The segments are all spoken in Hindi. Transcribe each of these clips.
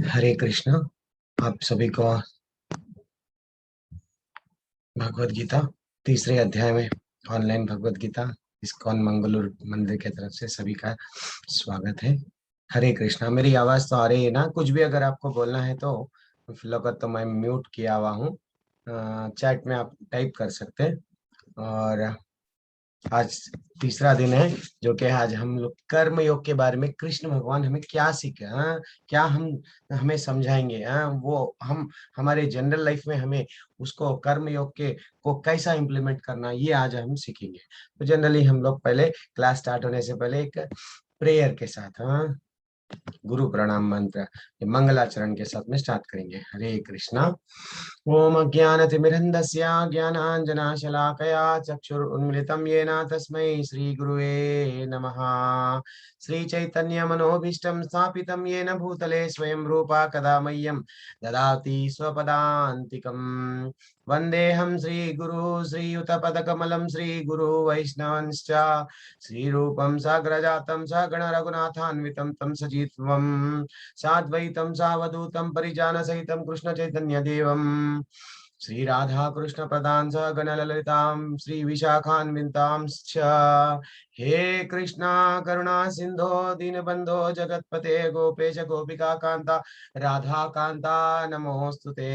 हरे कृष्णा। आप सभी को भगवत गीता तीसरे अध्याय में ऑनलाइन भगवत गीता इस्कॉन मंगलूर मंदिर की तरफ से सभी का स्वागत है। हरे कृष्णा। मेरी आवाज तो आ रही है ना? कुछ भी अगर आपको बोलना है तो फिलहाल तो मैं म्यूट किया हुआ हूँ, चैट में आप टाइप कर सकते हैं। और आज तीसरा दिन है जो कि आज हम लोग कर्म योग के बारे में कृष्ण भगवान हमें क्या सीखे, क्या हम हमें समझाएंगे, वो हम हमारे जनरल लाइफ में हमें उसको कर्म योग के को कैसा इम्प्लीमेंट करना, ये आज हम सीखेंगे। तो जनरली हम लोग पहले क्लास स्टार्ट होने से पहले एक प्रेयर के साथ गुरु प्रणाम मंत्र मंगलाचरण के साथ में स्टार्ट करेंगे। हरे कृष्णा। ओम अज्ञानतिमिरन्धस्य ज्ञानाञ्जनशलाकया चक्षुरुन्मिलितं येन तस्मै श्रीगुरुवे नमः। श्रीचैतन्यमनोभीष्टं स्थापितं येन भूतले स्वयं रूपा कदा मह्यं ददाति स्वपदान्तिकम्। वन्देऽहं श्रीगुरु श्रीयुतपदकमलं श्रीगुरु वैष्णवंश्च श्रीरूपं साग्रजातं सगण रघुनाथान्वितं तं सजीवं साद्वैतं सावधूतं परिजानसहितं कृष्ण चैतन्य देवम् श्री राधा कृष्ण प्रदान स गण ललितां श्री विशाखान्वितां हे कृष्णा करुणा सिंधो दीनबंधो जगतपते गोपेश गोपिका कांता राधा कांता नमोस्तुते।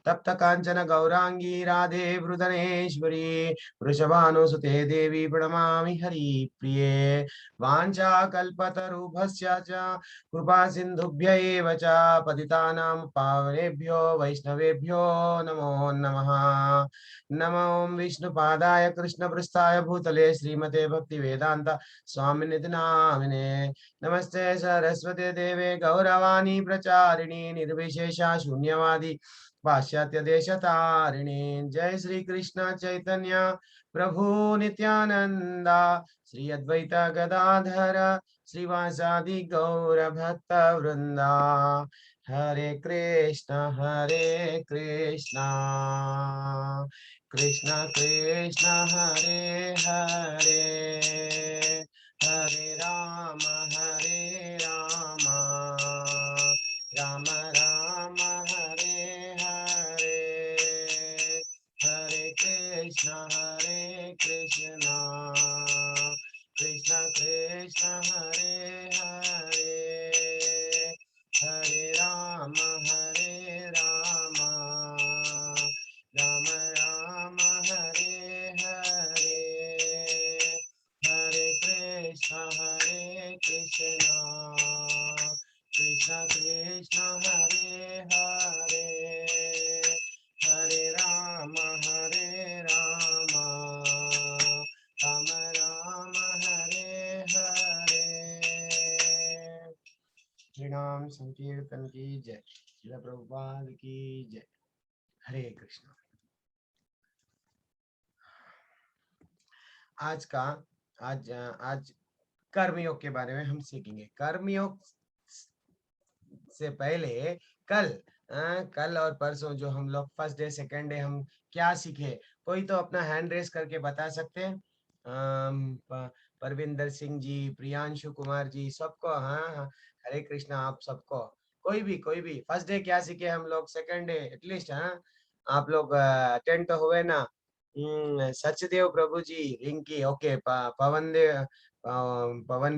तप्त कांचन गौरांगी राधे वृदनेश्वरी वृषभानुसुते देवी प्रणमामि हरि प्रिये। वाञ्छाकल्पतरुभ्यश्च कृपा सिंधुभ्य एव च पतितानां पावनेभ्यो वैष्णवेभ्यो नमो नमः। नमो विष्णुपादाय कृष्णपृष्ठाय भूतले श्रीमते भक्ति वेदांत स्वामिनिधि नामिने। नमस्ते सरस्वती देवे गौरवाणी प्रचारिणी निर्विशेषा शून्यवादी पाश्चात्य देशतारिणी। जय श्री कृष्ण चैतन्य प्रभु नित्यानंदा श्री अद्वैत गदाधर श्रीवासादि गौर भक्त वृंदा। हरे कृष्ण कृष्ण कृष्ण हरे हरे हरे राम राम राम हरे हरे। हरे कृष्ण कृष्ण कृष्ण हरे हरे हरे राम राम राम हरे हरे। हरे कृष्ण कृष्ण कृष्ण हरे हरे हरे राम राम राम हरे हरे। श्रीनाम संकीर्तन की जय। श्रील प्रभुपाद की जय। हरे कृष्ण। आज कर्मयोग के बारे में हम सीखेंगे। कर्मयोग से पहले कल और परसों जो हम लोग फर्स्ट डे सेकेंड डे हम क्या सीखे, कोई तो अपना हैंड रेस करके बता सकते हैं? परविंदर सिंह जी, प्रियांशु कुमार जी, सबको। हाँ, हरे कृष्णा आप सबको। कोई भी फर्स्ट डे क्या सीखे हम लोग, सेकेंड डे एटलीस्ट। हाँ, आप लोग अटेंड तो हुए ना? सचदेव प्रभु जी, रिंकी, ओके, पवन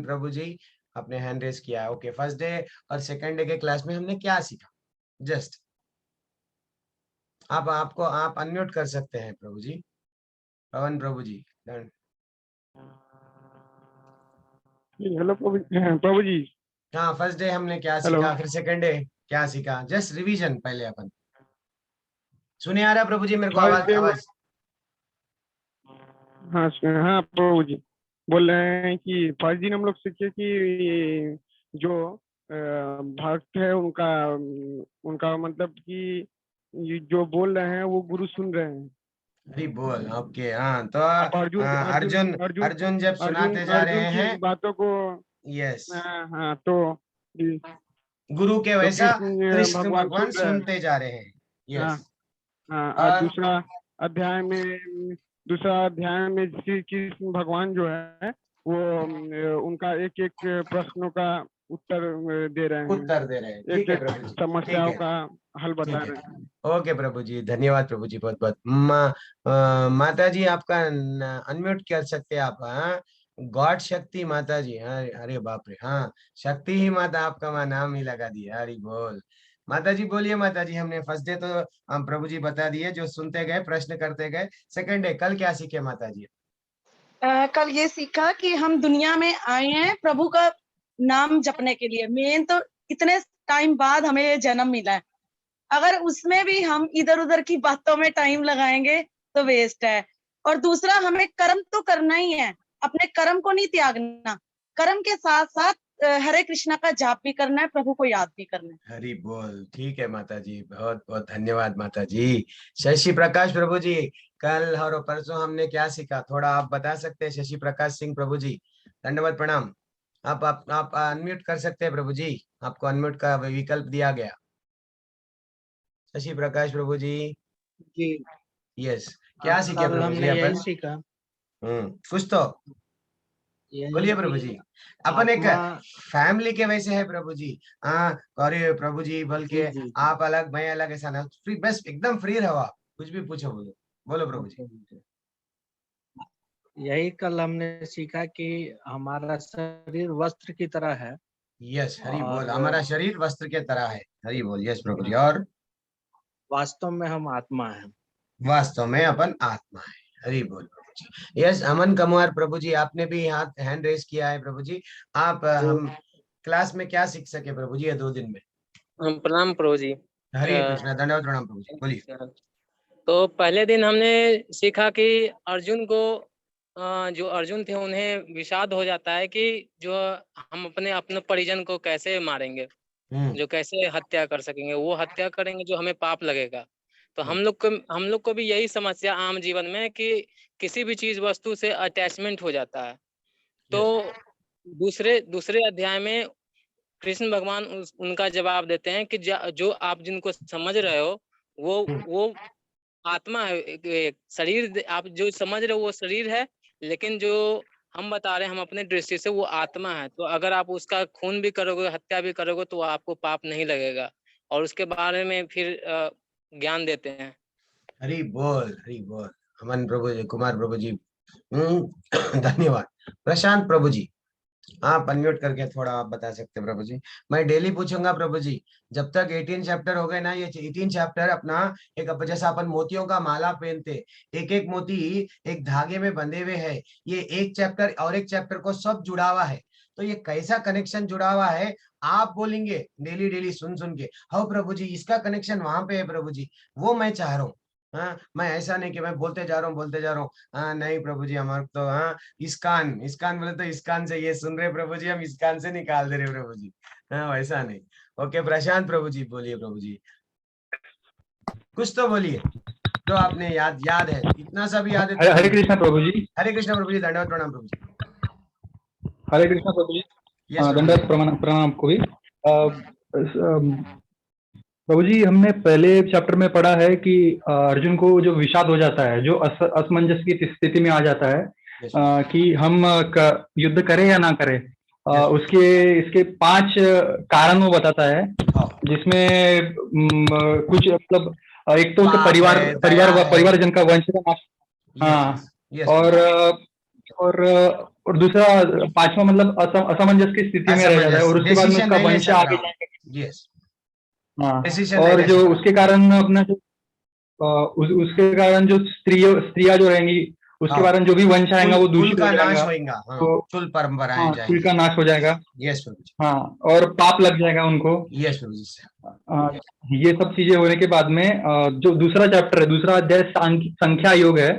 प्रभु जी अपने हैंड रेस किया। ओके, फर्स्ट डे और सेकेंड डे के क्लास में हमने क्या सीखा? जस्ट आप अनम्यूट कर सकते हैं प्रभु जी, पवन प्रभु जी। हेलो प्रभु जी। हाँ, फर्स्ट डे हमने क्या सीखा, फिर सेकेंड डे क्या सीखा? जस्ट रिवीजन पहले अपन। सुने आ रहा प्रभु जी मेरे को फर्स्ट डे आवाज? हाँ हाँ प्रभु जी बोल रहे हैं कि फर्स्ट दिन हम लोग सीखे कि जो भक्त है उनका उनका मतलब कि जो बोल रहे हैं वो गुरु सुन रहे हैं। हरी बोल। ओके, हाँ, तो अर्जुन अर्जुन अर्जुन अर्जुन अर्जुन जब अर्जुन सुनाते जा अर्जुन रहे की हैं। बातों को यस। हाँ तो गुरु के तो वैसा कृष्ण कृष्ण भगवान भगवान सुन रहे हैं। सुनते जा रहे हैं। हाँ यस। हाँ। और और दूसरा अध्याय में श्री कृष्ण भगवान जो है वो उनका एक एक प्रश्नों का उत्तर दे रहे हैं, उत्तर दे रहे हैं। ठीक एक है एक प्रभु जी, ठीक समस्याओं है, का हल बता ठीक है। रहे हैं। ओके प्रभु जी, धन्यवाद प्रभु जी, बहुत बहुत। माता जी आपका अनम्यूट कर सकते हैं आप, हाँ। गॉड शक्ति माता जी, हाँ, अरे बाप रे, हाँ, शक्ति ही माता, आपका नाम ही लगा दिया, हरी बोल। माता जी बोलिए माता जी, हमने फर्स्ट डे तो हम प्रभु जी बता दिए, जो सुनते गए प्रश्न करते गए। सेकंड डे कल क्या सीखे माता जी? कल ये सीखा कि हम दुनिया में आए हैं प्रभु का नाम जपने के लिए। मेन तो इतने टाइम बाद हमें ये जन्म मिला है, अगर उसमें भी हम इधर उधर की बातों में टाइम लगाएंगे तो वेस्ट है। और दूसरा, हमें कर्म तो करना ही है, अपने कर्म को नहीं त्यागना। कर्म के साथ साथ हरे कृष्णा का जाप भी करना है, प्रभु को याद भी करना है। हरी बोल। ठीक है माता जी, बहुत बहुत धन्यवाद माता जी। शशि प्रकाश प्रभु जी, कल और परसों हमने क्या सीखा, थोड़ा आप बता सकते हैं? शशि प्रकाश सिंह प्रभु जी, दंडवत प्रणाम। आप अनम्यूट कर सकते हैं प्रभु जी, आपको अनम्यूट का विकल्प दिया गया। शशि प्रकाश प्रभु जी, जी। यस। क्या सीखे कल प्रभु जी हमने यही अपन? सीखा, कुछ तो यही बोलिए प्रभु कि जी। अपन एक आत्मा। फैमिली के वैसे है प्रभु जी, हाँ। अरे प्रभु जी, बल्कि जी जी। आप अलग मैं अलग, ऐसा ना, फ्री, बस एकदम फ्री रहो आप, कुछ भी पूछो, बोलो बोलो प्रभु जी। यही कल हमने सीखा कि हमारा शरीर वस्त्र की तरह है, यस, हरी बोल। और हमारा शरीर वस्त्र के तरह है, हरी बोल। यस प्रभु जी। और वास्तव में हम आत्मा हैं। वास्तव में अपन आत्मा है, हरी बोल प्रभु जी। यस, अमन कमुआर प्रभु जी, आपने भी हाथ हैंड रेस किया है प्रभु जी। आप हम क्लास में क्या सीख सके प्रभु जी ये 2 दिन में? प्रणाम प्रभु जी। हरे कृष्णा, दंडवत प्रणाम प्रभु जी, बोलिए। तो पहले दिन हमने सीखा कि अर्जुन को जो अर्जुन थे उन्हें विषाद हो जाता है कि जो हम अपने अपने परिजन को कैसे मारेंगे, जो कैसे हत्या कर सकेंगे, वो हत्या करेंगे जो हमें पाप लगेगा। तो हम लोग को भी यही समस्या आम जीवन में कि किसी भी चीज वस्तु से अटैचमेंट हो जाता है। तो दूसरे दूसरे अध्याय में कृष्ण भगवान उनका जवाब देते हैं कि जो आप जिनको समझ रहे हो वो आत्मा है, एक शरीर आप जो समझ रहे हो वो शरीर है, लेकिन जो हम बता रहे हैं हम अपने दृष्टि से वो आत्मा है। तो अगर आप उसका खून भी करोगे, हत्या भी करोगे तो आपको पाप नहीं लगेगा। और उसके बारे में फिर ज्ञान देते हैं। हरी बोल, हरी बोल। अमन प्रभु जी, कुमार प्रभु जी, धन्यवाद। प्रशांत प्रभु जी, आप अनम्यूट करके थोड़ा आप बता सकते हैं प्रभु जी? मैं डेली पूछूंगा प्रभु जी, जब तक 18 चैप्टर हो गए ना, ये 18 चैप्टर अपना एक जैसा अपन मोतियों का माला पहनते, एक एक मोती एक धागे में बंधे हुए है, ये एक चैप्टर और एक चैप्टर को सब जुड़ा हुआ है। तो ये कैसा कनेक्शन जुड़ा हुआ है, आप बोलेंगे डेली डेली सुन सुन के, हाँ प्रभु जी इसका कनेक्शन वहां पे है प्रभु जी, वो मैं चाह रहा हूँ। हाँ, मैं ऐसा नहीं कि मैं बोलते जा रहा हूँ बोलते जा रहा हूँ। हाँ नहीं प्रभु जी, हमारे तो, हाँ, इस्कान इस्कान बोले तो इस्कान से ये सुन रहे प्रभु जी, हम इस्कान से निकाल दे रहे प्रभु जी। हाँ, वैसा नहीं। ओके प्रशांत प्रभु जी, बोलिए प्रभु जी, कुछ तो बोलिए जो आपने याद याद है, इतना सा भी याद है तो हरे बोलिए। कृष्णा प्रभु जी। हरे कृष्ण प्रभु जी, दंडवत प्रणाम प्रभु जी। हरे कृष्णा प्रभु जी। यस प्रभु दंडवत जी। प्रणाम आपको भी। प्रभु जी, हमने पहले चैप्टर में पढ़ा है कि अर्जुन को जो विषाद हो जाता है, जो असमंजस की स्थिति में आ जाता है, कि हम युद्ध करें या ना करें। उसके इसके 5 कारण वो बताता है, जिसमें कुछ मतलब एक तो उसका पाप है, दया है। परिवारजन का वंश का नाश। हाँ। यस और दूसरा 5वां मतलब असमंजस की स्थिति में रह जाता है, और उसके बाद में डिसीजन उसका नहीं ले वंश सक आगे रहा हूँ। जाएगा। यस, हाँ। डिसीजन नहीं और ले जो सक रहा। उसके कारण अपना जो उसके कारण जो स्त्रियां जो रहेंगी, उसके कारण जो भी वंश आएगा वो कुल दूषित हो का नाश जाएगा। होगा। हाँ, तो कुल परंपराएं हाँ, कुल जाएंगी। का नाश हो जाएगा। यस प्रभु जी। हाँ, और पाप लग जाएगा उनको। यस प्रभु जी। ये सब चीजें होने के बाद में जो दूसरा चैप्टर है, दूसरा अध्याय संख्या योग है,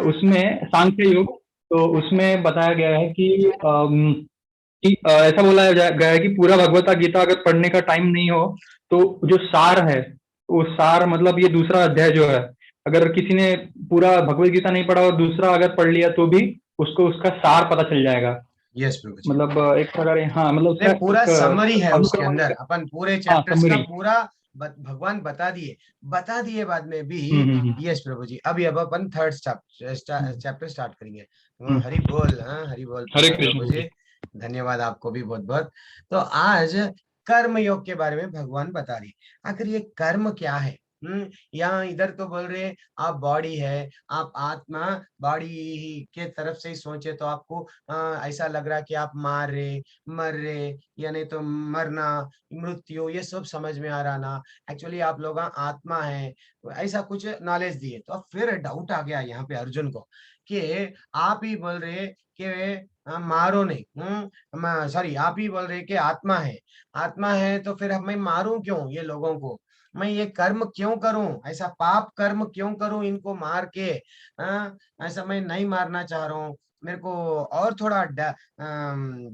उसमें सांख्य योग, तो उसमें बताया गया है कि ऐसा बोला गया है कि पूरा भगवता गीता अगर पढ़ने का टाइम नहीं हो तो जो सार है, वो सार मतलब ये दूसरा अध्याय जो है, अगर किसी ने पूरा भगवत गीता नहीं पढ़ा और दूसरा अगर पढ़ लिया तो भी उसको उसका सार पता चल जाएगा। यस प्रभु जी। मतलब एक प्रकार, हाँ मतलब नहीं, उसका पूरा एक समरी है उसके अनुक्रम अंदर, है। अपन पूरे हाँ चैप्टर्स का समरी। पूरा भगवान बता दिए बाद में भी। यस प्रभु जी। अभी अब अपन थर्ड चैप्टर स्टार्ट करेंगे। हरि बोल, हाँ हरि बोल हरे प्रभु कृष्ण जी। धन्यवाद आपको भी बहुत बहुत। तो आज कर्म योग के बारे में भगवान बता रही है। आखिर ये कर्म क्या है? यहाँ इधर तो बोल रहे आप बॉडी है, आप आत्मा, बॉडी के तरफ से ही सोचे तो आपको ऐसा लग रहा कि आप मर रहे या नहीं तो मरना, मृत्यु, ये सब समझ में आ रहा ना। एक्चुअली आप लोग आत्मा है, ऐसा कुछ नॉलेज दिए। तो अब फिर डाउट आ गया यहाँ पे अर्जुन को कि आप ही बोल रहे कि मारो नहीं, सॉरी, आप ही बोल रहे कि आत्मा है तो फिर मैं मारूं क्यों ये लोगों को? मैं ये कर्म क्यों करूं? ऐसा पाप कर्म क्यों करूं इनको मार के? ऐसा मैं नहीं मारना चाह रहा हूँ। मेरे को और थोड़ा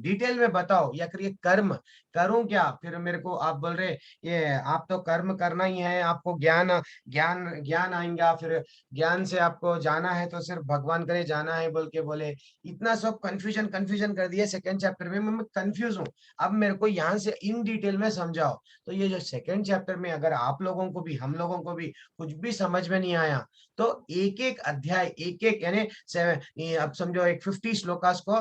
डिटेल में बताओ, या फिर ये कर्म करूं क्या? फिर मेरे को आप बोल रहे ये आप तो कर्म करना ही है, आपको ज्ञान ज्ञान ज्ञान आएगा, फिर ज्ञान से आपको जाना है तो सिर्फ भगवान करे जाना है बोल के बोले। इतना सब कंफ्यूजन कर दिया सेकंड चैप्टर में। मैं कंफ्यूज हूँ। अब मेरे को यहाँ से इन डिटेल में समझाओ। तो ये जो सेकंड चैप्टर में अगर आप लोगों को भी हम लोगों को भी कुछ भी समझ में नहीं आया तो एक एक अध्याय, एक एक यानी अब समझो एक 50 श्लोकास को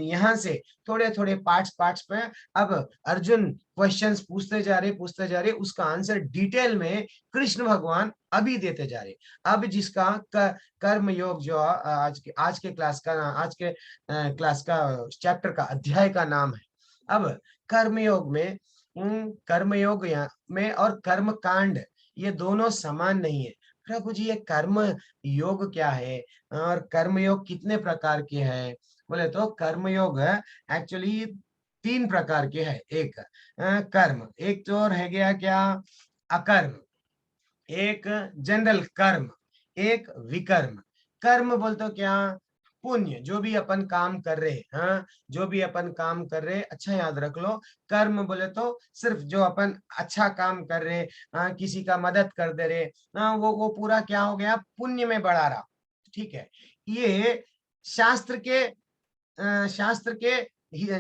यहाँ से थोड़े थोड़े पार्ट्स पे अब अर्जुन क्वेश्चंस पूछते जा रहे, उसका आंसर डिटेल में कृष्ण भगवान अभी देते जा रहे। अब जिसका कर्म योग जो आज के क्लास का चैप्टर का अध्याय का नाम है। अब कर्मयोग में कर्मयोग में और कर्म कांड ये दोनों समान नहीं है। प्रभु जी ये कर्म योग क्या है और कर्मयोग कितने प्रकार के हैं? बोले तो कर्मयोग एक्चुअली 3 प्रकार के हैं। एक कर्म, एक तो रह गया क्या अकर्म, एक जनरल कर्म, एक विकर्म। कर्म बोलते तो क्या? पुण्य, जो भी अपन काम कर रहे, हाँ जो भी अपन काम कर रहे, अच्छा याद रख लो। कर्म बोले तो सिर्फ जो अपन अच्छा काम कर रहे, किसी का मदद कर दे रहे, वो पूरा क्या हो गया? पुण्य में बढ़ा रहा। ठीक है। ये शास्त्र के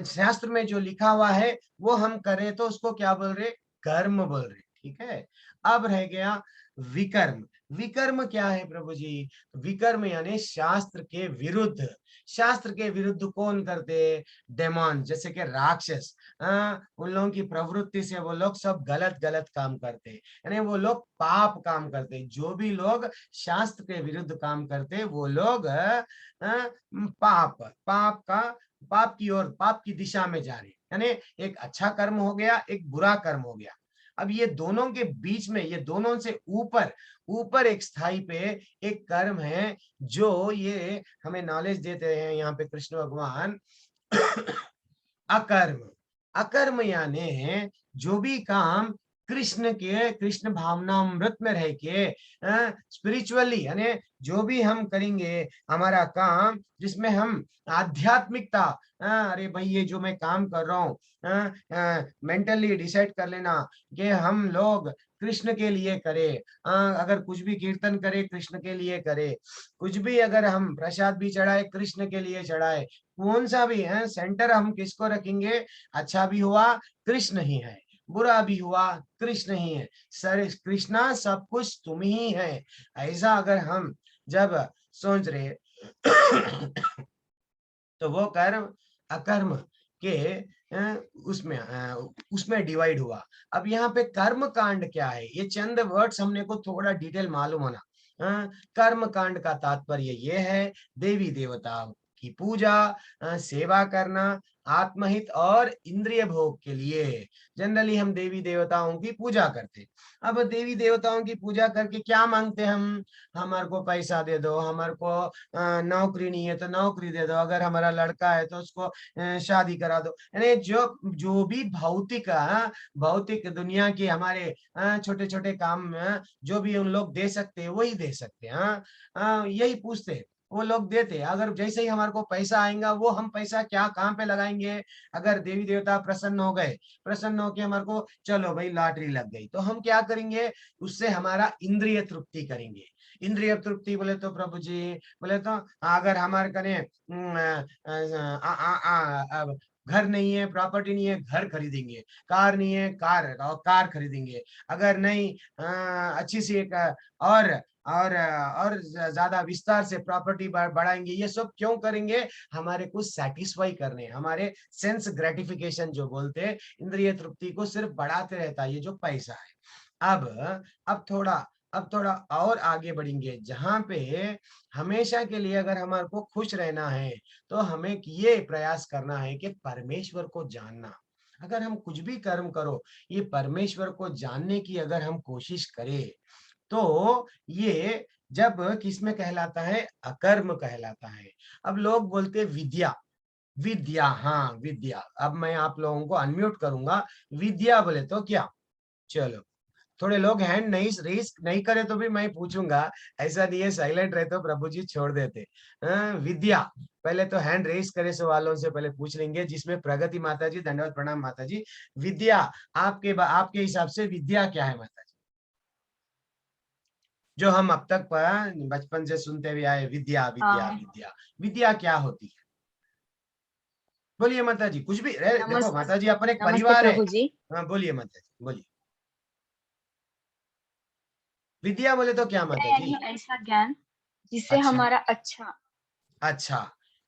शास्त्र में जो लिखा हुआ है वो हम करें तो उसको क्या बोल रहे? कर्म बोल रहे। ठीक है। अब रह गया विकर्म। विकर्म क्या है प्रभु जी? विकर्म यानी शास्त्र के विरुद्ध। शास्त्र के विरुद्ध कौन करते? डेमन, जैसे कि राक्षस। उन लोगों की प्रवृत्ति से वो लोग सब गलत गलत काम करते, यानी वो लोग पाप काम करते। जो भी लोग शास्त्र के विरुद्ध काम करते वो लोग पाप की ओर, पाप की दिशा में जा रहे, यानी एक अच्छा कर्म हो गया, एक बुरा कर्म हो गया। अब ये दोनों के बीच में, ये दोनों से ऊपर ऊपर एक स्थाई पे एक कर्म है जो ये हमें नॉलेज देते हैं यहाँ पे कृष्ण भगवान। अकर्म। अकर्म यानी जो भी काम कृष्ण भावनामृत में रह के स्पिरिचुअली, यानी जो भी हम करेंगे हमारा काम जिसमें हम आध्यात्मिकता, अरे भाई ये जो मैं काम कर रहा हूँ मेंटली डिसाइड कर लेना कि हम लोग कृष्ण के लिए करें। अगर कुछ भी कीर्तन करे कृष्ण के लिए करे, कुछ भी अगर हम प्रसाद भी चढ़ाए कृष्ण के लिए चढ़ाए, कौन सा भी है सेंटर हम किसको रखेंगे? अच्छा भी हुआ कृष्ण ही है, बुरा भी हुआ कृष्ण ही है, सर कृष्णा सब कुछ तुम ही है। ऐसा अगर हम जब सोच रहे तो वो कर्म अकर्म के उसमें डिवाइड हुआ। अब यहाँ पे कर्म कांड क्या है? ये चंद वर्ड्स हमने को थोड़ा डिटेल मालूम होना। कर्म कांड का तात्पर्य ये है देवी देवताओं की पूजा, सेवा करना, आत्महित और इंद्रिय भोग के लिए। जनरली हम देवी देवताओं की पूजा करते। अब देवी देवताओं की पूजा करके क्या मांगते हम? हमारे को पैसा दे दो, हमारे को नौकरी नहीं है तो नौकरी दे दो, अगर हमारा लड़का है तो उसको शादी करा दो। यानी जो भी भौतिक दुनिया के हमारे छोटे छोटे काम जो भी उन लोग दे सकते हैं वही दे सकते हैं। यही पूछते हैं, वो लोग देते। अगर जैसे ही हमारे को पैसा आएगा वो हम पैसा क्या कहाँ पे लगाएंगे? अगर देवी देवता प्रसन्न हो गए, प्रसन्न होके हमारे को चलो भाई लॉटरी लग गई, तो हम क्या करेंगे? उससे हमारा इंद्रिय तृप्ति करेंगे। इंद्रिय तृप्ति बोले तो प्रभु जी बोले तो अगर हमारे कने घर नहीं है, प्रॉपर्टी नहीं है, घर खरीदेंगे, कार नहीं है, कार खरीदेंगे, अगर नहीं अच्छी सी एक और ज्यादा विस्तार से प्रॉपर्टी बढ़ाएंगे। ये सब क्यों करेंगे? हमारे को सेटिस्फाई करने, हमारे सेंस ग्रेटिफिकेशन जो बोलते हैं, इंद्रिय तृप्ति को सिर्फ बढ़ाते रहता है ये जो पैसा है। अब थोड़ा और आगे बढ़ेंगे, जहां पे हमेशा के लिए अगर हमारे को खुश रहना है तो हमें ये प्रयास करना है कि परमेश्वर को जानना। अगर हम कुछ भी कर्म करो, ये परमेश्वर को जानने की अगर हम कोशिश करें तो ये जब किसमें कहलाता है? अकर्म कहलाता है। अब लोग बोलते विद्या, विद्या, हाँ विद्या। अब मैं आप लोगों को अनम्यूट करूंगा। विद्या बोले तो क्या? चलो, थोड़े लोग हैंड नहीं रेस नहीं करे तो भी मैं पूछूंगा, ऐसा नहीं है साइलेंट रहे तो प्रभु जी छोड़ देते। विद्या, पहले तो हैंड रेस करे सवालों से पहले पूछ लेंगे, जिसमें प्रगति माता जी, धन्यवाद प्रणाम माता जी। विद्या आपके हिसाब से विद्या क्या है माता जी? जो हम अब तक बचपन से सुनते हुए आए, विद्या विद्या विद्या, विद्या क्या होती है? बोलिए माता जी, कुछ भी देखो माता जी अपन एक परिवार है। हाँ बोलिए माता जी, बोलिए। विद्या बोले तो क्या माता जी? ऐसा ज्ञान जिससे अच्छा, हमारा अच्छा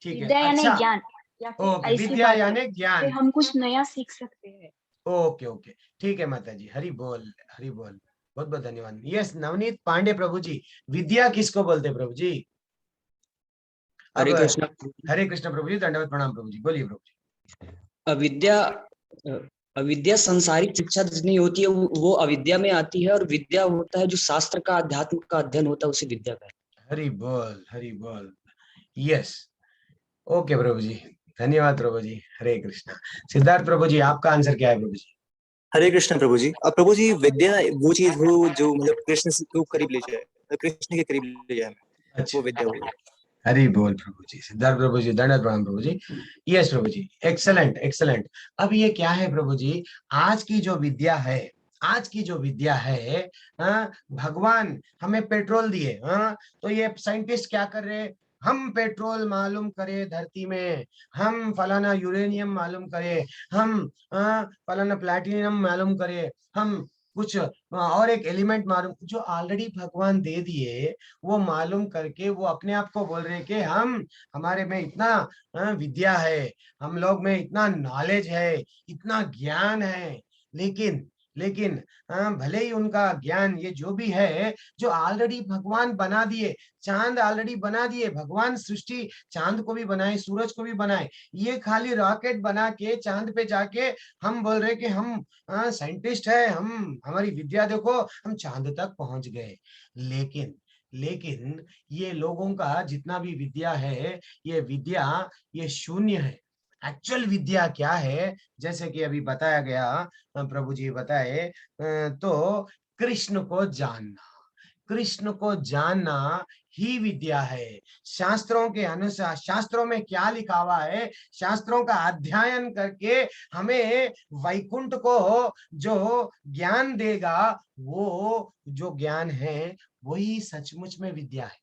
ठीक है, विद्या यानी अच्छा ज्ञान या फिर ओके, ऐसी विद्या बातें यानी जिससे ज्ञान। हम कुछ नया सीख सकते हैं। ओके ओके ठीक है माता जी, हरि बोल हरि बोल, बहुत बहुत धन्यवाद। यस, नवनीत पांडे प्रभु जी, विद्या किसको बोलते प्रभु जी? अब हरे कृष्ण। हरे कृष्ण प्रभु जी, दंडवत प्रणाम प्रभु जी, बोलिए प्रभु जी। अविद्या अविद्या सांसारिक शिक्षा जितनी होती है वो अविद्या में आती है, और विद्या होता है जो शास्त्र का, अध्यात्म का अध्ययन होता है, उसे विद्या कहते हैं। हरि बोल हरि बोल। यस, ओके प्रभु जी, धन्यवाद प्रभु जी, हरे कृष्णा। सिद्धार्थ प्रभु जी, आपका आंसर क्या है प्रभु जी? हरे कृष्ण प्रभु जी। अब प्रभु जी, विद्या वो चीज हो जो मतलब कृष्ण को करीब ले जाए, कृष्ण के करीब ले जाए, अच्छा, वो विद्या हो। हरि बोल प्रभु जी, सिद्धार्थ प्रभु जी, दंडवत प्रणाम प्रभु जी। यस प्रभु जी, एक्सलेंट एक्सलेंट। अब ये क्या है प्रभु जी? आज की जो विद्या है, आज की जो विद्या है, भगवान हमें पेट्रोल दिए, तो ये साइंटिस्ट क्या कर रहे हैं? हम पेट्रोल मालूम करे धरती में, हम फलाना यूरेनियम मालूम करे, हम फलाना प्लैटिनम मालूम करे, हम कुछ और एक एलिमेंट मालूम, जो ऑलरेडी भगवान दे दिए, वो मालूम करके वो अपने आप को बोल रहे हैं कि हमारे में इतना विद्या है, हम लोग में इतना नॉलेज है, इतना ज्ञान है। लेकिन भले ही उनका ज्ञान ये जो भी है, जो ऑलरेडी भगवान बना दिए, चांद ऑलरेडी बना दिए भगवान, सृष्टि चांद को भी बनाए, सूरज को भी बनाए, ये खाली रॉकेट बना के चांद पे जाके हम बोल रहे कि हम साइंटिस्ट है, हम हमारी विद्या देखो, हम चांद तक पहुंच गए। लेकिन ये लोगों का जितना भी विद्या है, ये विद्या ये शून्य है। एक्चुअल विद्या क्या है? जैसे कि अभी बताया गया, प्रभु जी बताए, तो कृष्ण को जानना, कृष्ण को जानना ही विद्या है। शास्त्रों के अनुसार, शास्त्रों में क्या लिखा हुआ है, शास्त्रों का अध्ययन करके हमें वैकुंठ को जो ज्ञान देगा, वो जो ज्ञान है वही सचमुच में विद्या है।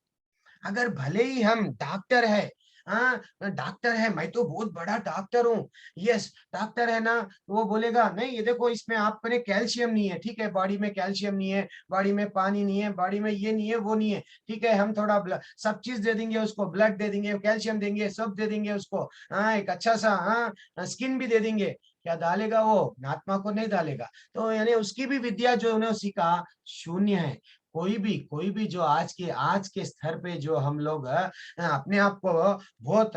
अगर भले ही हम डॉक्टर है, डॉक्टर है, मैं तो बहुत बड़ा डॉक्टर हूँ, यस डॉक्टर है ना, वो बोलेगा नहीं ये देखो इसमें आपने कैल्शियम नहीं है, ठीक है, बॉडी में कैल्शियम नहीं है, बॉडी में पानी नहीं है, बॉडी में ये नहीं है वो नहीं है, ठीक है, हम थोड़ा सब चीज दे देंगे उसको, ब्लड दे देंगे, कैल्शियम देंगे, सब दे देंगे उसको, एक अच्छा सा स्किन भी दे देंगे, क्या डालेगा वो? आत्मा को नहीं डालेगा। तो यानी उसकी भी विद्या जो उन्हें सीखा शून्य है। कोई भी जो आज के स्तर पे जो हम लोग अपने आप को बहुत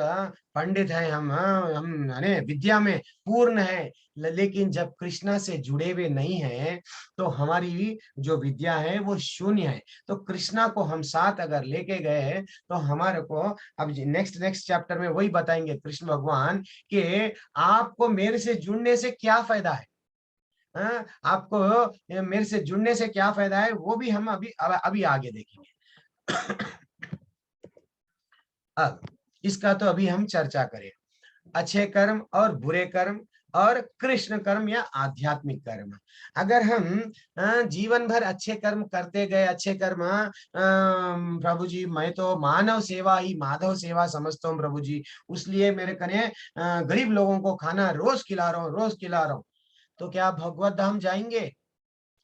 पंडित है, हम यानी विद्या में पूर्ण है, लेकिन जब कृष्णा से जुड़े हुए नहीं है तो हमारी जो विद्या है वो शून्य है। तो कृष्णा को हम साथ अगर लेके गए तो हमारे को अब नेक्स्ट चैप्टर में वही बताएंगे कृष्ण भगवान कि आपको मेरे से जुड़ने से क्या फायदा है, आपको मेरे से जुड़ने से क्या फायदा है, वो भी हम अभी आगे देखेंगे। अब इसका तो अभी हम चर्चा करें, अच्छे कर्म और बुरे कर्म और कृष्ण कर्म या आध्यात्मिक कर्म। अगर हम जीवन भर अच्छे कर्म करते गए, अच्छे कर्म, प्रभु जी मैं तो मानव सेवा ही माधव सेवा समझता हूँ प्रभु जी, उसलिए मेरे कने गरीब लोगों को खाना रोज खिला रहा हूँ, रोज खिला रहा हूँ, तो क्या आप भगवत धाम जाएंगे?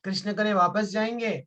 कृष्ण कने वापस जाएंगे?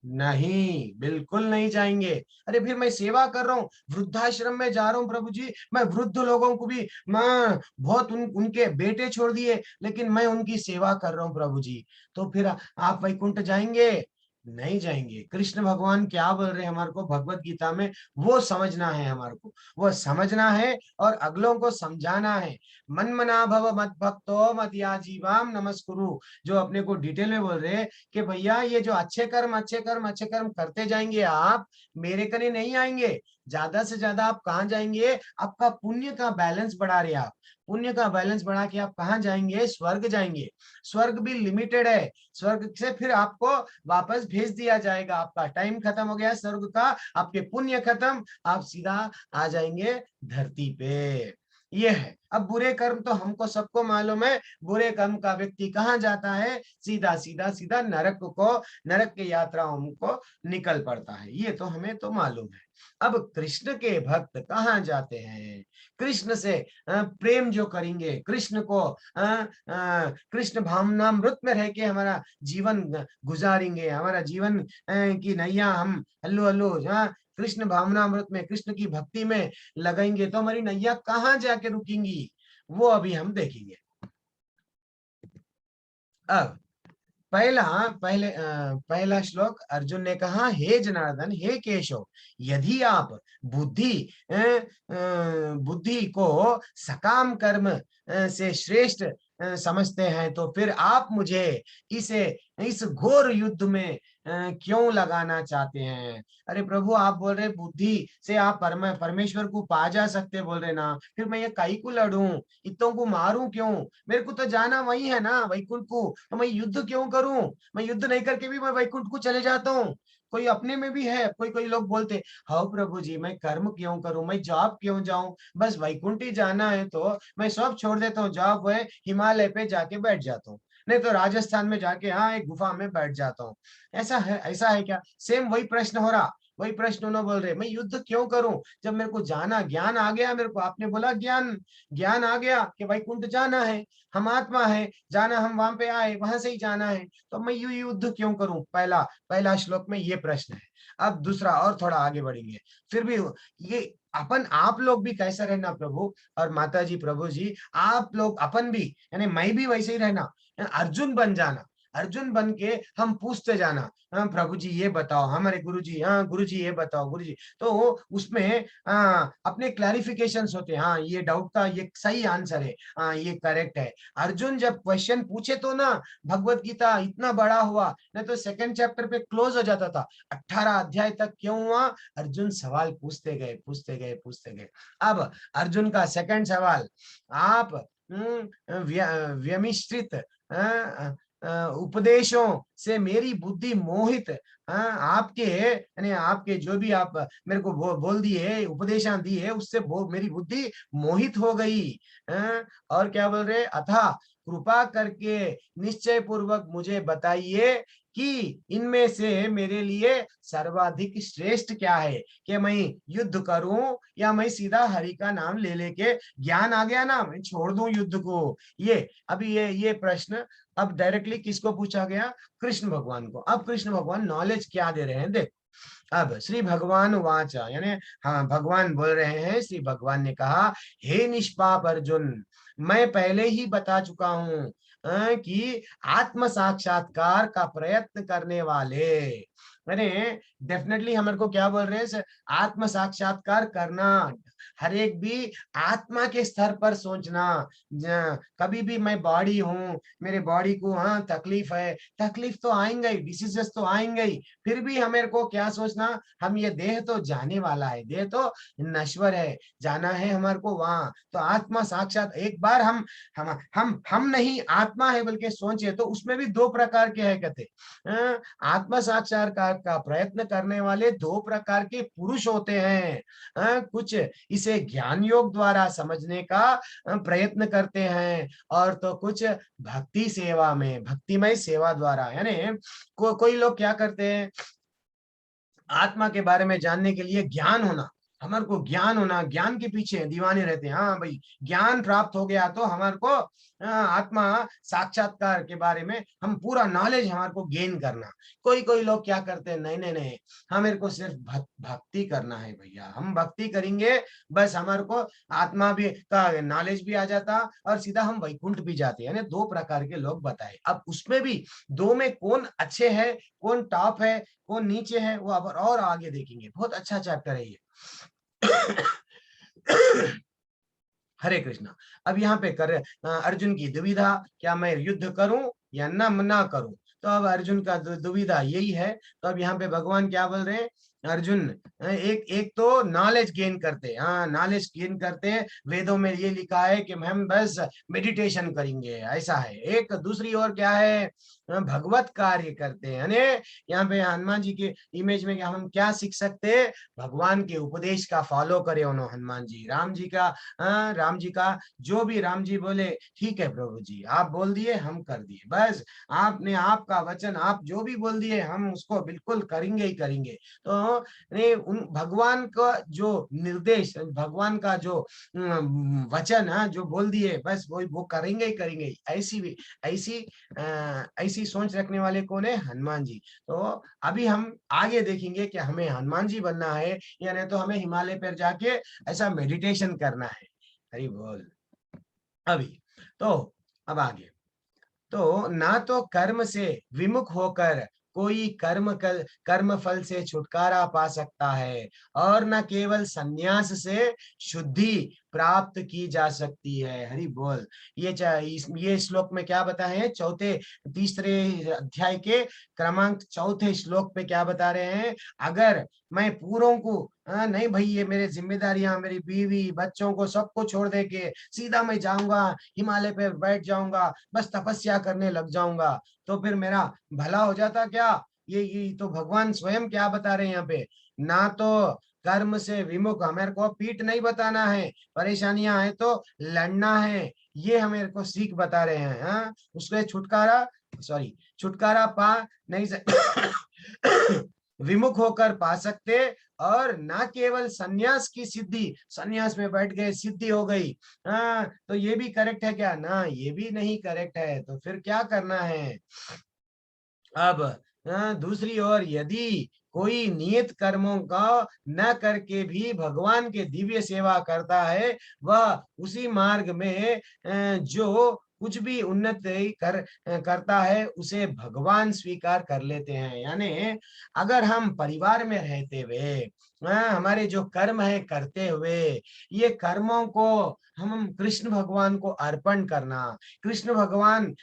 नहीं, बिल्कुल नहीं जाएंगे। अरे फिर मैं सेवा कर रहा हूँ, वृद्धाश्रम में जा रहा हूँ प्रभु जी, मैं वृद्ध लोगों को भी, मैं बहुत उनके बेटे छोड़ दिए, लेकिन मैं उनकी सेवा कर रहा हूँ प्रभु जी, तो फिर आप वैकुंठ जाएंगे? नहीं जाएंगे। कृष्ण भगवान क्या बोल रहे हैं हमारे को भगवत गीता में, वो समझना है हमारे को, वो समझना है और अगलों को समझाना है। मन मना भव मत भक्तो मत याजीवाम नमस्कुरु, जो अपने को डिटेल में बोल रहे हैं कि भैया ये जो अच्छे कर्म अच्छे कर्म अच्छे कर्म करते जाएंगे आप, मेरे कने नहीं आएंगे। ज्यादा से ज्यादा आप कहाँ जाएंगे? आपका पुण्य का बैलेंस बढ़ा रहे आप, पुण्य का बैलेंस बढ़ा के आप कहाँ जाएंगे? स्वर्ग जाएंगे। स्वर्ग भी लिमिटेड है, स्वर्ग से फिर आपको वापस भेज दिया जाएगा। आपका टाइम खत्म हो गया स्वर्ग का, आपके पुण्य खत्म, आप सीधा आ जाएंगे धरती पे। ये है। अब बुरे कर्म तो हमको सबको मालूम है, बुरे कर्म का व्यक्ति कहाँ जाता है? सीधा सीधा सीधा नरक को, नरक की यात्रा हमको निकल पड़ता है, ये तो हमें तो मालूम है। अब कृष्ण के भक्त कहाँ जाते हैं? कृष्ण से प्रेम जो करेंगे, कृष्ण को कृष्ण भावनामृत में रह के हमारा जीवन गुजारेंगे, हमारा जीवन की नैया हम हल्लू हल्लू कृष्ण भावनामृत में, कृष्ण की भक्ति में लगाएंगे, तो हमारी नैया कहाँ जाके रुकेंगी, वो अभी हम देखेंगे। अब पहला श्लोक अर्जुन ने कहा, हे जनार्दन, हे केशव, यदि आप बुद्धि को सकाम कर्म से श्रेष्ठ समझते हैं, तो फिर आप मुझे इस घोर युद्ध में क्यों लगाना चाहते हैं? अरे प्रभु, आप बोल रहे बुद्धि से आप परमेश्वर को पा जा सकते बोल रहे ना, फिर मैं ये काई को लड़ूं, इतों को मारूं क्यों? मेरे को तो जाना वही है ना, वैकुंठ को, तो मैं युद्ध क्यों करूं? मैं युद्ध नहीं करके भी मैं वैकुंठ को चले जाता हूँ। कोई अपने में भी है, कोई लोग बोलते, हाँ प्रभु जी मैं कर्म क्यों करूं, मैं जॉब क्यों जाऊं, बस वैकुंठ ही जाना है तो मैं सब छोड़ देता हूँ, जॉब है हिमालय पे जाके बैठ जाता हूँ, नहीं तो राजस्थान में जाके हाँ एक गुफा में बैठ जाता हूँ। ऐसा है क्या? सेम वही प्रश्न हो रहा, वही प्रश्न उन्होंने बोल रहे, मैं युद्ध क्यों करूं जब मेरे को जाना, ज्ञान आ गया मेरे को, आपने बोला ज्ञान आ गया कि वैकुंठ जाना है, हम है, जाना हम वहां पे आए, वहां से ही जाना है, तो मैं युद्ध क्यों करूं? पहला श्लोक में ये प्रश्न है। अब दूसरा और थोड़ा आगे बढ़ेंगे, फिर भी ये आप लोग भी कैसा रहना प्रभु और माता जी, प्रभु जी आप लोग अपन भी, यानी मैं भी वैसे ही रहना, अर्जुन बन जाना, अर्जुन बन के हम पूछते जाना, हाँ प्रभु जी ये बताओ, हमारे गुरु जी, हाँ गुरु जी ये बताओ गुरु जी, तो उसमें अपने क्लैरिफिकेशंस होते हैं, हाँ ये डाउट का ये सही आंसर है, हाँ ये करेक्ट है। अर्जुन जब क्वेश्चन पूछे तो ना भगवत गीता इतना बड़ा हुआ, नहीं तो सेकंड चैप्टर पे क्लोज हो जाता था। 18 अध्याय तक क्यों हुआ? अर्जुन सवाल पूछते गए पूछते गए पूछते गए। अब अर्जुन का सेकंड सवाल, आप व्यमिश्रित उपदेशों से मेरी बुद्धि मोहित, आपके यानी आपके जो भी आप मेरे को बोल दिए, उपदेशां दिए, उससे मेरी बुद्धि मोहित हो गई। और क्या बोल रहे, अथा कृपा करके निश्चय पूर्वक मुझे बताइए कि इनमें से मेरे लिए सर्वाधिक श्रेष्ठ क्या है, कि मैं युद्ध करूं या मैं सीधा हरि का नाम ले लेके, ज्ञान आ गया ना मैं छोड़ दूं युद्ध को। ये अभी ये प्रश्न अब डायरेक्टली किसको पूछा गया? कृष्ण भगवान को। अब कृष्ण भगवान नॉलेज क्या दे रहे हैं देख। अब श्री भगवान वाचा, यानी हाँ भगवान बोल रहे हैं, श्री भगवान ने कहा, हे निष्पाप अर्जुन, मैं पहले ही बता चुका हूं कि आत्म साक्षात्कार का प्रयत्न करने वाले, मैंने डेफिनेटली हमारे को क्या बोल रहे हैं, आत्म साक्षात्कार करना, हर एक भी आत्मा के स्तर पर सोचना। कभी भी मैं बॉडी हूँ, मेरे बॉडी को हाँ तकलीफ है, तकलीफ तो आएंगे ही, डिसीजेस तो आएंगे ही, फिर भी हमें को क्या सोचना, हम ये देह तो जाने वाला है, देह तो नश्वर है, जाना है हमारे को वहां। तो आत्मा साक्षात एक बार हम नहीं आत्मा है बल्कि सोचे, तो उसमें भी दो प्रकार के है कहते। आत्मा साक्षात्कार का प्रयत्न करने वाले दो प्रकार के पुरुष होते हैं। कुछ इसे ज्ञान योग द्वारा समझने का प्रयत्न करते हैं, और तो कुछ भक्ति सेवा में, भक्तिमय सेवा द्वारा, यानी कोई लोग क्या करते हैं, आत्मा के बारे में जानने के लिए ज्ञान होना, हमारे को ज्ञान होना, ज्ञान के पीछे दीवाने रहते हैं। हाँ भाई, ज्ञान प्राप्त हो गया तो हमारे को आत्मा साक्षात्कार के बारे में हम पूरा नॉलेज हमारे को गेन करना। कोई लोग क्या करते हैं, नहीं नहीं नहीं, हमें को सिर्फ भक्ति करना है भैया, हम भक्ति करेंगे बस हमारे को आत्मा भी का नॉलेज भी आ जाता और सीधा हम वैकुंठ भी जाते हैं। दो प्रकार के लोग बताए। अब उसमें भी दो में कौन अच्छे है, कौन टॉप है, कौन नीचे है, वो अब और आगे देखेंगे। बहुत अच्छा चैप्टर है ये। हरे कृष्णा। अब यहाँ पे अर्जुन की दुविधा, क्या मैं युद्ध करूं या ना करूं? तो अब अर्जुन का दुविधा यही है। तो अब यहाँ पे भगवान क्या बोल रहे हैं, अर्जुन एक तो नॉलेज गेन करते, हाँ नॉलेज गेन करते, वेदों में ये लिखा है कि हम बस मेडिटेशन करेंगे, ऐसा है। एक दूसरी ओर क्या है, भगवत कार्य करते हैं। यानी यहाँ पे हनुमान जी के इमेज में हम क्या सीख सकते हैं, भगवान के उपदेश का फॉलो करें उन्होंने, हनुमान जी, राम जी का जो भी राम जी बोले, ठीक है प्रभु जी आप बोल दिए हम कर दिए, बस आपने आपका वचन आप जो भी बोल दिए हम उसको बिल्कुल करेंगे ही करेंगे। तो उन भगवान का जो निर्देश, भगवान का जो वचन है जो बोल दिए बस वो करेंगे ही करेंगे। ऐसी सोच रखने वाले कौन है, हनुमान जी। तो अभी हम आगे देखेंगे कि हमें हनुमान जी बनना है या नहीं तो हमें हिमालय पर जाके ऐसा मेडिटेशन करना है। हरि बोल। अभी तो अब आगे, तो ना तो कर्म से विमुख होकर कोई कर्म फल से छुटकारा पा सकता है, और न केवल संन्यास से शुद्धि प्राप्त की जा सकती है। हरि बोल। ये श्लोक में क्या बताए हैं, तीसरे अध्याय के क्रमांक चौथे श्लोक पे क्या बता रहे हैं, अगर मैं पूरों को नहीं भाई, ये मेरे जिम्मेदारियां, मेरी बीवी बच्चों को सबको छोड़ दे के सीधा मैं जाऊंगा हिमालय पे बैठ जाऊंगा, बस तपस्या करने लग जाऊंगा, तो फिर मेरा भला हो जाता क्या? ये तो भगवान स्वयं क्या बता रहे हैं यहाँ पे, ना तो कर्म से विमुख, हमें को पीठ नहीं बताना है, परेशानियां है तो लड़ना है, ये हमें को सीख बता रहे हैं। हाँ, उसके छुटकारा पा नहीं विमुख होकर पा सकते, और ना केवल संन्यास की सिद्धि, संन्यास में बैठ गए सिद्धि हो गई, तो ये भी करेक्ट है क्या? ना, ये भी नहीं करेक्ट है। तो फिर क्या करना है? अब दूसरी ओर यदि कोई नियत कर्मों का न करके भी भगवान के दिव्य सेवा करता है, वह उसी मार्ग में जो कुछ भी उन्नति करता है उसे भगवान स्वीकार कर लेते हैं। यानी अगर हम परिवार में रहते हुए हमारे जो कर्म है करते हुए, ये कर्मों को हम कृष्ण भगवान को अर्पण करना, कृष्ण भगवान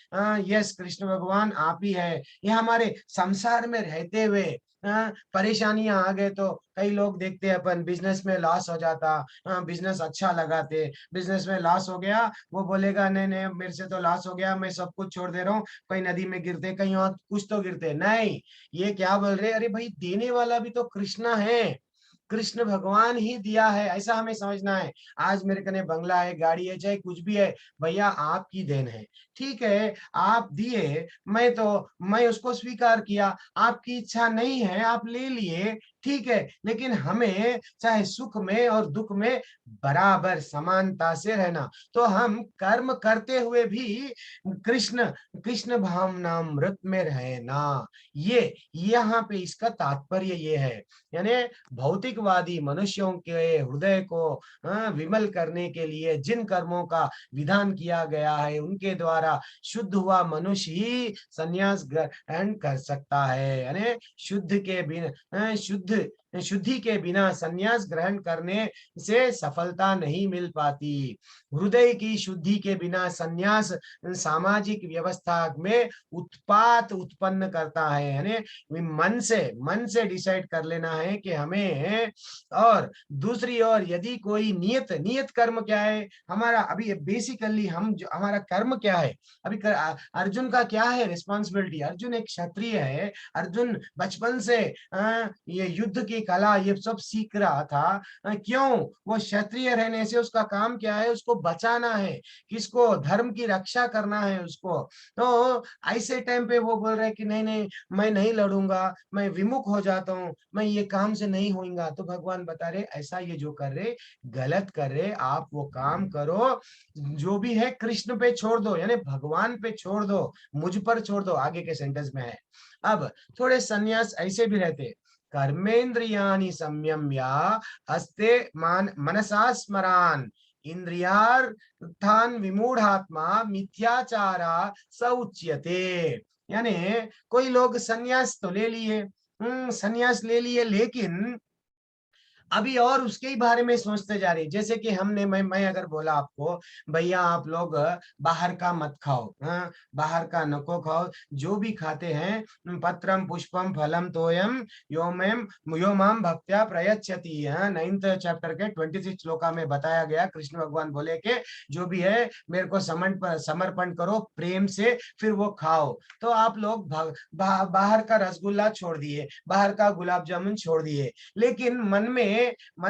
यस कृष्ण भगवान आप ही है, ये हमारे संसार में रहते हुए परेशानियां आ गए तो कई लोग देखते हैं अपन बिजनेस में लॉस हो जाता, बिजनेस अच्छा लगाते, बिजनेस में लॉस हो गया, वो बोलेगा नहीं नहीं मेरे से तो लॉस हो गया, मैं सब कुछ छोड़ दे रहा हूँ, कहीं नदी में गिरते कहीं और कुछ तो गिरते। नहीं, ये क्या बोल रहे, अरे भाई देने वाला भी तो कृष्णा है, कृष्ण भगवान ही दिया है, ऐसा हमें समझना है। आज मेरे कने बंगला है, गाड़ी है, चाहे कुछ भी है, भैया आपकी देन है, ठीक है आप दिए, मैं उसको स्वीकार किया, आपकी इच्छा नहीं है आप ले लिए, ठीक है, लेकिन हमें चाहे सुख में और दुख में बराबर समानता से रहना। तो हम कर्म करते हुए भी कृष्ण भावनामृत में रहना, ये यहाँ पे इसका तात्पर्य ये है। यानी भौतिकवादी मनुष्यों के हृदय को विमल करने के लिए जिन कर्मों का विधान किया गया है, उनके द्वारा शुद्ध हुआ मनुष्य ही संन्यास ग्रहण कर सकता है। यानी शुद्ध शुद्धि के बिना संन्यास ग्रहण करने से सफलता नहीं मिल पाती। हृदय की शुद्धि के बिना संन्यास सामाजिक व्यवस्था में उत्पात उत्पन्न करता है, यानी मन से डिसाइड कर लेना है कि हमें। और दूसरी ओर यदि कोई नियत कर्म क्या है हमारा, अभी बेसिकली हम जो हमारा कर्म क्या है, अभी अर्जुन का क्या है रिस्पॉन्सिबिलिटी, अर्जुन एक क्षत्रिय है, अर्जुन बचपन से ये युद्ध की कला ये सब सीख रहा था। क्यों? वो क्षत्रिय रहने से उसका काम क्या है, उसको बचाना है, किसको? धर्म की रक्षा करना है उसको। तो ऐसे टाइम पे वो बोल रहे हैं कि नहीं नहीं मैं नहीं लड़ूंगा, मैं विमुख हो जाता हूँ, मैं ये काम से नहीं होऊंगा। तो भगवान बता रहे ऐसा ये जो कर रहे गलत कर रहे, आप वो काम करो जो भी है कृष्ण पे छोड़ दो, यानी भगवान पे छोड़ दो, मुझ पर छोड़ दो। आगे के सेंटेंस में है। अब थोड़े संन्यास ऐसे भी रहते, कर्मेंद्रियाणि संयम्य हस्ते मनसा स्मरान इंद्रियार्थान विमूढ़ात्मा मिथ्याचारा स उच्यते। यानी कोई लोग संन्यास तो ले लिए, संन्यास ले लिए, लेकिन अभी और उसके ही बारे में सोचते जा रही। जैसे कि हमने मैं अगर बोला आपको भैया आप लोग बाहर का मत खाओ, बाहर का नको खाओ, जो भी खाते हैं पत्रम पुष्पम फलम तोयम योमाम भक्त्या प्रयच्छति। 9th चैप्टर के 26 श्लोका में बताया गया, कृष्ण भगवान बोले कि जो भी है मेरे को समर्पण करो प्रेम से, फिर वो खाओ। तो आप लोग बाहर का रसगुल्ला छोड़ दिए, बाहर का गुलाब जामुन छोड़ दिए, लेकिन मन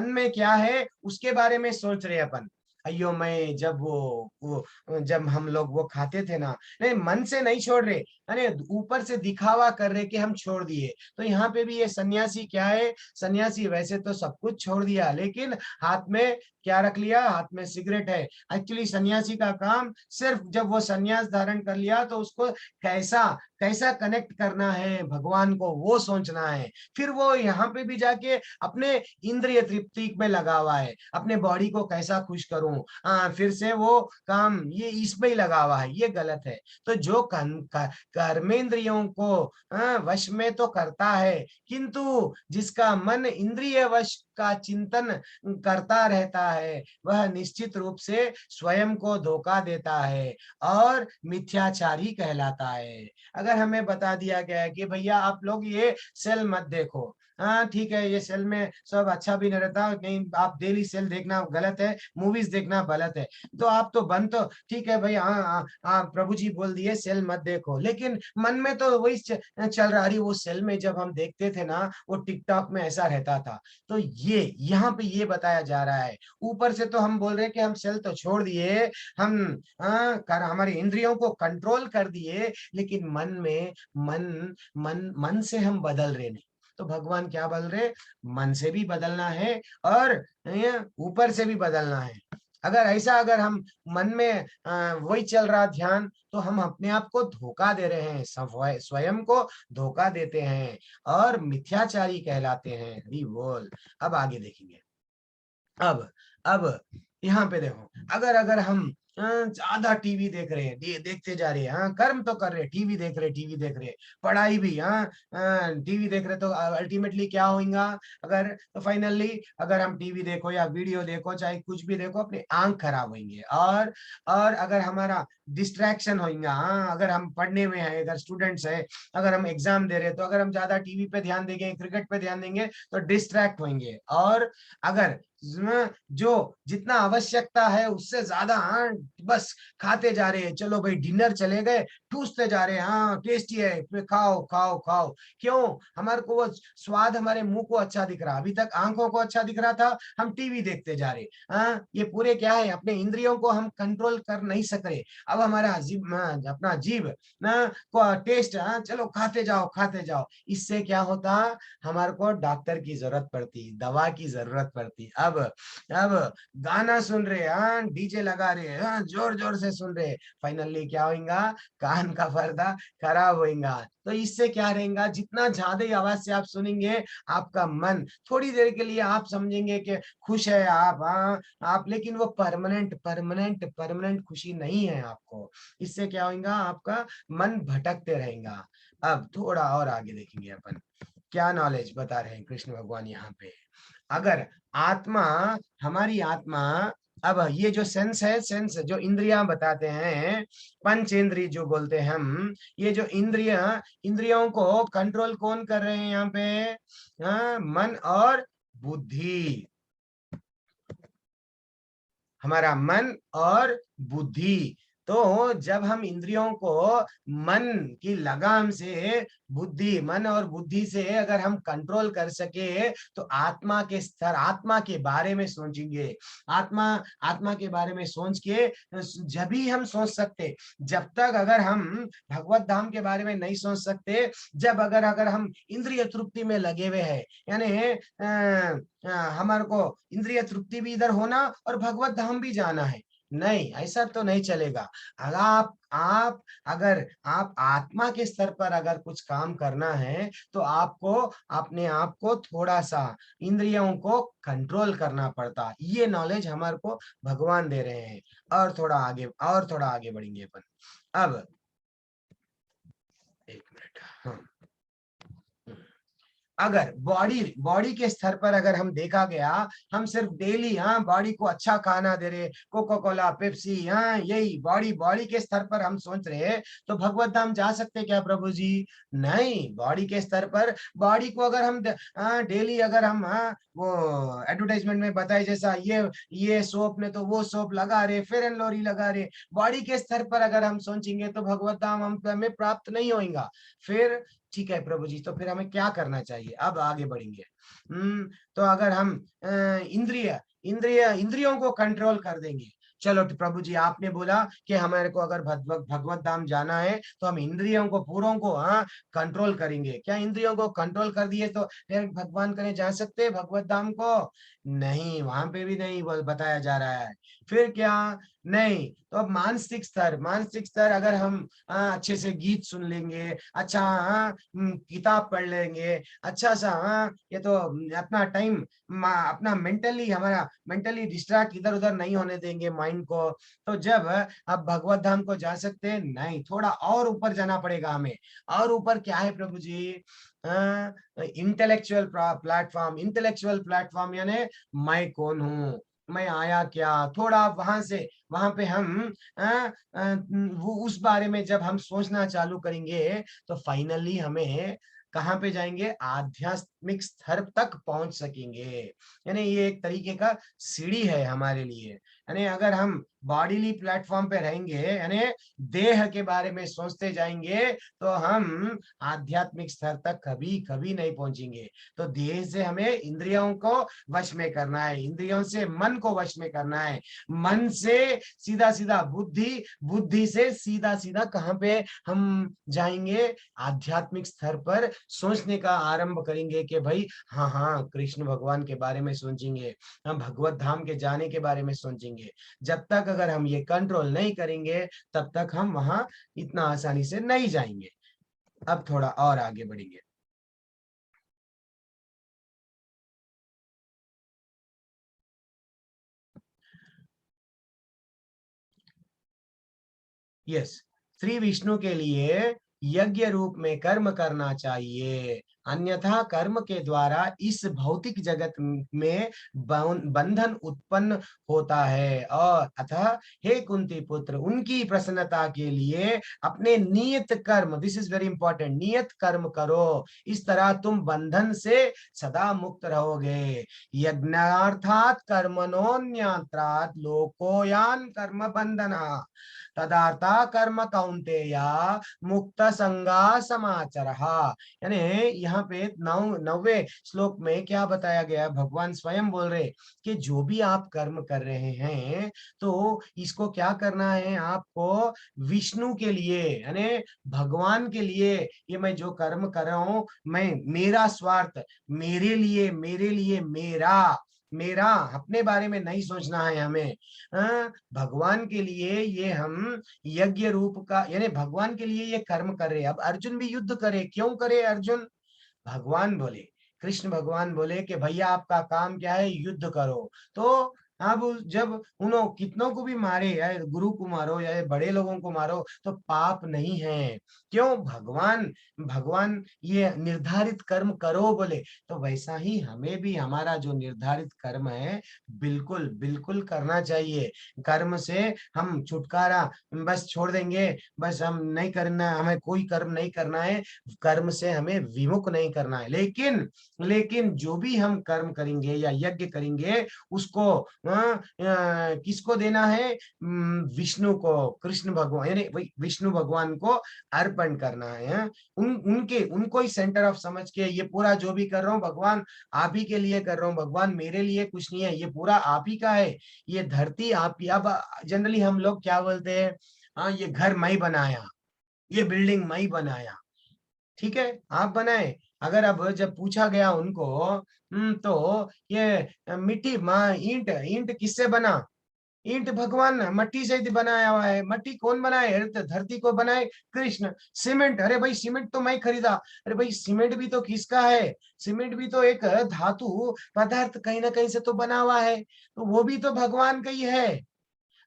में क्या है उसके बारे में सोच रहे अपन। अयो मैं जब हम लोग वो खाते थे ना, नहीं मन से नहीं छोड़ रहे, अरे ऊपर से दिखावा कर रहे कि हम छोड़ दिए। तो यहाँ पे भी ये सन्यासी क्या है, सन्यासी वैसे तो सब कुछ छोड़ दिया, लेकिन हाथ में क्या रख लिया, हाथ में सिगरेट है। एक्चुअली सन्यासी का काम सिर्फ जब वो सन्यास धारण कर लिया तो उसको कैसा कैसा कनेक्ट करना है भगवान को वो सोचना है। फिर वो यहाँ पे भी जाके अपने इंद्रिय तृप्ति में लगा हुआ है, अपने बॉडी को कैसा खुश करूं, फिर से वो काम ये इसमें ही लगा हुआ है, ये गलत है। तो जो कर्मेंद्रियों को वश में तो करता है, किंतु जिसका मन इंद्रिय वश का चिंतन करता रहता है वह निश्चित रूप से स्वयं को धोखा देता है और मिथ्याचारी कहलाता है। अगर हमें बता दिया गया है कि भैया आप लोग ये सेल मत देखो, हाँ ठीक है, ये सेल में सब अच्छा भी नहीं रहता, नहीं आप डेली सेल देखना गलत है, मूवीज देखना गलत है, तो आप तो बंद, तो ठीक है भाई, हाँ प्रभु जी बोल दिए सेल मत देखो, लेकिन मन में तो वही चल रहा है। वो सेल में जब हम देखते थे ना, वो टिकटॉक में ऐसा रहता था। तो ये यहाँ पे ये बताया जा रहा है, ऊपर से तो हम बोल रहे हैं कि हम सेल तो छोड़ दिए, हम हमारी इंद्रियों को कंट्रोल कर दिए, लेकिन मन से हम बदल रहे नहीं। तो भगवान क्या बोल रहे, मन से भी बदलना है और ऊपर से भी बदलना है। अगर हम मन में वही चल रहा ध्यान, तो हम अपने आप को धोखा दे रहे हैं, स्वयं को धोखा देते हैं और मिथ्याचारी कहलाते हैं। हरि बोल। अब आगे देखेंगे। अब यहाँ पे देखो, अगर हम ज्यादा टीवी देख रहे हैं, देखते जा रहे हैं, हाँ कर्म तो कर रहे हैं, टीवी देख रहे, पढ़ाई भी, टीवी देख रहे, तो अल्टीमेटली क्या होगा, तो फाइनली अगर हम टीवी देखो या वीडियो देखो, चाहे कुछ भी देखो, अपनी आंख खराब होंगे। और अगर हमारा डिस्ट्रैक्शन होगा, अगर हम पढ़ने में है, अगर स्टूडेंट्स है, अगर हम एग्जाम दे रहे हैं, तो अगर हम ज्यादा टीवी पे ध्यान देंगे, क्रिकेट पे ध्यान देंगे, तो डिस्ट्रैक्ट होंगे। और अगर जो जितना आवश्यकता है उससे ज्यादा बस खाते जा रहे हैं, चलो भाई डिनर चले गए, ठूसते जा रहे हैं, हाँ टेस्टी है, खाओ खाओ खाओ। क्यों? हमारे को वो स्वाद हमारे मुंह को अच्छा दिख रहा, अभी तक आंखों को अच्छा दिख रहा था, हम टीवी देखते जा रहे। ये पूरे क्या है, अपने इंद्रियों को हम कंट्रोल कर नहीं सक रहे। अब हमारा अपना जीभ को टेस्ट, चलो खाते जाओ। इससे क्या होता, हमारे को डॉक्टर की जरूरत पड़ती, दवा की जरूरत पड़ती। अब गाना सुन रहे, डीजे लगा रहे, जोर जोर से सुन रहे, फाइनली क्या होगा, कान का पर्दा खराब होगा। तो इससे क्या रहेगा, जितना ज्यादा आवाज से आप सुनेंगे, आपका मन थोड़ी देर के लिए आप समझेंगे कि खुश है आप, लेकिन वो परमानेंट खुशी नहीं है आपको। इससे क्या होगा, आपका मन भटकते रहेगा। अब थोड़ा और आगे देखेंगे अपन। क्या नॉलेज बता रहे हैं कृष्ण भगवान यहाँ पे? अगर आत्मा, हमारी आत्मा, अब ये जो सेंस है, सेंस जो इंद्रियां बताते हैं, पंचेंद्रिय जो बोलते हैं हम, ये जो इंद्रियों को कंट्रोल कौन कर रहे हैं यहाँ पे? मन और बुद्धि। हमारा मन और बुद्धि। तो जब हम इंद्रियों को मन की लगाम से, बुद्धि, मन और बुद्धि से अगर हम कंट्रोल कर सके तो आत्मा के स्तर, आत्मा के बारे में सोचेंगे। आत्मा के बारे में सोच के जब भी हम सोच सकते, जब तक अगर हम भगवत धाम के बारे में नहीं सोच सकते, जब अगर हम इंद्रिय तृप्ति में लगे हुए हैं, यानी हमारे को इंद्रिय तृप्ति भी इधर होना और भगवत धाम भी जाना है, नहीं, ऐसा तो नहीं चलेगा। अगर आप आत्मा के स्तर पर अगर कुछ काम करना है तो आपको अपने आप को थोड़ा सा इंद्रियों को कंट्रोल करना पड़ता। ये नॉलेज हमारे को भगवान दे रहे हैं। और थोड़ा आगे बढ़ेंगे अपन। अब एक मिनट, हाँ, अगर बॉडी के स्तर पर अगर हम देखा गया, हम सिर्फ डेली बॉडी को अच्छा खाना दे रहे, कोका कोला, पेप्सी, यही बॉडी के स्तर पर हम सोच रहे, तो भगवत धाम जा सकते क्या प्रभु जी? नहीं। बॉडी के स्तर पर बॉडी को अगर हम डेली अगर हम वो एडवर्टाइजमेंट में बताए जैसा ये सोप ने तो वो सोप लगा रहे, फेयर एंड लवली लगा रहे, बॉडी के स्तर पर अगर हम सोचेंगे तो भगवत धाम हमें प्राप्त नहीं होगा। फिर ठीक है प्रभु जी, तो फिर हमें क्या करना चाहिए? अब आगे बढ़ेंगे। तो अगर हम इंद्रियों को कंट्रोल कर देंगे, चलो तो प्रभु जी आपने बोला कि हमारे को अगर भगवत धाम जाना है तो हम इंद्रियों को पूरों को कंट्रोल करेंगे। क्या इंद्रियों को कंट्रोल कर दिए तो डायरेक्ट भगवान कने जा सकते हैं भगवत धाम को? नहीं, वहां पे भी नहीं बताया जा रहा है। फिर क्या? नहीं। तो अब मानसिक स्तर अगर हम अच्छे से गीत सुन लेंगे, अच्छा किताब पढ़ लेंगे, अच्छा सा ये तो अपना टाइम, अपना हमारा मेंटली डिस्ट्रैक्ट इधर उधर नहीं होने देंगे माइंड को, तो जब अब भगवत धाम को जा सकते हैं? नहीं, थोड़ा और ऊपर जाना पड़ेगा हमें। और ऊपर क्या है प्रभु जी? इंटेलेक्चुअल प्लेटफॉर्म, यानी मैं कौन हूँ, मैं आया क्या, थोड़ा वहां पे हम वो उस बारे में जब हम सोचना चालू करेंगे तो फाइनली हमें कहाँ पे जाएंगे? आध्यात्मिक स्तर तक पहुंच सकेंगे। यानी ये एक तरीके का सीढ़ी है हमारे लिए। यानी अगर हम बॉडीली प्लेटफॉर्म पे रहेंगे, यानी देह के बारे में सोचते जाएंगे, तो हम आध्यात्मिक स्तर तक कभी कभी नहीं पहुंचेंगे। तो देह से हमें इंद्रियों को वश में करना है, इंद्रियों से मन को वश में करना है, मन से सीधा सीधा बुद्धि से सीधा सीधा कहाँ पे हम जाएंगे? आध्यात्मिक स्तर पर सोचने का आरंभ करेंगे कि भाई हाँ कृष्ण भगवान के बारे में सोचेंगे, हम भगवत धाम के जाने के बारे में सोचेंगे। जब तक अगर हम ये कंट्रोल नहीं करेंगे तब तक हम वहां इतना आसानी से नहीं जाएंगे। अब थोड़ा और आगे बढ़ेंगे। यस, श्री विष्णु के लिए यज्ञ रूप में कर्म करना चाहिए, अन्यथा कर्म के द्वारा इस भौतिक जगत में बंधन उत्पन्न होता है। और अतः हे कुंती पुत्र, उनकी प्रसन्नता के लिए अपने नियत कर्म, दिस इज वेरी इंपॉर्टेंट, नियत कर्म करो, इस तरह तुम बंधन से सदा मुक्त रहोगे। यज्ञार्थात कर्मणोन्यंत्रात् लोकोयान कर्म बंधना तदार्था कर्म कौन्तेया मुक्त संगा समाचरहा। यानी यहाँ पे 9वें श्लोक में क्या बताया गया? भगवान स्वयं बोल रहे कि जो भी आप कर्म कर रहे हैं तो इसको क्या करना है आपको? विष्णु के लिए, यानी भगवान के लिए ये मैं जो कर्म कर रहा हूं, मैं मेरा स्वार्थ, मेरे लिए मेरा अपने बारे में नहीं सोचना है हमें। भगवान के लिए ये हम यज्ञ रूप का, यानी भगवान के लिए ये कर्म कर रहे हैं। अब अर्जुन भी युद्ध करे, क्यों करे अर्जुन? भगवान बोले, कृष्ण भगवान बोले कि भैया आपका काम क्या है? युद्ध करो। तो अब जब उन्होंने कितनों को भी मारे, या गुरु को मारो या बड़े लोगों को मारो, तो पाप नहीं है। क्यों? भगवान भगवान ये निर्धारित कर्म करो बोले, तो वैसा ही हमें भी हमारा जो निर्धारित कर्म है बिल्कुल बिल्कुल करना चाहिए। कर्म से हम छुटकारा बस छोड़ देंगे, बस हम नहीं करना, हमें कोई कर्म नहीं करना है, कर्म से हमें विमुख नहीं करना है। लेकिन लेकिन जो भी हम कर्म करेंगे या यज्ञ करेंगे, उसको किसको देना है? विष्णु को, कृष्ण भगवान यानी विष्णु भगवान को अर्पण करना है। उनको ही सेंटर ऑफ समझ के ये पूरा जो भी कर रहा हूँ भगवान आप ही के लिए कर रहा हूँ, भगवान मेरे लिए कुछ नहीं है, ये पूरा आप ही का है, ये धरती आप ही। अब जनरली हम लोग क्या बोलते हैं, हाँ ये घर मैं ही बनाया, ये बिल्डिंग मैं ही बनाया, ठीक है आप बनाए। अगर अब जब पूछा गया उनको, तो ये मिट्टी ईंट ईंट किससे बना? ईंट भगवान मट्टी से ही बनाया हुआ है। मट्टी कौन बनाए? धरती को बनाए कृष्ण। सीमेंट, अरे भाई सीमेंट तो मैं खरीदा, अरे भाई सीमेंट भी तो किसका है? सीमेंट भी तो एक धातु पदार्थ कहीं ना कहीं से तो बना हुआ है, तो वो भी तो भगवान का ही है।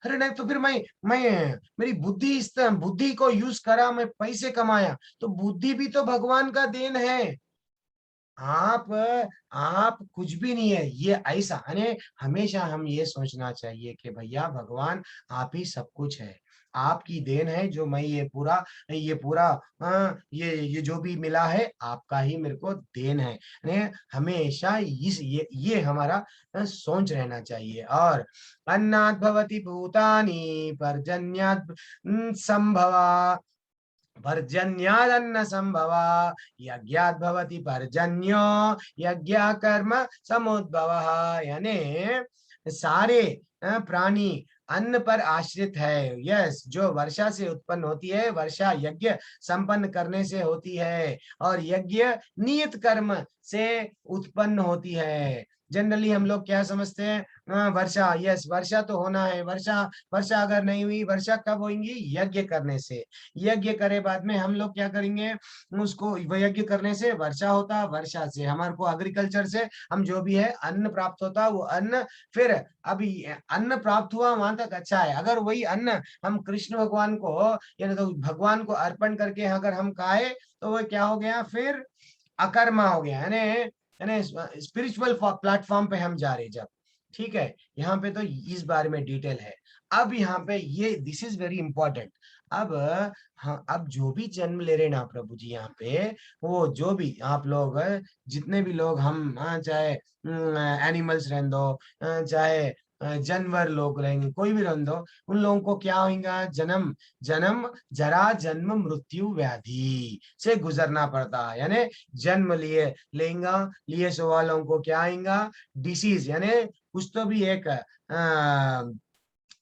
अरे नहीं तो फिर मैं मेरी बुद्धि, इस बुद्धि को यूज करा, मैं पैसे कमाया, तो बुद्धि भी तो भगवान का देन है। आप आप कुछ भी नहीं है ये, ऐसा यानी हमेशा हम ये सोचना चाहिए कि भैया भगवान आप ही सब कुछ है, आपकी देन है, जो मैं ये पूरा ये जो भी मिला है आपका ही मेरे को देन है। यानी हमेशा ये हमारा सोच रहना चाहिए। और अन्नात् भवति भूतानि पर्जन्यात् संभवा, पर्जन्यादन्न संभवा, यज्ञात् भवति पर्जन्यो यज्ञ कर्म समुद्भवः। यानी सारे प्राणी अन्न पर आश्रित है। यस, जो वर्षा से उत्पन्न होती है, वर्षा यज्ञ संपन्न करने से होती है, और यज्ञ नियत कर्म से उत्पन्न होती है। जनरली हम लोग क्या समझते हैं, वर्षा, यस वर्षा तो होना है, वर्षा वर्षा अगर नहीं हुई, वर्षा कब होगी? यज्ञ करने से। यज्ञ करे बाद में हम लोग क्या करेंगे, उसको यज्ञ करने से वर्षा होता, वर्षा से हमारे को एग्रीकल्चर से हम जो भी है अन्न प्राप्त होता, वो अन्न फिर अभी अन्न प्राप्त हुआ वहां तक अच्छा है। अगर वही अन्न हम कृष्ण भगवान को यानी तो भगवान को अर्पण करके अगर हम खाए, तो वो क्या हो गया? फिर अकर्मा हो गया, यानी स्पिरिचुअल प्लेटफॉर्म पे हम जा रहे जब। ठीक है, यहाँ पे तो इस बारे में डिटेल है। अब यहाँ पे ये दिस इज वेरी इंपॉर्टेंट। अब हाँ, अब जो भी जन्म ले रहे ना प्रभु जी यहाँ पे, वो जो भी आप लोग जितने भी लोग हम चाहे एनिमल्स रहने दो, चाहे जानवर लोग रहेंगे, कोई भी रहने दो, उन लोगों को क्या होगा? जन्म जन्म जरा जन्म मृत्यु व्याधि से गुजरना पड़ता है। यानी जन्म लिए सो वालों को क्या आएगा? डिसीज, यानी कुछ तो भी एक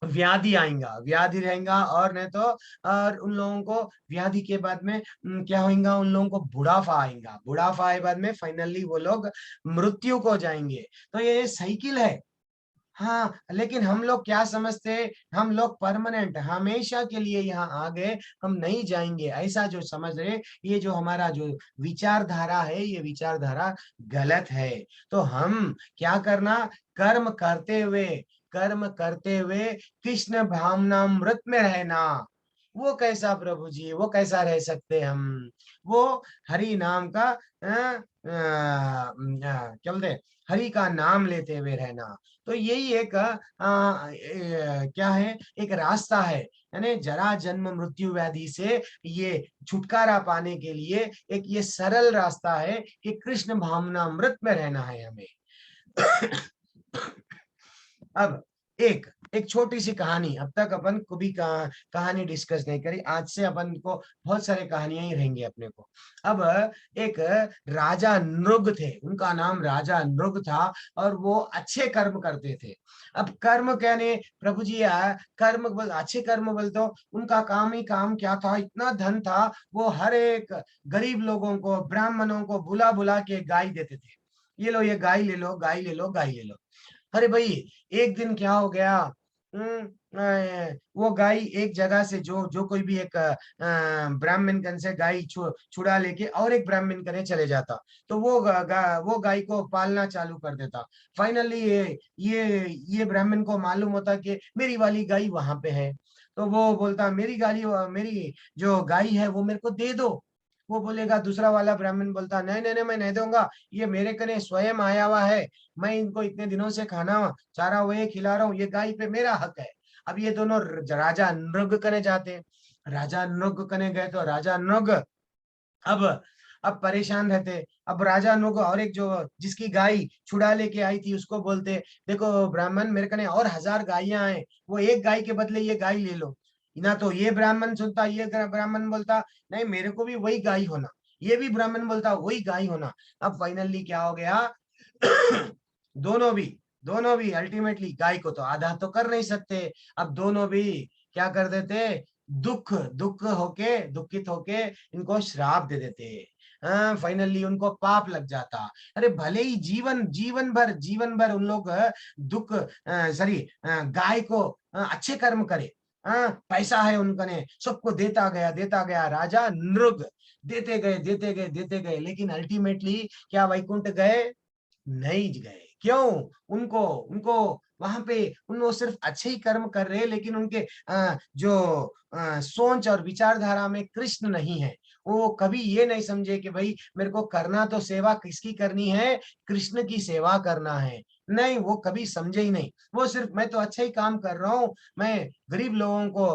व्याधि आएगा, व्याधि रहेगा, और नहीं तो और उन लोगों को व्याधि के बाद में क्या होगा? उन लोगों को बुढ़ापा आएगा, बुढ़ापा आए बाद में फाइनली वो लोग मृत्यु को जाएंगे। तो ये साइकिल है। हाँ, लेकिन हम लोग क्या समझते हैं, हम लोग परमानेंट हमेशा के लिए यहाँ आ गए, हम नहीं जाएंगे, ऐसा जो समझ रहे, ये जो हमारा जो विचारधारा है, ये विचारधारा गलत है। तो हम क्या करना? कर्म करते हुए कृष्ण भावनामृत में रहना। वो कैसा प्रभु जी, वो कैसा रह सकते हम? वो हरि नाम का क्या बोलते, हरि का नाम लेते हुए रहना। तो यही एक क्या है, एक रास्ता है। यानी जरा जन्म मृत्यु व्याधि से ये छुटकारा पाने के लिए एक ये सरल रास्ता है कि कृष्ण भावनामृत में रहना है हमें। अब एक छोटी सी कहानी, अब तक अपन को भी कहानी डिस्कस नहीं करी, आज से अपन को बहुत सारे कहानियां ही रहेंगे अपने को। अब एक राजा नृग थे, उनका नाम राजा नृग था, और वो अच्छे कर्म करते थे। अब कर्म कहने प्रभु जी कर्म अच्छे कर्म बोलते हो, उनका काम ही काम क्या था? इतना धन था, वो हर एक गरीब लोगों को, ब्राह्मणों को बुला बुला के गाय देते थे। ये लो, ये गाय ले लो, गाय ले लो, गाय ले लो। अरे भाई, एक दिन क्या हो गया, वो गाय एक जगह से जो कोई भी एक ब्राह्मण कन से गाय छुड़ा लेके और एक ब्राह्मण कने चले जाता, तो वो गाय को पालना चालू कर देता। फाइनली ये ब्राह्मण को मालूम होता कि मेरी वाली गाय वहां पे है, तो वो बोलता मेरी जो गाय है वो मेरे को दे दो। वो बोलेगा, दूसरा वाला ब्राह्मण बोलता नहीं नहीं नहीं, मैं नहीं दूंगा, ये मेरे कने स्वयं आया हुआ है, मैं इनको इतने दिनों से खाना चारा वही खिला रहा हूँ, ये गाय पे मेरा हक है। अब ये दोनों राजा नृग कने जाते हैं। राजा नृग कने गए तो राजा नृग अब परेशान रहते। अब राजा नृग और एक जो जिसकी गाय छुड़ा लेके आई थी उसको बोलते, देखो ब्राह्मण, मेरे कने और 1000 गायें हैं, वो एक गाय के बदले ये गाय ले लो। ना तो ये ब्राह्मण सुनता, ये ब्राह्मण बोलता नहीं मेरे को भी वही गाय होना, ये भी ब्राह्मण बोलता वही गाय होना। अब फाइनली क्या हो गया दोनों भी अल्टीमेटली गाय को तो आधा तो कर नहीं सकते, अब दोनों भी क्या कर देते, दुखित होके इनको श्राप दे देते। फाइनली उनको पाप लग जाता। अरे भले ही जीवन भर उन लोग गाय को अच्छे कर्म करे, पैसा है उनका ने, सबको देता गया राजा नृग, देते गए, लेकिन अल्टीमेटली क्या वैकुंठ गए? नहीं गए। क्यों? उनको उनको वहां पे उन सिर्फ अच्छे ही कर्म कर रहे, लेकिन उनके जो सोच और विचारधारा में कृष्ण नहीं है। वो कभी ये नहीं समझे कि भाई मेरे को करना तो सेवा किसकी करनी है, कृष्ण की सेवा करना है। नहीं, वो कभी समझे ही नहीं। वो सिर्फ मैं तो अच्छा ही काम कर रहा हूँ, मैं गरीब लोगों को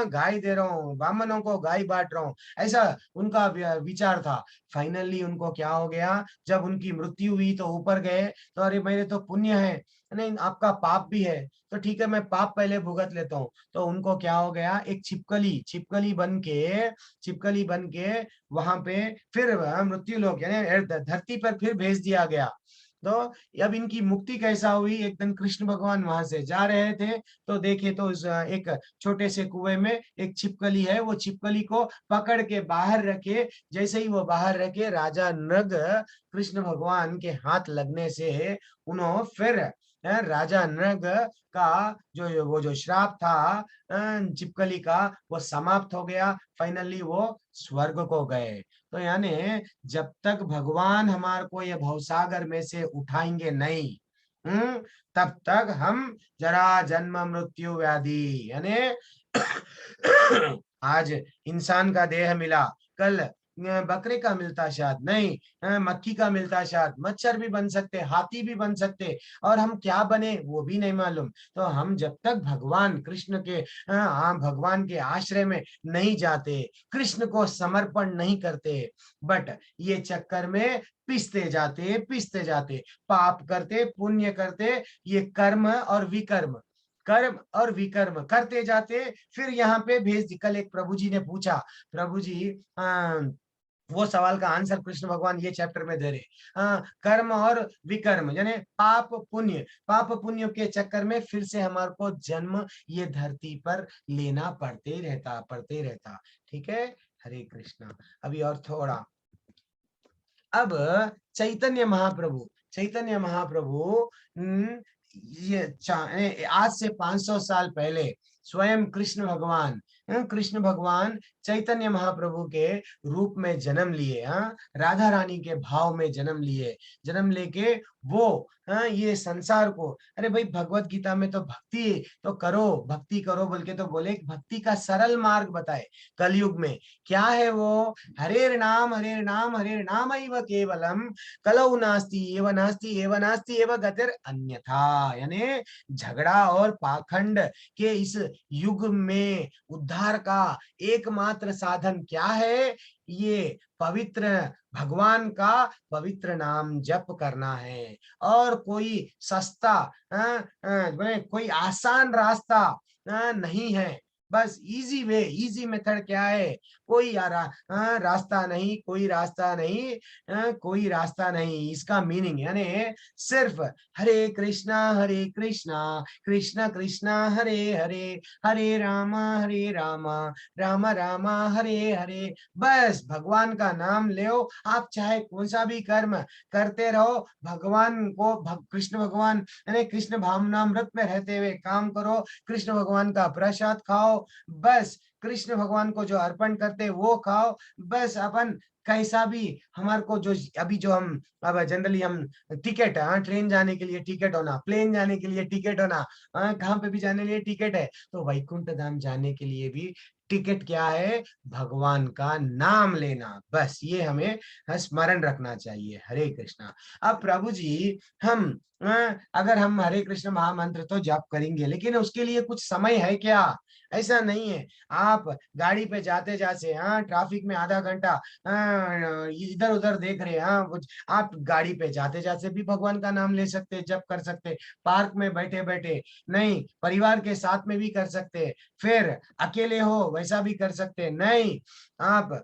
गाय दे रहा हूँ, ब्राह्मणों को गाय बांट रहा हूँ, ऐसा उनका विचार था। फाइनली उनको क्या हो गया, जब उनकी मृत्यु हुई तो ऊपर गए, तो अरे मेरे तो पुण्य है, नहीं आपका पाप भी है, तो ठीक है मैं पाप पहले भुगत लेता हूँ। तो उनको क्या हो गया, एक छिपकली बन के वहां पे फिर मृत्यु लोक यानी धरती पर फिर भेज दिया गया। तो अब इनकी मुक्ति कैसा हुई, एक दिन कृष्ण भगवान वहां से जा रहे थे, तो देखे तो एक छोटे से कुएं में एक छिपकली है, वो छिपकली को पकड़ के बाहर रखे। जैसे ही वो बाहर रखे, राजा नृग कृष्ण भगवान के हाथ लगने से उन्होंने फिर राजा नृग का जो श्राप था छिपकली का, वो समाप्त हो गया। फाइनली वो स्वर्ग को गए। तो यानी जब तक भगवान हमारे को ये भवसागर में से उठाएंगे नहीं, तब तक हम जरा जन्म मृत्यु व्याधि यानी आज इंसान का देह मिला, कल बकरे का मिलता शायद नहीं, मक्खी का मिलता शायद, मच्छर भी बन सकते, हाथी भी बन सकते, और हम क्या बने वो भी नहीं मालूम। तो हम जब तक भगवान कृष्ण के भगवान के आश्रय में नहीं जाते, कृष्ण को समर्पण नहीं करते, बट ये चक्कर में पिसते जाते, पाप करते पुण्य करते, ये कर्म और विकर्म करते जाते, फिर यहाँ पे भेज। कल एक प्रभु जी ने पूछा, प्रभु जी वो सवाल का आंसर कृष्ण भगवान ये चैप्टर में दे रहे, कर्म और विकर्म यानी पाप पुण्य के चक्कर में फिर से हमारे को जन्म ये धरती पर लेना पड़ते रहता। ठीक है, हरे कृष्णा। अभी और थोड़ा, अब चैतन्य महाप्रभु ये आज से 500 साल पहले स्वयं कृष्ण भगवान चैतन्य महाप्रभु के रूप में जन्म लिए, राधा रानी के भाव में जन्म लेके वो ये संसार को, अरे भाई भगवत गीता में तो भक्ति करो बोल के तो बोले, भक्ति का सरल मार्ग बताए। कलयुग में क्या है वो, हरे नाम एव केवलम, कलौ नास्ति एव गतिर अन्यथा। यानी झगड़ा और पाखंड के इस युग में उद्धार का एकमात्र साधन क्या है, ये पवित्र भगवान का पवित्र नाम जप करना है। और कोई सस्ता कोई आसान रास्ता नहीं है, बस इजी वे, इजी मेथड क्या है? कोई रास्ता नहीं, कोई रास्ता नहीं, कोई रास्ता नहीं। इसका मीनिंग यानी सिर्फ हरे कृष्णा कृष्णा कृष्णा हरे हरे, हरे रामा राम राम हरे हरे। बस भगवान का नाम लो। आप चाहे कौन सा भी कर्म करते रहो, भगवान को कृष्ण भगवान यानी कृष्ण भावनामृत में रहते हुए काम करो, कृष्ण भगवान का प्रसाद खाओ, बस कृष्ण भगवान को जो अर्पण करते वो खाओ। बस अपन कैसा भी हमारे को जो अभी जो हम अब जनरली हम टिकट, ट्रेन जाने के लिए टिकट होना, प्लेन जाने के लिए टिकट होना, कहाँ पे भी जाने के लिए टिकट है, तो वैकुंठ धाम जाने के लिए भी टिकट क्या है? भगवान का नाम लेना। बस ये हमें स्मरण रखना चाहिए। हरे कृष्णा। अब प्रभु जी हम अगर हम हरे कृष्ण महामंत्र तो जाप करेंगे, लेकिन उसके लिए कुछ समय है क्या? ऐसा नहीं है। आप गाड़ी पे जाते जाते ट्रैफिक में आधा घंटा इधर उधर देख रहे आप गाड़ी पे जाते जाते भी भगवान का नाम ले सकते, जप कर सकते, पार्क में बैठे बैठे, नहीं परिवार के साथ में भी कर सकते, फिर अकेले हो वैसा भी कर सकते, नहीं आप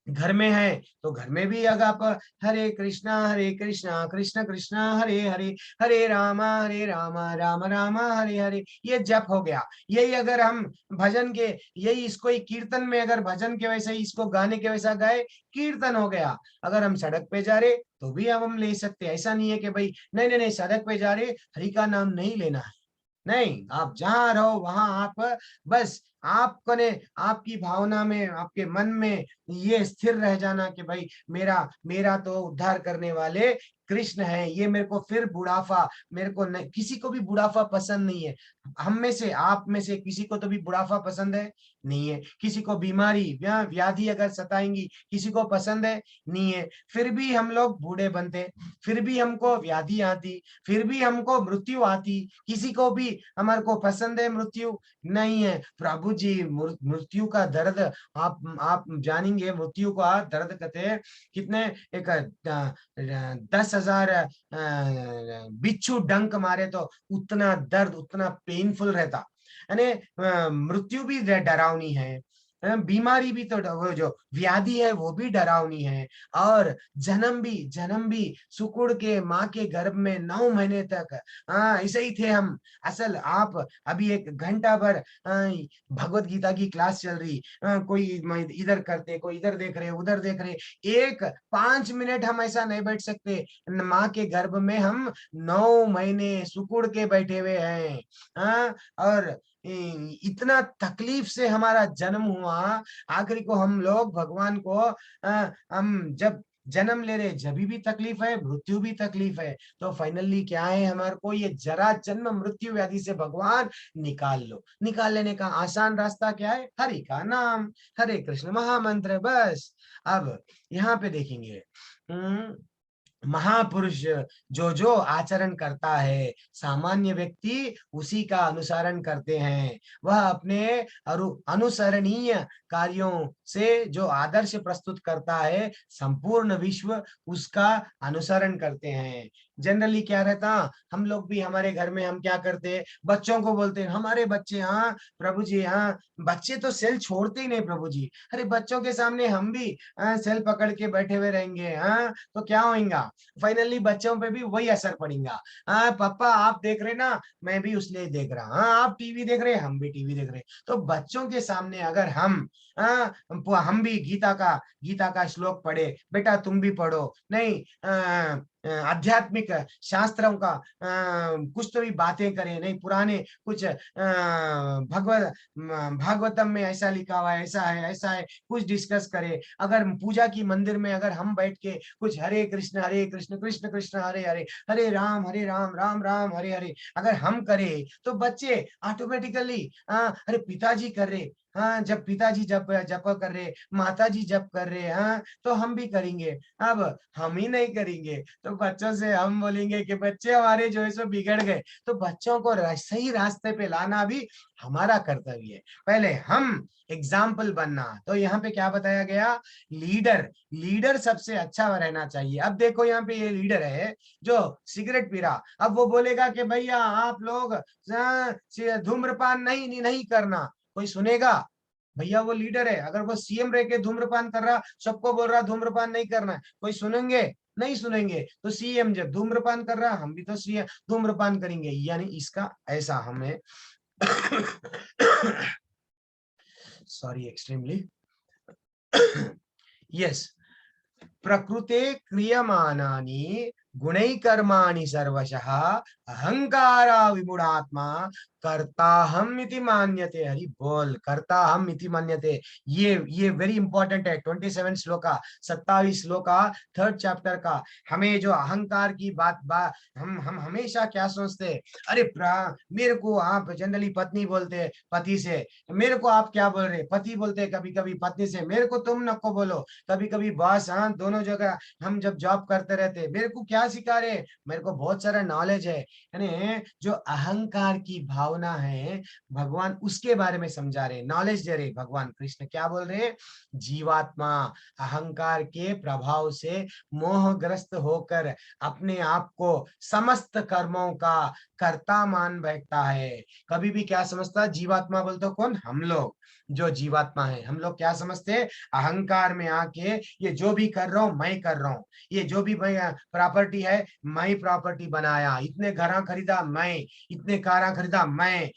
घर में है तो घर में भी अगर आप हरे कृष्णा कृष्ण कृष्ण हरे हरे, हरे राम राम राम हरे हरे, ये जप हो गया। यही अगर हम भजन के, यही इसको ही कीर्तन में अगर भजन के वैसे ही इसको गाने के वैसा गाए, कीर्तन हो गया। अगर हम सड़क पे जा रहे तो भी हम ले सकते। ऐसा नहीं है कि भाई नहीं नहीं नहीं सड़क पे जा रहे हरि का नाम नहीं लेना है, नहीं, आप जहां रहो वहां आप बस आपको ने आपकी भावना में, आपके मन में ये स्थिर रह जाना कि भाई मेरा मेरा तो उद्धार करने वाले कृष्ण है। ये मेरे को फिर बुढ़ापा, मेरे को किसी को भी बुढ़ापा पसंद नहीं है। हम में से, आप में से किसी को तो भी बुढ़ापा पसंद है? नहीं है। किसी को बीमारी व्याधि अगर सताएंगी, किसी को पसंद है? नहीं है। फिर भी हम लोग बूढ़े बनते, फिर भी हमको व्याधि आती, फिर भी हमको मृत्यु आती। किसी को भी हमारे को पसंद है मृत्यु? नहीं है। प्रभु जी मृत्यु का दर्द आप जानेंगे, मृत्यु का दर्द कहते हैं कितने, एक 10,000 बिच्छू डंक मारे तो उतना दर्द, उतना पेनफुल रहता। यानी मृत्यु भी डरावनी है, बीमारी भी तो, वो जो व्याधि है वो भी डरावनी है, और जन्म भी सुकुड़ के माँ के गर्भ में 9 महीने तक ऐसे ही थे हम। असल आप अभी 1 घंटा भर भगवत गीता की क्लास चल रही, कोई इधर करते, कोई इधर देख रहे, उधर देख रहे, 5 मिनट हम ऐसा नहीं बैठ सकते। माँ के गर्भ में हम 9 महीने सुकुड़ के बैठे हुए हैं, और इतना तकलीफ से हमारा जन्म हुआ। आखिरी को हम लोग भगवान को हम जब जन्म ले रहे जब भी तकलीफ है, मृत्यु भी तकलीफ है, तो फाइनली क्या है हमारे को? ये जरा जन्म मृत्यु व्याधि से भगवान निकाल लो। निकाल लेने का आसान रास्ता क्या है? हरि का नाम, हरे कृष्ण महामंत्र, बस। अब यहाँ पे देखेंगे महापुरुष जो आचरण करता है, सामान्य व्यक्ति उसी का अनुसरण करते हैं। वह अपने अनुसरणीय कार्यों से जो आदर्श प्रस्तुत करता है, संपूर्ण विश्व उसका अनुसरण करते हैं। जनरली क्या रहता, हम लोग भी हमारे घर में हम क्या करते, बच्चों को बोलते हैं हमारे बच्चे, प्रभु जी, बच्चे तो सेल छोड़ते ही नहीं प्रभु जी। अरे बच्चों के सामने हम भी सेल पकड़ के बैठे हुए रहेंगे, तो क्या होगा? फाइनली बच्चों पे भी वही असर पड़ेगा। पापा आप देख रहे ना, मैं भी उसलिए देख रहा, आप टीवी देख रहे, हम भी टीवी देख रहे। तो बच्चों के सामने अगर हम भी गीता का श्लोक पढ़े, बेटा तुम भी पढ़ो, नहीं आध्यात्मिक शास्त्रों का कुछ तो भी बातें करें, नहीं पुराने कुछ भागवतम में ऐसा लिखा हुआ है, ऐसा है कुछ डिस्कस करे। अगर पूजा की मंदिर में अगर हम बैठ के कुछ हरे कृष्ण कृष्ण कृष्ण हरे हरे, हरे राम राम राम हरे हरे अगर हम करें, तो बच्चे ऑटोमेटिकली अरे पिताजी कर रहे, जब पिताजी जप कर रहे, माताजी जप कर रहे, तो हम भी करेंगे। अब हम ही नहीं करेंगे तो बच्चों से हम बोलेंगे कि बच्चे हमारे जो है सो बिगड़ गए। तो बच्चों को सही रास्ते पे लाना भी हमारा कर्तव्य है। पहले हम एग्जाम्पल बनना। तो यहाँ पे क्या बताया गया? लीडर सबसे अच्छा रहना चाहिए। अब देखो यहाँ पे ये लीडर है जो सिगरेट पी रहा, अब वो बोलेगा कि भैया आप लोग धूम्रपान नहीं करना, कोई सुनेगा? भैया वो लीडर है, अगर वो सीएम रह के धूम्रपान कर रहा, सबको बोल रहा धूम्रपान नहीं करना है, कोई सुनेंगे? नहीं सुनेंगे। तो सीएम जब धूम्रपान कर रहा, हम भी तो सीएम धूम्रपान करेंगे, यानी इसका ऐसा हमें सॉरी एक्सट्रीमली यस, प्रकृते क्रियमाणानि गुणैकर्माणि सर्वशः अहंकारा विमूढ़ात्मा कर्ताहम इति मान्यते। हरि बोल, कर्ताहम इति मान्यते। ये वेरी इंपॉर्टेंट है। 27 श्लोका 27 श्लोका 3rd चैप्टर का। हमें जो अहंकार की बात हम हमेशा क्या सोचते, अरे मेरे को आप जनरली पत्नी बोलते पति से, मेरे को आप क्या बोल रहे, पति बोलते कभी कभी पत्नी से, मेरे को तुम नको बोलो, कभी कभी बॉस, हाँ दोनों जगह हम जब जॉब करते रहते, मेरे को क्या सिखा रहे, मेरे को बहुत सारा नॉलेज है। यानी जो अहंकार की भावना है, भगवान उसके बारे में समझा रहे, नॉलेज दे रहे। भगवान कृष्ण क्या बोल रहे, जीवात्मा अहंकार के प्रभाव से मोहग्रस्त होकर अपने आप को समस्त कर्मों का कर्ता मान बैठता है। कभी भी क्या समझता, जीवात्मा बोलते कौन, हम लोग जो जीवात्मा है, हम लोग क्या समझते, अहंकार में आके ये जो भी कर रहा हूं मैं कर रहा हूं, ये जो भी प्रॉपर्टी है मैं प्रॉपर्टी बनाया, इतने घर खरीदा मैं, इतने कार खरीदा मैं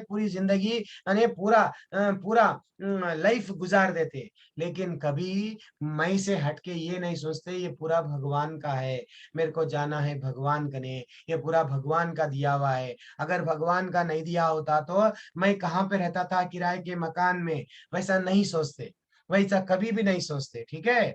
पूरी जिंदगी यानी पूरा लाइफ गुजार देते। लेकिन कभी मैं से हटके ये नहीं सोचते ये पूरा भगवान का है, मेरे को जाना है भगवान कने, ये पूरा भगवान का दिया हुआ है। अगर भगवान का नहीं दिया होता तो मैं कहाँ पे रहता था, किराए के मकान में, वैसा नहीं सोचते, वैसा कभी भी नहीं सोचते। ठीक है,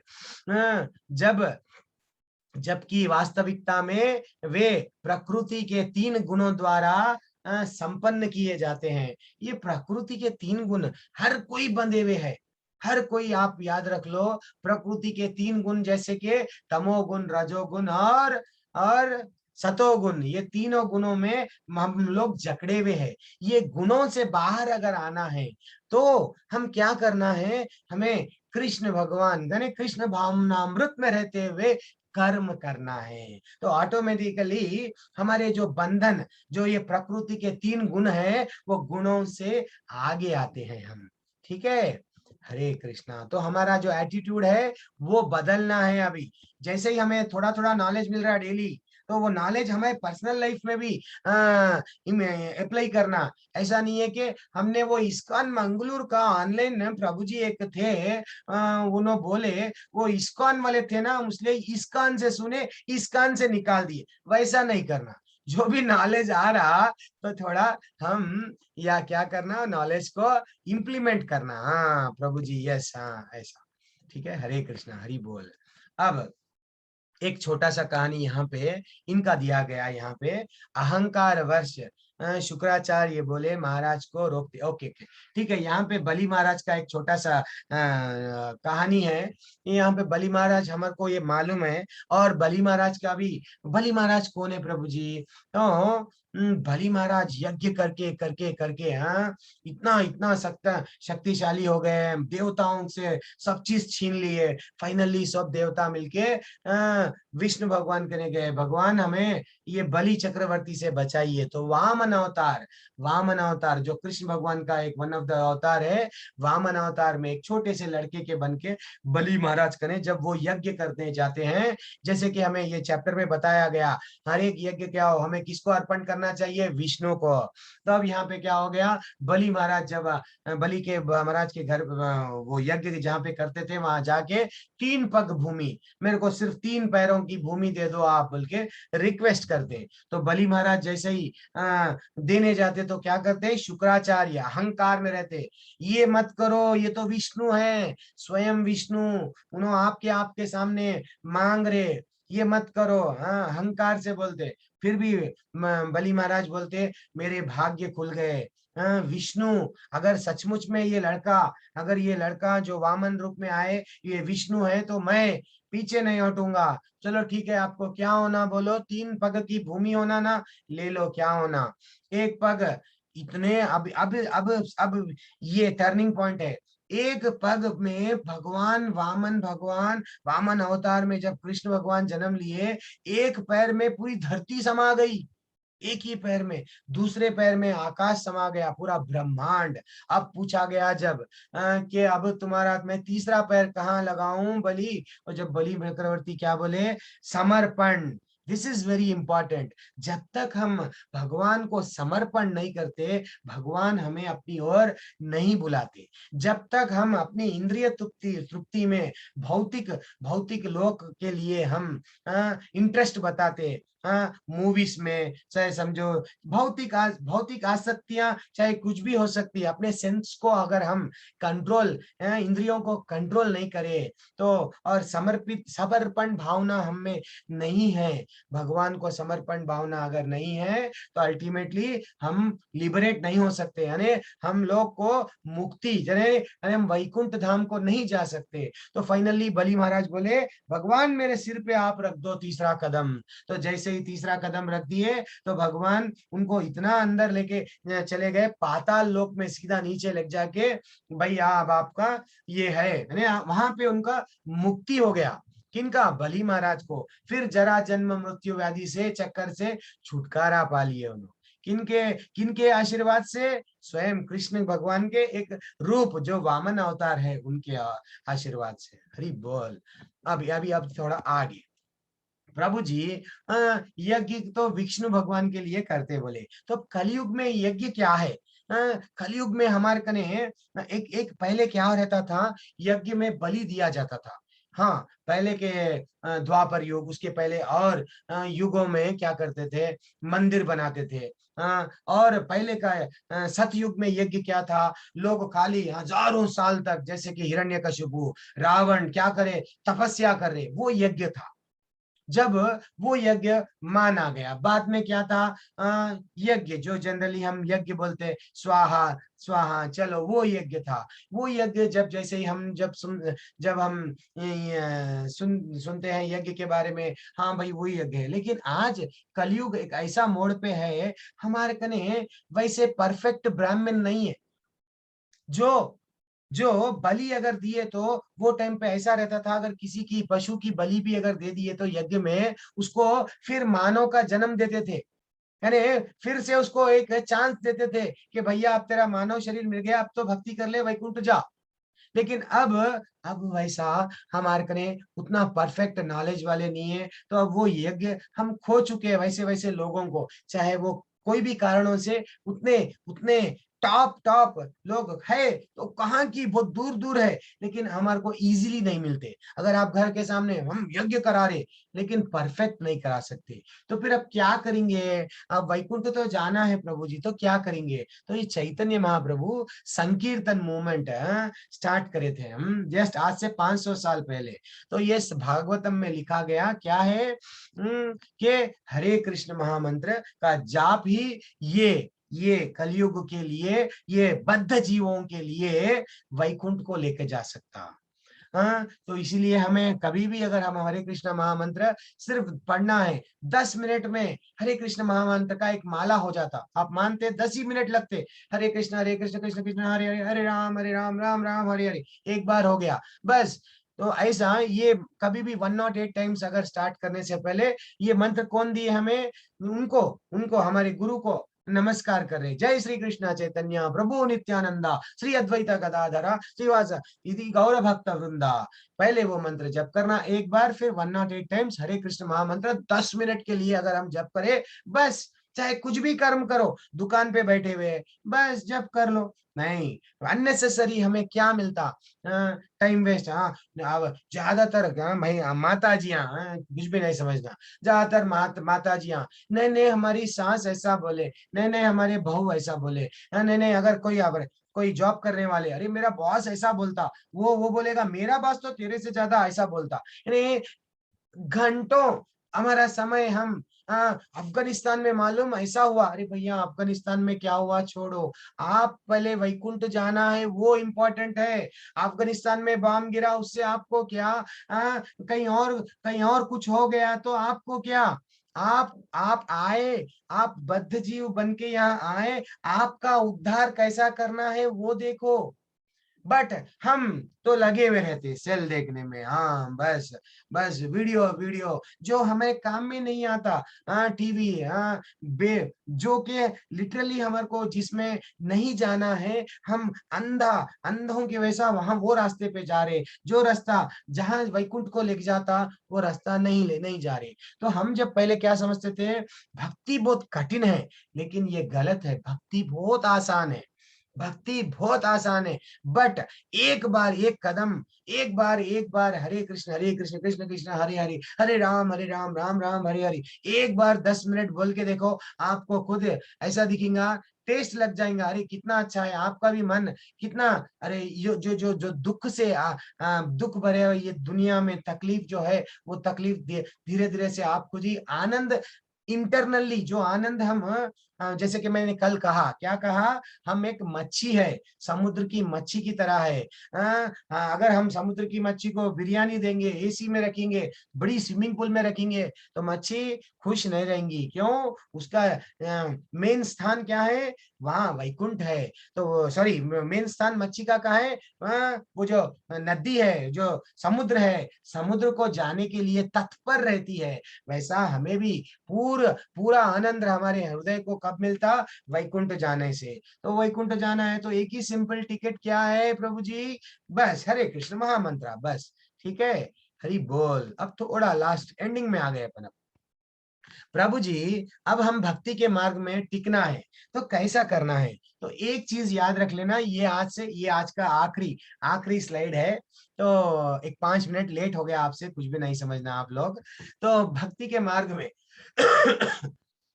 जबकि वास्तविकता में वे प्रकृति के 3 गुणों द्वारा संपन्न किए जाते हैं। ये प्रकृति के 3 गुण हर कोई बंधे हुए है, हर कोई, आप याद रख लो, प्रकृति के 3 गुण जैसे कि तमोगुण, रजोगुण और सतोगुण, ये तीनों गुणों में हम लोग जकड़े हुए हैं। ये गुणों से बाहर अगर आना है तो हम क्या करना है, हमें कृष्ण भगवान यानी कृष्ण भावनामृत में रहते हुए कर्म करना है। तो ऑटोमेटिकली हमारे जो बंधन, जो ये प्रकृति के 3 गुण है, वो गुणों से आगे आते हैं हम। ठीक है, हरे कृष्णा। तो हमारा जो एटीट्यूड है वो बदलना है। अभी जैसे ही हमें थोड़ा थोड़ा नॉलेज मिल रहा है डेली, तो वो नॉलेज हमें पर्सनल लाइफ में भी अप्लाई करना। ऐसा नहीं है कि हमने वो इस्कॉन मंगलूर का ऑनलाइन, प्रभु जी एक थे, उन्होंने बोले वो इस्कॉन वाले थे ना, इसलिए इस्कॉन से सुने, इस्कॉन से निकाल दिए, वैसा नहीं करना। जो भी नॉलेज आ रहा तो थोड़ा हम या क्या करना, नॉलेज को इम्प्लीमेंट करना। हाँ प्रभु जी, यस, हाँ ऐसा। ठीक है, हरे कृष्णा, हरि बोल। अब एक छोटा सा कहानी यहाँ पे इनका दिया गया, यहाँ पे अहंकार वर्ष शुक्राचार्य बोले महाराज को रोकते। ओके ओके, ठीक है। यहाँ पे बलि महाराज का एक छोटा सा कहानी है। यहाँ पे बलि महाराज हमारे को ये मालूम है, और बलि महाराज का भी, बलि महाराज कौन है प्रभु जी, तो बलि महाराज यज्ञ करके करके करके हाँ इतना शक्तिशाली हो गए, देवताओं से सब चीज छीन लिए। फाइनली सब देवता मिलके विष्णु भगवान कहने गए, भगवान हमें ये बलि चक्रवर्ती से बचाइए। तो वामन अवतार जो कृष्ण भगवान का एक वन ऑफ द अवतार है, वामन अवतार में एक छोटे से लड़के के बन के बलि महाराज कने जब वो यज्ञ करने जाते हैं, जैसे कि हमें ये चैप्टर में बताया गया, हर एक यज्ञ क्या हो, हमें किसको अर्पण करना चाहिए, विष्णु को। तो अब यहाँ पे क्या हो गया, बलि महाराज जब बलि के महाराज के घर वो यज्ञ जहाँ पे करते थे, वहां जाके 3 पग भूमि, मेरे को सिर्फ 3 पैरों की भूमि दे दो आप बोल के रिक्वेस्ट करते। तो बलि महाराज जैसे ही देने जाते तो क्या करते, शुक्राचार्य अहंकार में रहते, ये मत करो, ये तो विष्णु है, स्वयं विष्णु, उन्होंने आपके सामने मांग रहे, ये मत करो। हाँ, अहंकार से बोलते। फिर भी बलि महाराज बोलते, मेरे भाग्य खुल गए। विष्णु, अगर सचमुच में ये लड़का जो वामन रूप में आए ये विष्णु है, तो मैं पीछे नहीं हटूंगा। चलो ठीक है, आपको क्या होना बोलो, 3 पग की भूमि होना ना, ले लो, क्या होना, 1 पग। इतने अब ये टर्निंग पॉइंट है। 1 पग में भगवान वामन अवतार में जब कृष्ण भगवान जन्म लिए, 1 पैर में पूरी धरती समा गई, एक ही पैर में, दूसरे पैर में आकाश समा गया, पूरा ब्रह्मांड। अब पूछा गया जब कि अब तुम्हारा मैं तीसरा पैर कहाँ लगाऊं बलि, और जब बलि चक्रवर्ती क्या बोले, समर्पण। This is very important. जब तक हम भगवान को समर्पण नहीं करते, भगवान हमें अपनी ओर नहीं बुलाते। जब तक हम अपनी इंद्रिय तृप्ति तृप्ति में भौतिक भौतिक लोक के लिए हम इंटरेस्ट बताते, मूवीज में, चाहे समझो भौतिक आसक्तियां चाहे कुछ भी हो सकती है, अपने सेंस को अगर हम कंट्रोल, इंद्रियों को कंट्रोल नहीं करें तो, और समर्पण भावना हम में नहीं है, भगवान को समर्पण भावना अगर नहीं है, तो अल्टीमेटली हम लिबरेट नहीं हो सकते, यानी हम लोग को मुक्ति, यानी हम वैकुंठ धाम को नहीं जा सकते। तो फाइनली बलि महाराज बोले, भगवान मेरे सिर पे आप रख दो तीसरा कदम। तो जैसे ही तीसरा कदम रख दिए तो भगवान उनको इतना अंदर लेके चले गए, पाताल लोक में सीधा नीचे लग जाके, भैया अब आपका ये है, वहां पे उनका मुक्ति हो गया। किनका? बलि महाराज को। फिर जरा जन्म मृत्यु व्याधि से चक्कर से छुटकारा पा लिए उन्होंने। किनके किनके आशीर्वाद से? स्वयं कृष्ण भगवान के एक रूप जो वामन अवतार है, उनके आशीर्वाद से। हरि बोल। अब थोड़ा आगे प्रभु जी यज्ञ तो विष्णु भगवान के लिए करते बोले, तो कलयुग में यज्ञ क्या है? कलयुग में हमारे कने एक पहले क्या रहता था, यज्ञ में बलि दिया जाता था। हाँ, पहले के द्वापर युग, उसके पहले और युगों में क्या करते थे, मंदिर बनाते थे। और पहले का सतयुग में यज्ञ क्या था, लोग खाली हजारों साल तक, जैसे कि हिरण्यकशिपु, रावण क्या करे, तपस्या कर रहे, वो यज्ञ था। जब वो यज्ञ माना गया, बाद में क्या था, यज्ञ जो जनरली हम यज्ञ बोलते, स्वाहा स्वाहा, चलो वो यज्ञ था। वो यज्ञ जब, जैसे ही हम जब हम सुनते हैं यज्ञ के बारे में, हाँ भाई वही यज्ञ है। लेकिन आज कलयुग एक ऐसा मोड़ पे है, हमारे कने वैसे परफेक्ट ब्राह्मण नहीं है। जो बलि अगर दिए तो वो टाइम पे ऐसा रहता था, अगर किसी की पशु की बलि भी अगर दे दिए तो यज्ञ में, उसको फिर मानव का जन्म देते थे, यानी फिर से उसको एक चांस देते थे कि भैया अब तेरा मानव शरीर मिल गया, अब तो भक्ति कर ले, वैकुंठ जा। लेकिन अब वैसा हमारे कने उतना परफेक्ट नॉलेज वाले नहीं है, तो अब वो यज्ञ हम खो चुके हैं। वैसे वैसे लोगों को, चाहे वो कोई भी कारणों से उतने उतने टॉप लोग है, तो कहाँ की बहुत दूर दूर है, लेकिन हमारे को इजीली नहीं मिलते। अगर आप घर के सामने हम यज्ञ करा रहे, लेकिन परफेक्ट नहीं करा सकते, तो फिर अब क्या करेंगे? अब वैकुंठ तो जाना है प्रभु जी, तो क्या करेंगे? तो ये चैतन्य महाप्रभु संकीर्तन मूवमेंट स्टार्ट करे थे हम जस्ट आज से 500 साल पहले। तो ये भागवतम में लिखा गया क्या है, कि हरे कृष्ण महामंत्र का जाप ही ये कलयुग के लिए, ये बद्ध जीवों के लिए वैकुंठ को लेकर जा सकता। तो इसीलिए हमें कभी भी अगर हम हरे कृष्ण महामंत्र सिर्फ पढ़ना है, 10 मिनट में हरे कृष्ण महामंत्र का एक माला हो जाता। आप मानते 10 ही मिनट लगते, हरे कृष्ण कृष्ण कृष्ण हरे हरे, हरे राम राम राम हरे हरे, एक बार हो गया बस। तो ऐसा ये कभी भी 108 टाइम्स अगर स्टार्ट करने से पहले ये मंत्र कौन दिए हमें? उनको हमारे गुरु को नमस्कार कर रहे। जय श्री कृष्ण चैतन्य प्रभु नित्यानंदा श्री अद्वैत गदाधरा श्रीवास इति गौर भक्त वृंदा। पहले वो मंत्र जप करना एक बार, फिर 108 टाइम्स हरे कृष्ण महामंत्र 10 मिनट के लिए अगर हम जप करें, बस चाहे कुछ भी कर्म करो, दुकान पे बैठे हुए बस जप कर लो। नहीं, अननेसेसरी हमें क्या मिलता, टाइम वेस्ट। हाँ, ज्यादातर भाई माताजियां कुछ भी नहीं समझना, ज्यादातर माताजियां, नहीं हमारी सास ऐसा बोले, नहीं हमारे बहू ऐसा बोले, नहीं अगर कोई जॉब करने वाले, अरे मेरा बॉस ऐसा बोलता, वो बोलेगा मेरा बॉस तो तेरे से ज्यादा ऐसा बोलता। यानी घंटों हमारा समय हम अफगानिस्तान में मालूम ऐसा हुआ, अरे भैया अफगानिस्तान में क्या हुआ छोड़ो, आप पहले वैकुंठ जाना है, वो इम्पोर्टेंट है। अफगानिस्तान में बम गिरा, उससे आपको क्या, कहीं और कुछ हो गया तो आपको क्या? आप आए, आप बद्ध जीव बन के यहाँ आए, आपका उद्धार कैसा करना है वो देखो। बट हम तो लगे हुए रहते सेल देखने में, हाँ बस बस वीडियो वीडियो जो हमें काम में नहीं आता, हाँ टीवी, हाँ बे जो कि लिटरली हमारे को जिसमें नहीं जाना है, हम अंधों के वैसा वहां वो रास्ते पे जा रहे, जो रास्ता जहां वैकुंठ को लेके जाता वो रास्ता नहीं जा रहे। तो हम जब पहले क्या समझते थे, भक्ति बहुत कठिन है, लेकिन ये गलत है, भक्ति बहुत आसान है, भक्ति बहुत आसान है। बट एक बार एक कदम, एक बार हरे कृष्ण कृष्ण कृष्ण हरे हरे, हरे राम राम राम हरे हरे, एक बार 10 मिनट बोल के देखो, आपको खुद ऐसा दिखेगा, टेस्ट लग जाएगा, अरे कितना अच्छा है, आपका भी मन कितना, अरे जो दुख से दुख भरे हुए ये दुनिया में तकलीफ जो है, वो तकलीफ धीरे धीरे से आप खुद ही आनंद, इंटरनली जो आनंद हम जैसे कि मैंने कल कहा, क्या कहा, हम एक मच्छी है, समुद्र की मच्छी की तरह है। अगर हम समुद्र की मच्छी को बिरयानी देंगे, एसी में रखेंगे, बड़ी स्विमिंग पूल में रखेंगे, तो मच्छी खुश नहीं रहेंगी, क्यों, उसका मेन स्थान क्या है, वहां वैकुंठ है। तो सॉरी, मेन स्थान मच्छी का कहाँ है, वो जो नदी है, जो समुद्र है, समुद्र को जाने के लिए तत्पर रहती है। वैसा हमें भी पूरा आनंद हमारे हृदय को कब मिलता, वैकुंठ जाने से। तो वैकुंठ जाना है तो एक ही सिंपल टिकट क्या है प्रभु जी, बस हरे कृष्ण महामंत्र, बस ठीक है, हरि बोल। अब थोड़ा लास्ट एंडिंग में आ गए अपन। प्रभु जी अब हम भक्ति के मार्ग में टिकना है, तो कैसा करना है, तो एक चीज याद रख लेना, ये आज का आखिरी स्लाइड है, तो एक 5 मिनट लेट हो गया आपसे, कुछ भी नहीं समझना आप लोग। तो भक्ति के मार्ग में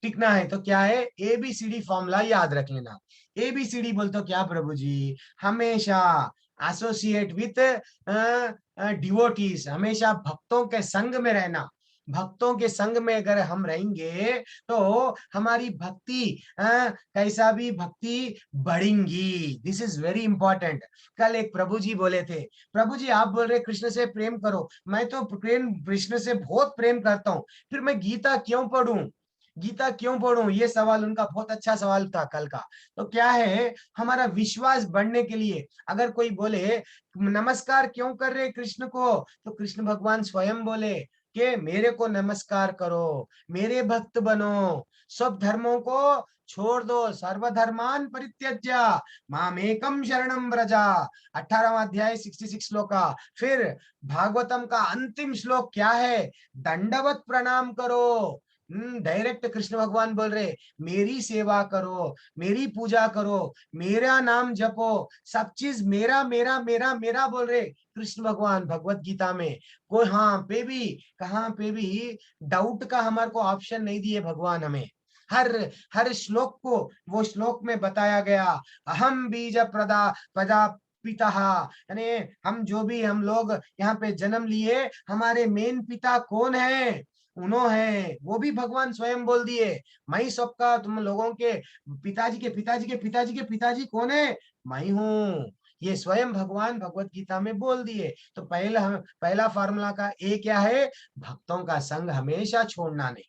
टिकना है तो क्या है, ABCD फॉर्मूला याद रख लेना। ABCD बोल तो क्या प्रभु जी, हमेशा एसोसिएट विथ डिवोटीज, हमेशा भक्तों के संग में रहना। भक्तों के संग में अगर हम रहेंगे तो हमारी भक्ति कैसा भी भक्ति बढ़ेंगी। This is very important. कल एक प्रभु जी बोले थे, प्रभु जी आप बोल रहे कृष्ण से प्रेम करो, मैं तो कृष्ण से बहुत प्रेम करता हूँ, फिर मैं गीता क्यों पढ़ूं, ये सवाल उनका बहुत अच्छा सवाल था कल का। तो क्या है, हमारा विश्वास बढ़ने के लिए अगर कोई बोले नमस्कार क्यों कर रहे कृष्ण को, तो कृष्ण भगवान स्वयं बोले कि मेरे को नमस्कार करो, मेरे भक्त बनो, सब धर्मों को छोड़ दो, सर्वधर्मान परित्यज्य मामेकम शरणम व्रजा। 18वां अध्याय 66 श्लोका। फिर भागवतम का अंतिम श्लोक क्या है, दंडवत प्रणाम करो। डायरेक्ट कृष्ण भगवान बोल रहे, मेरी सेवा करो, मेरी पूजा करो, मेरा नाम जपो, सब चीज मेरा मेरा मेरा मेरा बोल रहे कृष्ण भगवान भगवत गीता में। कोई कहाँ पे भी डाउट का हमारे को ऑप्शन नहीं दिए भगवान हमें। हर श्लोक को वो श्लोक में बताया गया, अहम बीज प्रदा पिता, यानी हम लोग यहाँ पे जन्म लिए, हमारे मेन पिता कौन है, उन्होंने वो भी भगवान स्वयं बोल दिए, मैं सबका तुम लोगों के पिताजी के पिताजी के पिताजी के पिताजी कौन है, मैं हूँ। ये स्वयं भगवान भगवत गीता में बोल दिए। तो पहला फार्मूला का ए क्या है, भक्तों का संग हमेशा छोड़ना नहीं।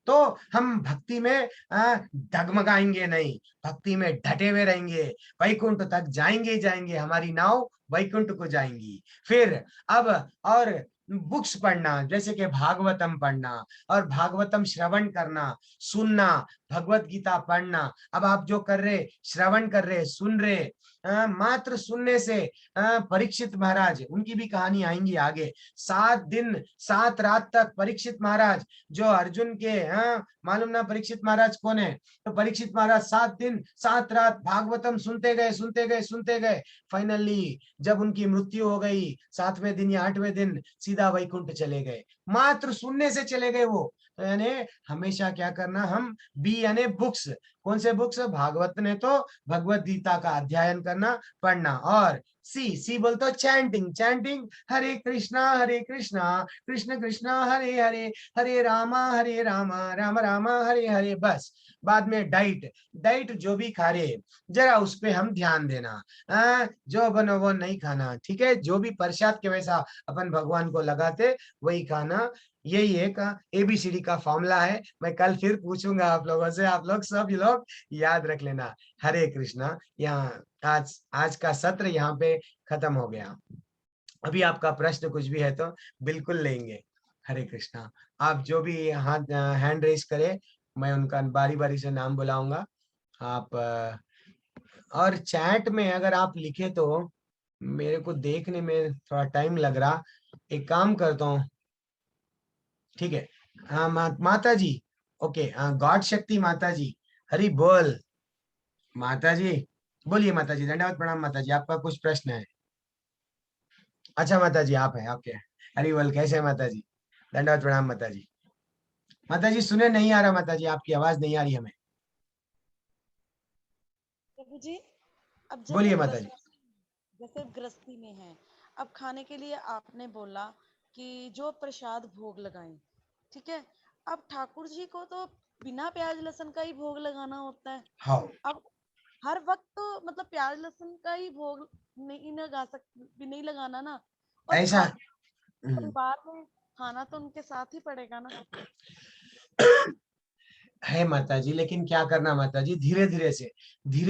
तो हम भक्ति में डगमगाएंगे नहीं, भक्ति में डटे हुए रहेंगे, वैकुंठ तक जाएंगे, हमारी नाव वैकुंठ को जाएंगी। फिर अब और बुक्स पढ़ना, जैसे कि भागवतम पढ़ना और भागवतम श्रवण करना, सुनना, भगवत गीता पढ़ना। अब आप जो कर रहे, श्रवण कर रहे, सुन रहे, मात्र सुनने से परीक्षित महाराज, उनकी भी कहानी आएंगी आगे। 7 दिन 7 रात तक परीक्षित महाराज जो अर्जुन के, मालूम ना परीक्षित महाराज कौन है, तो परीक्षित महाराज 7 दिन 7 रात भागवतम सुनते गए। फाइनली जब उनकी मृत्यु हो गई 7वें दिन या 8वें दिन, सीधा वैकुंठ चले गए, मात्र सुनने से चले गए वो। तो यानी हमेशा क्या करना, हम बी यानी बुक्स, कौन से बुक्स, भागवत ने तो भगवत गीता का अध्ययन करना, पढ़ना। और सी बोलते चैंटिंग, हरे कृष्णा कृष्ण कृष्ण हरे हरे, हरे रामा राम राम हरे हरे। बस बाद में डाइट, डाइट जो भी खा रहे जरा उस पे हम ध्यान देना, जो बनो वो नहीं खाना, ठीक है। जो भी प्रसाद के वैसा अपन भगवान को लगाते वही खाना। यही एक ABCD का फॉर्मूला है। मैं कल फिर पूछूंगा आप लोगों से, आप लोग सब लोग याद रख लेना। हरे कृष्णा। यहाँ आज आज का सत्र यहाँ पे खत्म हो गया। अभी आपका प्रश्न कुछ भी है तो बिल्कुल लेंगे। हरे कृष्णा। आप जो भी हाथ हैंड रेस करे मैं उनका बारी बारी से नाम बुलाऊंगा। आप और चैट में अगर आप लिखे तो मेरे को देखने में थोड़ा टाइम लग रहा, एक काम करता हूँ, ठीक है। हाँ माता जी, ओके। गॉड शक्ति माता जी, हरि बोल माता जी। बोलिए माता जी, दंडवत प्रणाम माता जी। आपका कुछ प्रश्न है? अच्छा माता जी आप है, ओके। हरि बोल। कैसे है माता जी? दंडवत प्रणाम माता जी। माता जी सुने नहीं आ रहा माता जी, आपकी आवाज नहीं आ रही हमें। प्रभु जी, अब बोलिए माता जी। जैसे गृहस्थी में है, अब खाने के लिए आपने बोला कि जो प्रसाद भोग लगाएं, ठीक है। अब ठाकुर जी को तो बिना प्याज लहसुन का ही भोग लगाना होता है। हाँ अब हर वक्त तो मतलब प्याज लहसुन का ही भोग नहीं लगाना ना। और ऐसा परिवार में खाना तो उनके साथ ही पड़ेगा ना। है माता जी, लेकिन क्या करना माता जी, धीरे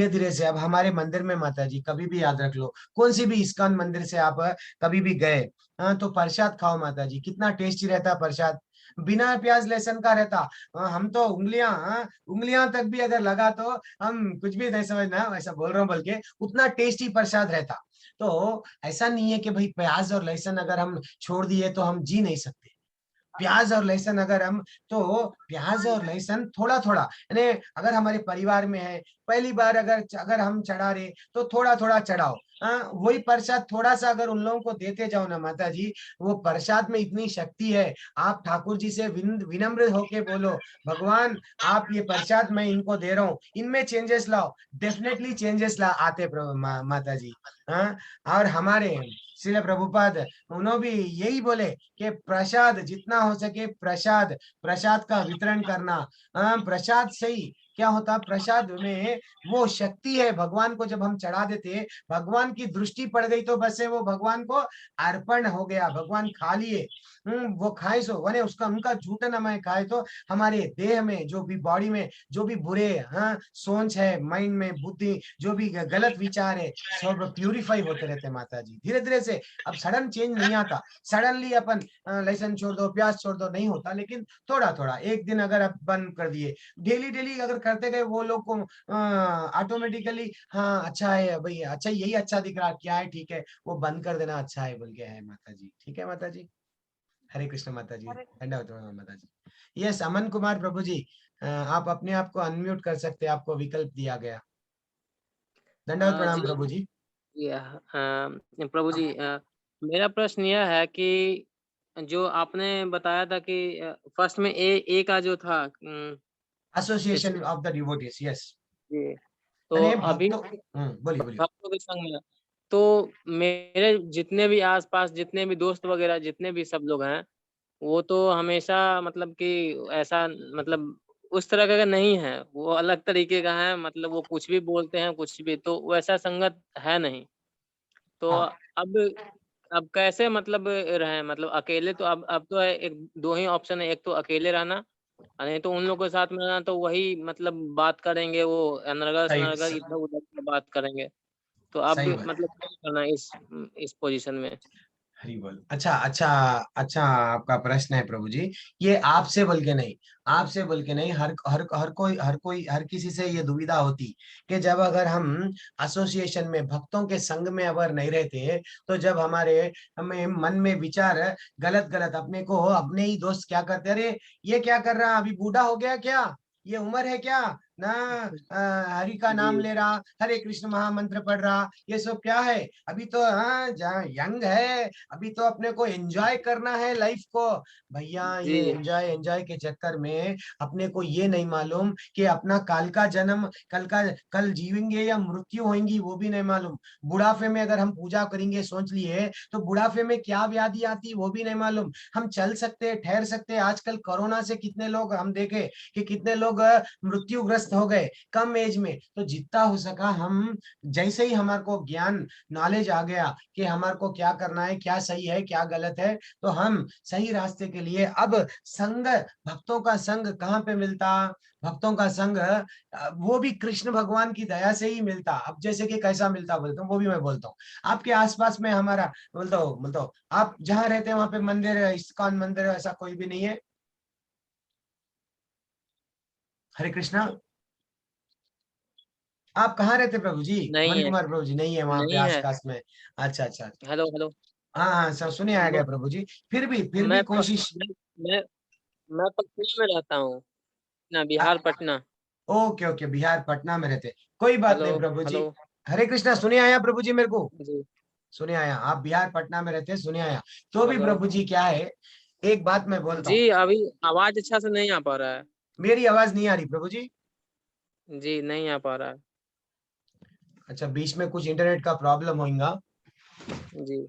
धीरे से। अब हमारे मंदिर में माता जी कभी भी याद रख लो, कौन सी भी इस्कॉन मंदिर से आप कभी भी गए, तो प्रसाद खाओ माता जी, कितना टेस्टी रहता है प्रसाद, बिना प्याज लहसुन का रहता। हम तो उंगलियां तक भी अगर लगा तो हम कुछ भी नहीं समझना, वैसा बोल रहा हूँ, बल्कि उतना टेस्टी प्रसाद रहता। तो ऐसा नहीं है कि भाई प्याज और लहसुन अगर हम छोड़ दिए तो हम जी नहीं सकते। प्याज और लहसुन अगर हम, तो प्याज और लहसुन थोड़ा थोड़ा, यानी अगर हमारे परिवार में है पहली बार अगर अगर हम चढ़ा रहे तो थोड़ा थोड़ा चढ़ाओ। वही प्रसाद थोड़ा सा अगर उन लोगों को देते जाओ ना माता जी, वो प्रसाद में इतनी शक्ति है। आप ठाकुर जी से विनम्र होके बोलो, भगवान आप ये प्रसाद मैं इनको दे रहा हूँ, इनमें चेंजेस लाओ। डेफिनेटली चेंजेस ला आते माता जी। हाँ। और हमारे श्रील प्रभुपाद उन्होंने भी यही बोले कि प्रसाद जितना हो सके प्रसाद, प्रसाद का वितरण करना। प्रसाद से ही क्या होता, प्रसाद में वो शक्ति है, भगवान को जब हम चढ़ा देते भगवान की दृष्टि पड़ गई तो बस है वो भगवान को अर्पण हो गया, भगवान खा लिए। वो खाए सो वने उसका उनका झूठा नमय खाए तो हमारे देह में जो भी बॉडी में जो भी बुरे सोच है, माइंड में बुद्धि जो भी गलत विचार है सब प्यूरिफाई होते रहते माता जी, धीरे धीरे से। अब सडन चेंज नहीं आता, सडनली अपन लहसुन छोड़ दो प्याज छोड़ दो नहीं होता, लेकिन थोड़ा थोड़ा एक दिन अगर आप बंद कर दिए, डेली डेली अगर करते गए वो लोग को ऑटोमेटिकली हाँ अच्छा है भाई, अच्छा यही अच्छा दिख रहा क्या है, ठीक है वो बंद कर देना अच्छा है बोल के है माता जी। ठीक है माता जी। हरे कृष्ण माता जी, धन्यवाद माता जी। यस अमन कुमार प्रभु जी, आप अपने आप को अनम्यूट कर सकते हैं, आपको विकल्प दिया गया। धन्यवाद प्रणाम जी प्रभु जी। प्रभु जी, मेरा प्रश्न यह है कि जो आपने बताया था कि फर्स्ट में ए का जो था association of the devotees, yes. जी, तो अभी बोलिए बोलिए। भक्तों के संग में, तो मेरे जितने भी आसपास जितने भी दोस्त वगैरह जितने भी सब लोग हैं, वो तो हमेशा मतलब कि ऐसा मतलब उस तरह का नहीं है, वो अलग तरीके का है, मतलब वो कुछ भी बोलते हैं कुछ भी, तो वैसा संगत है नहीं। तो हाँ। अब कैसे मतलब रहें, मतलब अकेले तो अब तो एक दो ही ऑप्शन है, एक तो अकेले रहना, नहीं तो उन लोगों के साथ में रहना, तो वही मतलब बात करेंगे वो अनर्गल सही शनर्गल इधर उधर की बात करेंगे। तो अब सही बात। मतलब क्या करना है इस पोजीशन में? हरी बोल। अच्छा अच्छा अच्छा, आपका प्रश्न है प्रभु जी, ये आपसे बोल के नहीं, आपसे बोल के नहीं, हर कोई हर किसी से ये दुविधा होती कि जब अगर हम एसोसिएशन में भक्तों के संग में अगर नहीं रहते तो जब हमें मन में विचार गलत गलत अपने को, अपने ही दोस्त क्या करते, अरे ये क्या कर रहा, अभी बूढ़ा हो गया क्या, ये उम्र है क्या, ना हरि का नाम जी ले रहा, हरे कृष्ण महामंत्र पढ़ रहा, ये सब क्या है? अभी तो हाँ यंग है, अभी तो अपने को एंजॉय करना है लाइफ को। भैया ये जी एंजॉय के चक्कर में अपने को ये नहीं मालूम कि अपना काल का जन्म कल जीवेंगे या मृत्यु होंगी, वो भी नहीं मालूम। बुढ़ापे में अगर हम पूजा करेंगे सोच लिए तो बुढ़ापे में क्या व्याधि आती वो भी नहीं मालूम। हम चल सकते, ठहर सकते। आजकल कोरोना से कितने लोग हम देखे कि कितने लोग मृत्युग्रस्त हो गए कम एज में। तो जितना हो सका हम, जैसे ही हमारे को ज्ञान नॉलेज आ गया कि हमारे को क्या करना है, क्या सही है क्या गलत है, तो हम सही रास्ते के लिए अब संग, भक्तों का संग कहाँ पे मिलता? भक्तों का संग वो भी कृष्ण भगवान की दया से ही मिलता। अब जैसे कि कैसा मिलता बोलता हूँ वो भी मैं बोलता हूँ। आपके आसपास में हमारा बोलता हूँ आप जहाँ रहते हैं वहां पे मंदिर, इस्कॉन मंदिर ऐसा कोई भी नहीं है? हरे कृष्णा। आप कहाँ रहते प्रभु जी? नहीं अमन है, कुमार प्रभु जी नहीं है वहां पे नहीं है। आसपास में? अच्छा अच्छा। Hello hello. हाँ हाँ सब सुने आ गया म- प्रभु जी। फिर भी मैं कोशिश। मैं मैं पटना में रहता हूँ ना, बिहार पटना। ओके ओके, बिहार पटना में रहते, कोई बात हेलो नहीं प्रभु जी। हेलो। हरे कृष्णा सुने आया प्रभु जी मेरे को? जी सुने आया, आप बिहार पटना में रहते हैं, सुने आया। तो भी हेलो। प्रभु जी क्या है, एक बात मैं बोलता हूँ। जी अभी आवाज अच्छा से नहीं आ पा रहा है। मेरी आवाज नहीं आ रही प्रभु जी? जी नहीं आ पा रहा है। अच्छा, बीच में कुछ इंटरनेट का प्रॉब्लम होगा। जी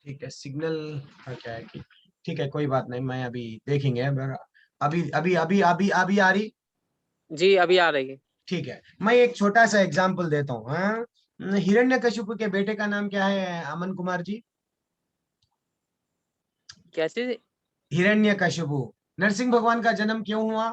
ठीक है, सिग्नल का क्या है कि, ठीक है कोई बात नहीं, मैं अभी देखेंगे। अभी अभी अभी अभी अभी आ रही? जी अभी आ रही है। ठीक है, मैं एक छोटा सा एग्जांपल देता हूँ। हाँ, हिरण्यकशिपु के बेटे का नाम क्या है अमन कुमार जी? कैसे? हिरण्यकशिपु। नरसिंह भगवान का जन्म क्यों हुआ?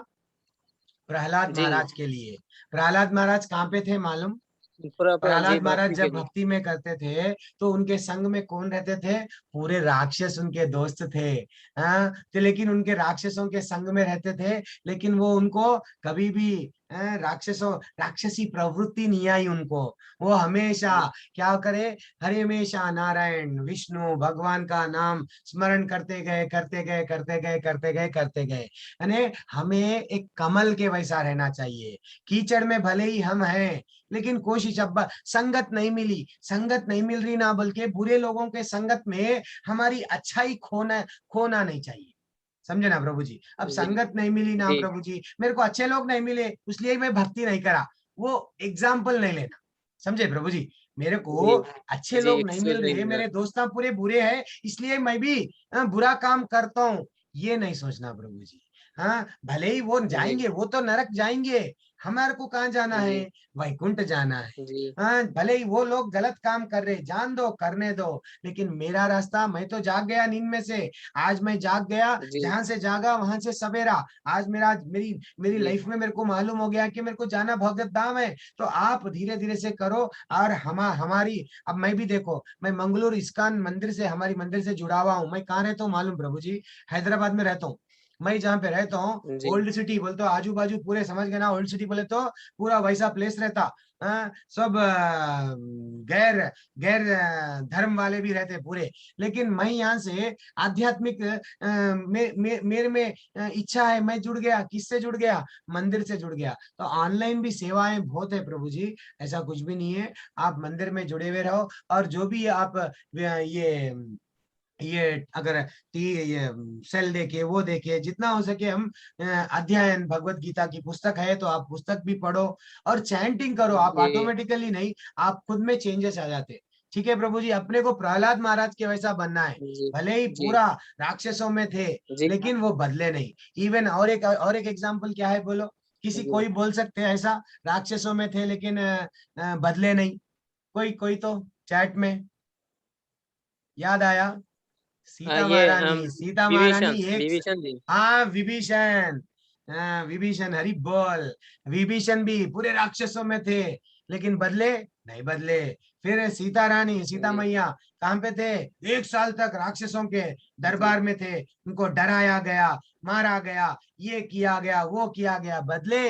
प्रहलाद जी महाराज के लिए। प्रहलाद महाराज कहाँ पे थे मालूम? पूरा जी प्रहलाद महाराज भक्ति के जब लिए। भक्ति में करते थे तो उनके संग में कौन रहते थे? पूरे राक्षस उनके दोस्त थे। हाँ, तो लेकिन उनके राक्षसों के संग में रहते थे, लेकिन वो उनको कभी भी राक्षसी प्रवृत्ति नहीं आई उनको। वो हमेशा जी क्या करे, हरे हमेशा नारायण विष्णु भगवान का नाम स्मरण करते गए करते गए करते गए करते गए करते गए। यानी हमें एक कमल के वैसा रहना चाहिए। कीचड़ में भले ही हम हैं, लेकिन कोशिश, अब संगत नहीं मिली, संगत नहीं मिल रही ना, बल्कि बुरे लोगों के संगत में हमारी अच्छाई खोना खोना नहीं चाहिए। समझे ना प्रभु जी? अब जी संगत नहीं मिली ना जी प्रभु जी, मेरे को अच्छे लोग नहीं मिले इसलिए मैं भक्ति नहीं करा, वो एग्जाम्पल नहीं लेना। समझे प्रभु जी? मेरे को जी अच्छे जी लोग नहीं मिल एक्सक्यूज मी। रहे, मेरे दोस्त पूरे बुरे हैं इसलिए मैं भी बुरा काम करता हूँ, ये नहीं सोचना प्रभु जी। हाँ, भले ही वो जी जाएंगे, वो तो नरक जाएंगे, हमारे को कहाँ जाना है? जी वैकुंठ जाना है। जी हाँ, भले ही वो लोग गलत काम कर रहे, जान दो करने दो, लेकिन मेरा रास्ता, मैं तो जाग गया नींद में से। आज मैं जाग गया, जी जहां से जागा वहां से सवेरा। आज मेरी मेरी जी लाइफ में मेरे को मालूम हो गया कि मेरे को जाना भगत धाम है। तो आप धीरे धीरे से करो। और हमारी, अब मैं भी देखो, मैं मंगलूर इस्कॉन मंदिर से, हमारी मंदिर से जुड़ा हुआ हूँ। मैं कहाँ रहता हूँ मालूम प्रभु जी? हैदराबाद में रहता हूँ। मैं जहाँ पे रहता हूँ जी ओल्ड सिटी बोलते हो, आजू बाजू पूरे समझ गए ना, ओल्ड सिटी बोले तो पूरा वैसा प्लेस रहता। सब गैर गैर धर्म वाले भी रहते पूरे। लेकिन मैं यहाँ से आध्यात्मिक मेरे में इच्छा है, मैं जुड़ गया, किससे जुड़ गया? मंदिर से जुड़ गया। तो ऑनलाइन भी सेवाएं बहुत है प्रभु जी, ऐसा कुछ भी नहीं है। आप मंदिर में जुड़े हुए रहो, और जो भी आप ये अगर ये सेल देखे वो देखे, जितना हो सके हम अध्ययन, भगवत गीता की पुस्तक है तो आप पुस्तक भी पढ़ो और चैंटिंग करो। आप जी ऑटोमेटिकली नहीं, आप खुद में चेंजेस आ जाते। ठीक है प्रभु जी, अपने को प्रहलाद महाराज के वैसा बनना है। जी भले ही जी पूरा राक्षसों में थे, जी लेकिन वो बदले नहीं। इवन और एक एग्जाम्पल क्या है बोलो? किसी जी कोई बोल सकते हैं ऐसा, राक्षसों में थे लेकिन बदले नहीं? कोई कोई तो चैट में याद आया? सीता ये महारानी, सीता विभीषण महारानी एक, विभीषण जी। हाँ विभीषण। हाँ विभीषण, हरि बोल। विभीषण भी पूरे राक्षसों में थे, लेकिन बदले नहीं बदले। फिर सीता रानी, सीता जी मैया कहाँ पे थे? 1 साल तक राक्षसों के जी दरबार में थे, उनको डराया गया, मारा गया, ये किया गया वो किया गया, बदले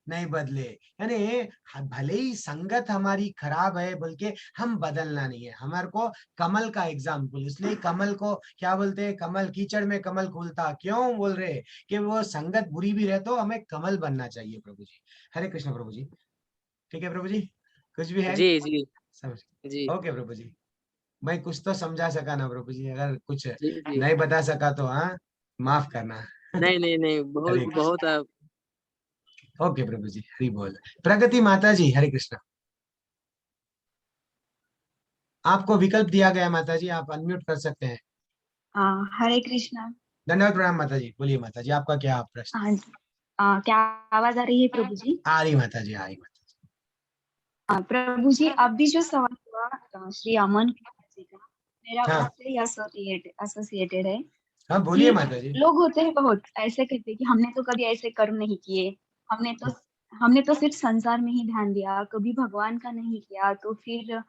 नहीं बदले। यानी भले ही संगत हमारी खराब है बोल के हम बदलना नहीं है। हमारे को कमल का एग्जाम्पल, इसलिए कमल को क्या बोलते हैं, कमल कीचड़ में कमल खुलता, क्यों बोल रहे कि वो संगत बुरी भी रहे तो हमें कमल बनना चाहिए। प्रभु जी, हरे कृष्ण प्रभु जी। ठीक है प्रभु जी, कुछ भी है जी जी समझ? जी ओके प्रभु जी, मैं कुछ तो समझा सका ना प्रभु जी, अगर कुछ जी जी। नहीं बता सका तो हाँ माफ करना। नहीं नहीं नहीं, बहुत हरे बहुत कृष्ण। ओके प्रभु जी, हरि बोल। प्रगति माता जी, हरे कृष्ण। आपको विकल्प दिया गया है माता जी, आप अनम्यूट कर सकते हैं। हरे कृष्णा। धन्यवाद प्रणाम माता जी, बोलिए माता जी, आपका क्या प्रश्न? हाँ जी। क्या आवाज आ रही है प्रभु जी? आ रही माता जी, आ रही माता जी। प्रभु जी, अभी जो सवाल हुआ श्री अमन जी का, मेरा हाँ उससे एसोसिएटेड है हाँ बोलिए कि माता जी। लोग होते हैं बहुत ऐसे कहते हैं कि हमने तो कभी ऐसे कर्म नहीं किए, हमने तो सिर्फ संसार में ही ध्यान दिया, कभी भगवान का नहीं किया, तो फिर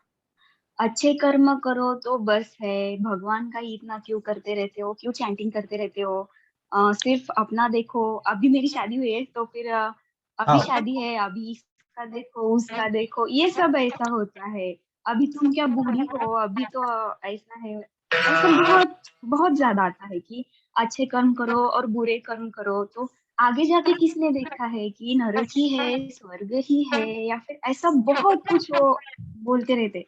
अच्छे कर्म करो तो बस है, भगवान का ही इतना क्यों करते रहते हो, क्यों चैंटिंग करते रहते हो, सिर्फ अपना देखो। अभी मेरी शादी हुई है तो फिर अभी हाँ शादी है, अभी इसका देखो उसका देखो, ये सब ऐसा होता है। अभी तुम क्या बूढ़ी हो, अभी तो ऐसा है, ऐसा बहुत बहुत ज्यादा आता है कि अच्छे कर्म करो और बुरे कर्म करो तो आगे जाके किसने देखा है कि नरक ही है, स्वर्ग ही है, या फिर ऐसा बहुत कुछ वो बोलते रहते।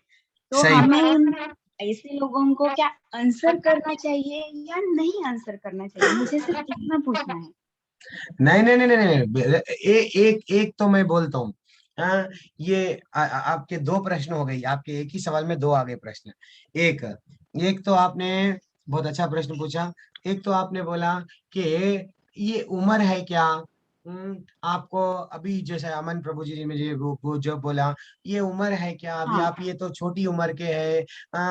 तो सही। हमें उन ऐसे लोगों को क्या आंसर करना चाहिए या नहीं आंसर करना चाहिए, मुझे सिर्फ इतना पूछना है। नहीं नहीं नहीं नहीं नहीं, एक एक तो मैं बोलता हूँ। हाँ, ये आपके दो प्रश्न हो गई, आपके एक ही सवाल में दो आ गए प्रश्न। एक एक तो आपने बहुत अच्छा प्रश्न पूछा। एक तो आपने बोला कि ये उम्र है क्या। आपको अभी जैसे अमन प्रभु जी ने मुझे वो जो बोला, ये उम्र है क्या, अभी हाँ आप ये तो छोटी उम्र के हैं,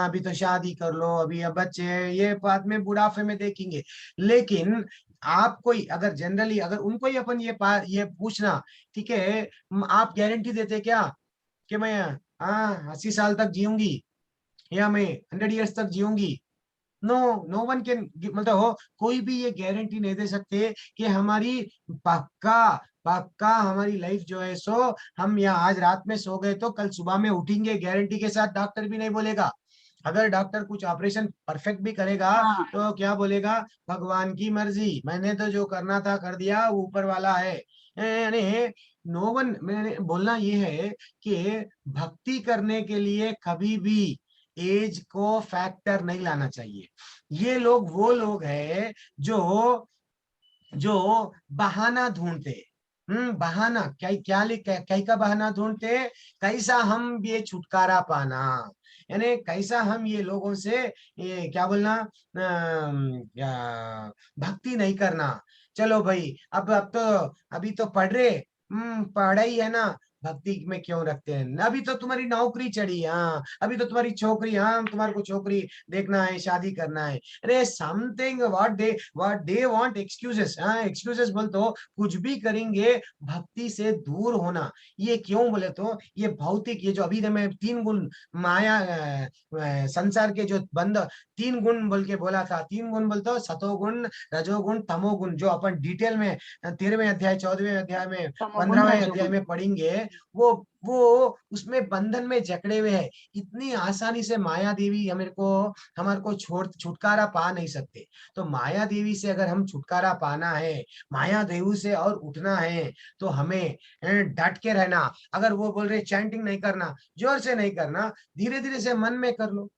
अभी तो शादी कर लो, अभी अब बच्चे हैं, ये बाद में बुढ़ापे में देखेंगे। लेकिन आप कोई अगर जनरली अगर उनको ही अपन ये पूछना, ठीक है, आप गारंटी देते क्या कि मैं 80 साल तक जीऊंगी या मैं 100 ईयर्स तक जीऊंगी? नो, नो वन कैन, मतलब हो कोई भी ये गारंटी नहीं दे सकते कि हमारी पक्का पक्का हमारी लाइफ जो है सो हम यहाँ आज रात में सो गए तो कल सुबह में उठेंगे, गारंटी के साथ डॉक्टर भी नहीं बोलेगा। अगर डॉक्टर कुछ ऑपरेशन परफेक्ट भी करेगा हाँ तो क्या बोलेगा, भगवान की मर्जी, मैंने तो जो करना था कर दिया, वो ऊपर वाला है। यानी नो वन, मैंने बोलना ये है कि भक्ति करने के लिए कभी भी एज को फैक्टर नहीं लाना चाहिए। ये लोग वो लोग हैं जो जो बहाना ढूंढते। बहाना क्या क्या क्या का बहाना ढूंढते, कैसा हम ये छुटकारा पाना, यानी कैसा हम ये लोगों से ये क्या बोलना, भक्ति नहीं करना। चलो भाई, अब तो अभी तो पढ़ रहे, पढ़ाई है ना, भक्ति में क्यों रखते हैं, अभी तो तुम्हारी नौकरी चढ़ी, हाँ अभी तो तुम्हारी छोकरी, हाँ तुम्हारे को छोकरी देखना है, शादी करना है। अरे something what they want excuses, हाँ एक्सक्यूजेस बोल तो कुछ भी करेंगे भक्ति से दूर होना। ये क्यों बोले तो ये भौतिक, ये जो अभी मैं 3 गुण माया संसार के जो बंद 3 गुण बोल के बोला था, 3 गुण बोलते हो, सतोगुण रजोगुण तमोगुण, जो अपन डिटेल में 13वें अध्याय 14वें अध्याय में तमोगुण 15वें अध्याय रजोगुण। में पढ़ेंगे। वो उसमें बंधन में जकड़े हुए हैं, इतनी आसानी से माया देवी हमारे को छोड़ छुटकारा पा नहीं सकते। तो माया देवी से अगर हम छुटकारा पाना है, माया देवी से और उठना है, तो हमें डट के रहना। अगर वो बोल रहे चैंटिंग नहीं करना, जोर से नहीं करना, धीरे धीरे से मन में कर लो।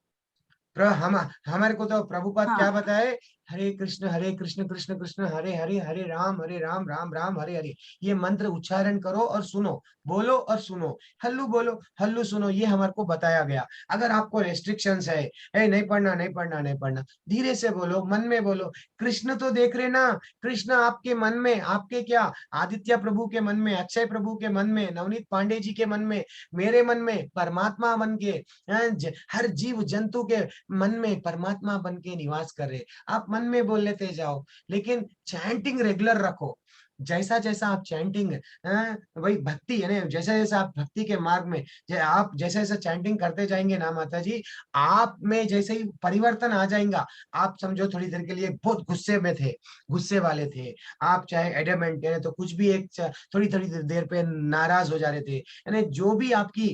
हम हमारे को तो प्रभुपाद क्या हाँ बताए, हरे कृष्ण कृष्ण कृष्ण हरे हरे, हरे राम राम राम हरे हरे। ये मंत्र उच्चारण करो और सुनो, बोलो और सुनो, हल्लू बोलो हल्लू सुनो, ये हमारे को बताया गया। अगर आपको रेस्ट्रिक्शंस है, नहीं पढ़ना नहीं पढ़ना नहीं पढ़ना, धीरे से बोलो, मन में बोलो। कृष्ण तो देख रहे ना, कृष्ण आपके मन में, आपके क्या आदित्य प्रभु के मन में, अक्षय प्रभु के मन में, नवनीत पांडे जी के मन में, मेरे मन में परमात्मा मन के, हर जीव जंतु के मन में परमात्मा बन के निवास कर रहे। आप मन में बोल लेते जाओ, लेकिन चैंटिंग रेगुलर रखो। जैसा जैसा आप चैंटिंग वही भक्ति यानी जैसा जैसा आप भक्ति के मार्ग में आप जैसा जैसा चैंटिंग करते जाएंगे ना माता जी, आप में जैसे ही परिवर्तन आ जाएगा। आप समझो थोड़ी देर के लिए बहुत गुस्से में थे, गुस्से वाले थे आप, चाहे एडमेंट है तो कुछ भी एक थोड़ी थोड़ी देर पे नाराज हो जा रहे थे, यानी जो भी आपकी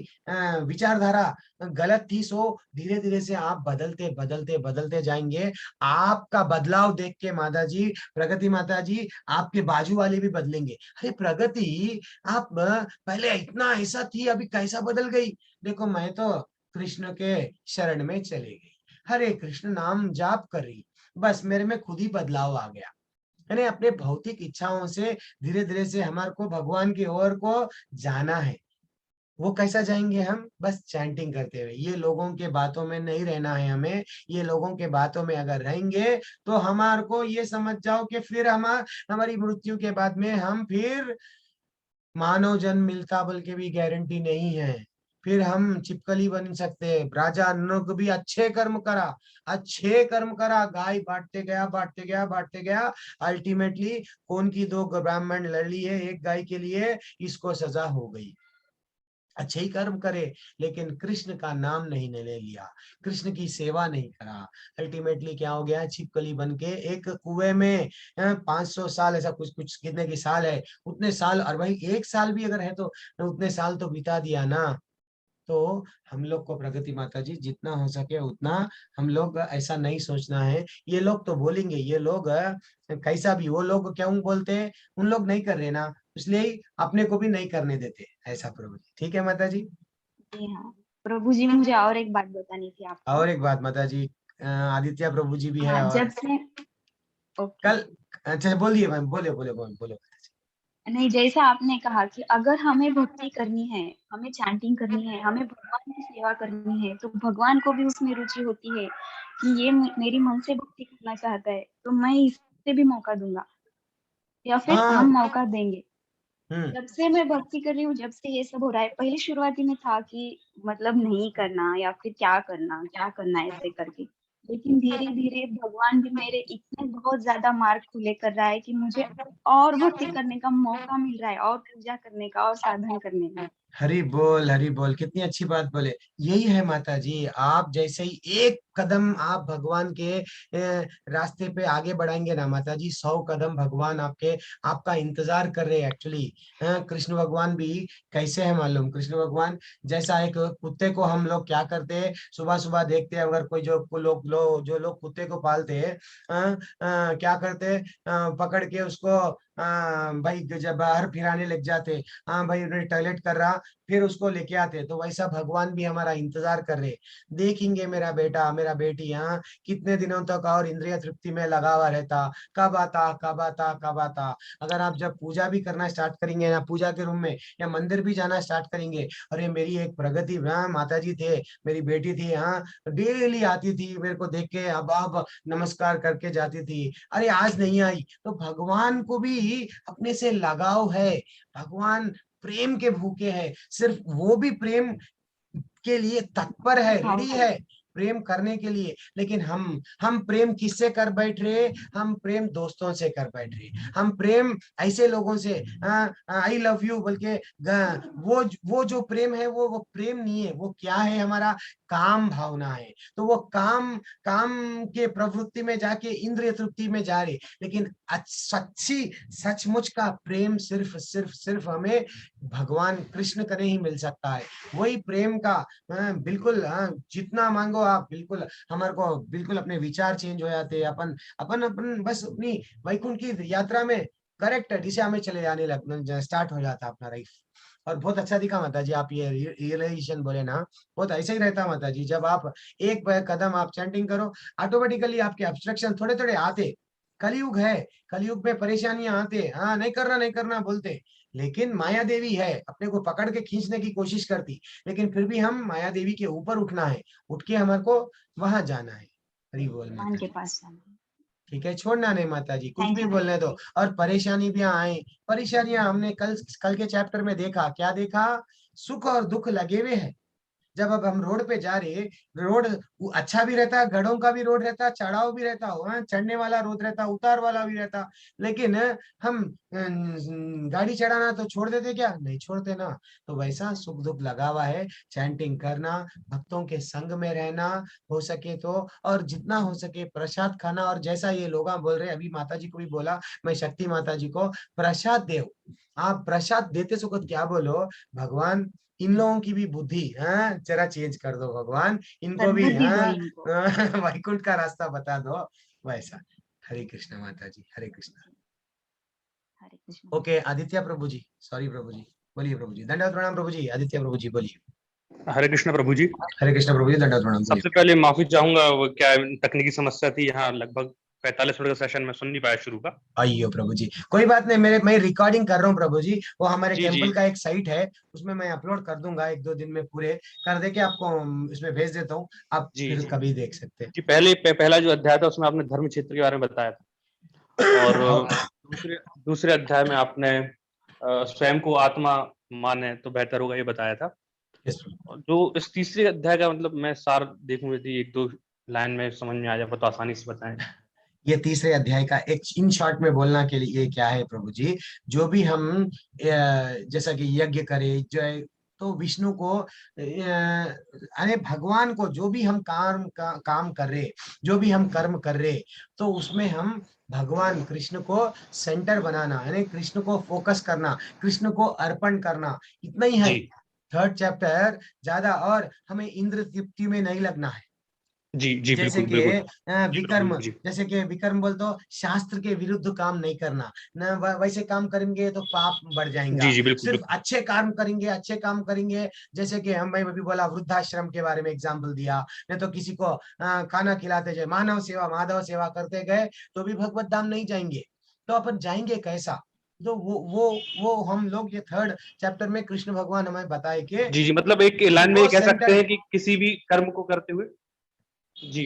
विचारधारा गलत थी, सो धीरे धीरे से आप बदलते बदलते बदलते जाएंगे। आपका बदलाव देख के माता जी, प्रगति माता जी, आपके बाजू वाले भी बदलेंगे। अरे प्रगति, आप पहले इतना ऐसा थी, अभी कैसा बदल गई। देखो मैं तो कृष्ण के शरण में चली गई, हरे कृष्ण नाम जाप कर रही, बस मेरे में खुद ही बदलाव आ गया। यानी अपने भौतिक इच्छाओं से धीरे धीरे से हमारे को भगवान की ओर को जाना है। वो कैसा जाएंगे हम? बस चैंटिंग करते हुए। ये लोगों के बातों में नहीं रहना है हमें। ये लोगों के बातों में अगर रहेंगे तो हमारे को ये समझ जाओ कि फिर हमारी मृत्यु के बाद में हम फिर मानव जन्म मिलता बोल के भी गारंटी नहीं है। फिर हम छिपकली बन सकते हैं। राजा नृग भी अच्छे कर्म करा, अच्छे कर्म करा, गाय बांटते गया बांटते गया बांटते गया, अल्टीमेटली कौन की दो ब्राह्मण लड़ी है एक गाय के लिए, इसको सजा हो गई। अच्छे ही कर्म करे लेकिन कृष्ण का नाम नहीं ले लिया, कृष्ण की सेवा नहीं करा, अल्टीमेटली क्या हो गया? छिपकली बन के एक कुएं में 500 साल, ऐसा कुछ कुछ कितने की साल है उतने साल, और भाई एक साल भी अगर है तो उतने साल तो बिता दिया ना। तो हम लोग को प्रगति माता जी जितना हो सके उतना हम लोग ऐसा नहीं सोचना है। ये लोग तो बोलेंगे, ये लोग कैसा भी, वो लोग क्यों बोलते हैं? उन लोग नहीं कर रहे ना, इसलिए ही अपने को भी नहीं करने देते ऐसा। प्रभु जी ठीक है माता जी। जी हाँ प्रभु जी, मुझे और एक बात बतानी थी आपको। और एक बात माता जी, आदित्य प्रभु जी भी है हाँ, और जब से ओके कल, अच्छा बोलिए मैम, बोले बोले बोले बोलो। नहीं, जैसा आपने कहा कि अगर हमें भक्ति करनी है, हमें चैंटिंग करनी है, हमें भगवान की सेवा करनी है, तो भगवान को भी उसमें रुचि होती है कि ये मेरी मन से भक्ति करना चाहता है, तो मैं इससे भी मौका दूंगा या फिर हाँ। हम मौका देंगे। हम्म। जब से मैं भक्ति कर रही हूँ, जब से ये सब हो रहा है, पहले शुरुआती में था कि मतलब नहीं करना या फिर क्या करना ऐसे करके, लेकिन धीरे धीरे भगवान भी मेरे इतने बहुत ज्यादा मार्ग खुले कर रहा है कि मुझे और भक्ति करने का मौका मिल रहा है, और पूजा करने का और साधन करने का। हरि बोल, हरि बोल, कितनी अच्छी बात बोले। यही है माता जी, आप जैसे ही एक कदम आप भगवान के रास्ते पे आगे बढ़ाएंगे ना माता जी, 100 कदम भगवान आपके आपका इंतजार कर रहे हैं एक्चुअली। कृष्ण भगवान भी कैसे है मालूम? कृष्ण भगवान जैसा एक कुत्ते को हम लोग क्या करते हैं, सुबह सुबह देखते हैं, अगर कोई जो लोग कुत्ते को पालते हैं क्या करते हैं, पकड़ के उसको भाई जब बाहर फिराने लग जाते, हाँ भाई उन्हें टॉयलेट कर रहा, फिर उसको लेके आते। तो वैसा भगवान भी हमारा इंतजार कर रहे, देखेंगे मेरा बेटा मेरा बेटी हाँ कितने दिनों तक और इंद्रिय तृप्ति में लगा हुआ रहता, कब आता कब आता कब आता। अगर आप जब पूजा भी करना स्टार्ट करेंगे ना, पूजा के रूम में या मंदिर भी जाना स्टार्ट करेंगे, अरे मेरी एक प्रगति हाँ माता जी थे, मेरी बेटी थी हाँ, डेली आती थी मेरे को देख के, अब नमस्कार करके जाती थी, अरे आज नहीं आई। तो भगवान को भी अपने से लगाव है, भगवान प्रेम के भूखे हैं, सिर्फ वो भी प्रेम के लिए तत्पर है, रेडी है प्रेम करने के लिए। लेकिन हम प्रेम किससे कर बैठ रहे? हम प्रेम दोस्तों से कर बैठ रहे, हम प्रेम ऐसे लोगों से आई लव यू बल्कि वो जो प्रेम है वो प्रेम नहीं है, वो क्या है? हमारा काम भावना है। तो वो काम काम के प्रवृत्ति में जाके इंद्रिय तृप्ति में जा रहे, लेकिन सच्ची सचमुच का प्रेम सिर्फ सिर्फ सिर्फ हमें भगवान कृष्ण का ही मिल सकता है। वही प्रेम का बिल्कुल जितना मांगो आप, बिल्कुल हमारे को बिल्कुल अपने विचार चेंज हो जाते हैं, अपन अपन अपन बस अपनी वैकुंठ की यात्रा में करेक्ट दिशा में चले जाने लग स्टार्ट हो जाता अपना लाइफ। और बहुत अच्छा दिखा माता जी, आप ये रियलाइजेशन बोले ना, बहुत ऐसा ही रहता माता जी। जब आप एक कदम आप चैंटिंग करो, ऑटोमेटिकली आपके ऑब्स्ट्रक्शन थोड़े थोड़े आते। कलयुग है, कलयुग में परेशानियां आते, हाँ नहीं करना बोलते, लेकिन माया देवी है अपने को पकड़ के खींचने की कोशिश करती, लेकिन फिर भी हम माया देवी के ऊपर उठना है, उठ के हमारे को वहां जाना है। हरि बोल भगवान माता के जी। पास जाना। ठीक है, छोड़ना नहीं माता जी, कुछ थैंक भी यू बोलने दो। जी। और परेशानी भी आए, परेशानियां हमने कल के चैप्टर में देखा, क्या देखा? सुख और दुख लगे हुए हैं, जब अब हम रोड पे जा रहे, रोड अच्छा भी रहता, गढ़ों का भी रोड रहता, चढ़ाव भी रहता, वहां चढ़ने वाला रोड रहता, उतार वाला भी रहता, लेकिन हम गाड़ी चढ़ाना तो छोड़ देते क्या? नहीं छोड़ते ना। तो वैसा सुख दुख लगा हुआ है, चैंटिंग करना, भक्तों के संग में रहना हो सके तो, और जितना हो सके प्रसाद खाना। और जैसा ये लोग बोल रहे, अभी माता जी को भी बोला, मैं शक्ति माता जी को, प्रसाद दे। आप प्रसाद देते सुखद क्या बोलो, भगवान इन लोगों की भी बुद्धि जरा चेंज कर दो भगवान, इनको भी सद्बुद्धि दो इनको। वैकुंठ का रास्ता बता दो वैसा। हरे कृष्णा माता जी, हरे कृष्णा। हरे कृष्ण। ओके आदित्य प्रभु जी, सॉरी प्रभु जी, बोलिए प्रभु जी। दंडवत प्रणाम प्रभु जी। आदित्य प्रभु जी बोलिए। हरे कृष्ण प्रभु जी। हरे कृष्ण प्रभु जी, दंडवत प्रणाम। सबसे पहले माफी चाहूंगा, वो क्या तकनीकी समस्या थी, यहाँ लगभग 45 मिनट का सेशन में सुन नहीं पाया शुरू का। आइयो प्रभु जी, कोई बात नहीं, मैं रिकॉर्डिंग कर रहा हूँ प्रभु जी, वो हमारे जी, जी। टेम्पल का एक साइट है, उसमें मैं अपलोड कर दूंगा, 1-2 दिन में पूरे कर दे के आपको इसमें भेज देता हूँ, आप जी, फिर जी। कभी देख सकते हैं। जी, पहला जो अध्याय था उसमें आपने धर्म क्षेत्र के बारे में बताया था, और दूसरे अध्याय में आपने स्वयं को आत्मा माने तो बेहतर होगा ये बताया था। और जो इस तीसरे अध्याय का मतलब मैं सार देखूं, यदि 1-2 लाइन में समझ में आ जाए तो आसानी से बताएं। ये तीसरे अध्याय का एक इन शॉर्ट में बोलना के लिए क्या है प्रभु जी, जो भी हम जैसा कि यज्ञ करें, जो तो विष्णु को अरे भगवान को जो भी हम काम कर रहे, जो भी हम कर्म कर रहे, तो उसमें हम भगवान कृष्ण को सेंटर बनाना, यानी कृष्ण को फोकस करना, कृष्ण को अर्पण करना, इतना ही है। 3rd चैप्टर ज्यादा, और हमें इंद्र तृप्ति में नहीं लगना है। जी, जी, जैसे बिल्कुल, कि बिल्कुल। विकर्म, जी। जैसे कि विकर्म बोल तो शास्त्र के विरुद्ध काम नहीं करना न, वैसे काम करेंगे तो पाप बढ़ जाएगा। जी, जी, बिल्कुल, सिर्फ बिल्कुल। अच्छे काम करेंगे, अच्छे काम करेंगे। जैसे कि हम भाई अभी बोला, वृद्धाश्रम के बारे में एग्जाम्पल दिया, नहीं तो किसी को खाना खिलाते जाए, मानव सेवा माधव सेवा करते गए तो भी भगवत धाम नहीं जाएंगे। तो अपन जाएंगे कैसा? तो वो हम लोग ये 3rd चैप्टर में कृष्ण भगवान हमें बताए कि जी, जी, मतलब एक लाइन में ये कह सकते हैं कि किसी भी कर्म को करते हुए, जी,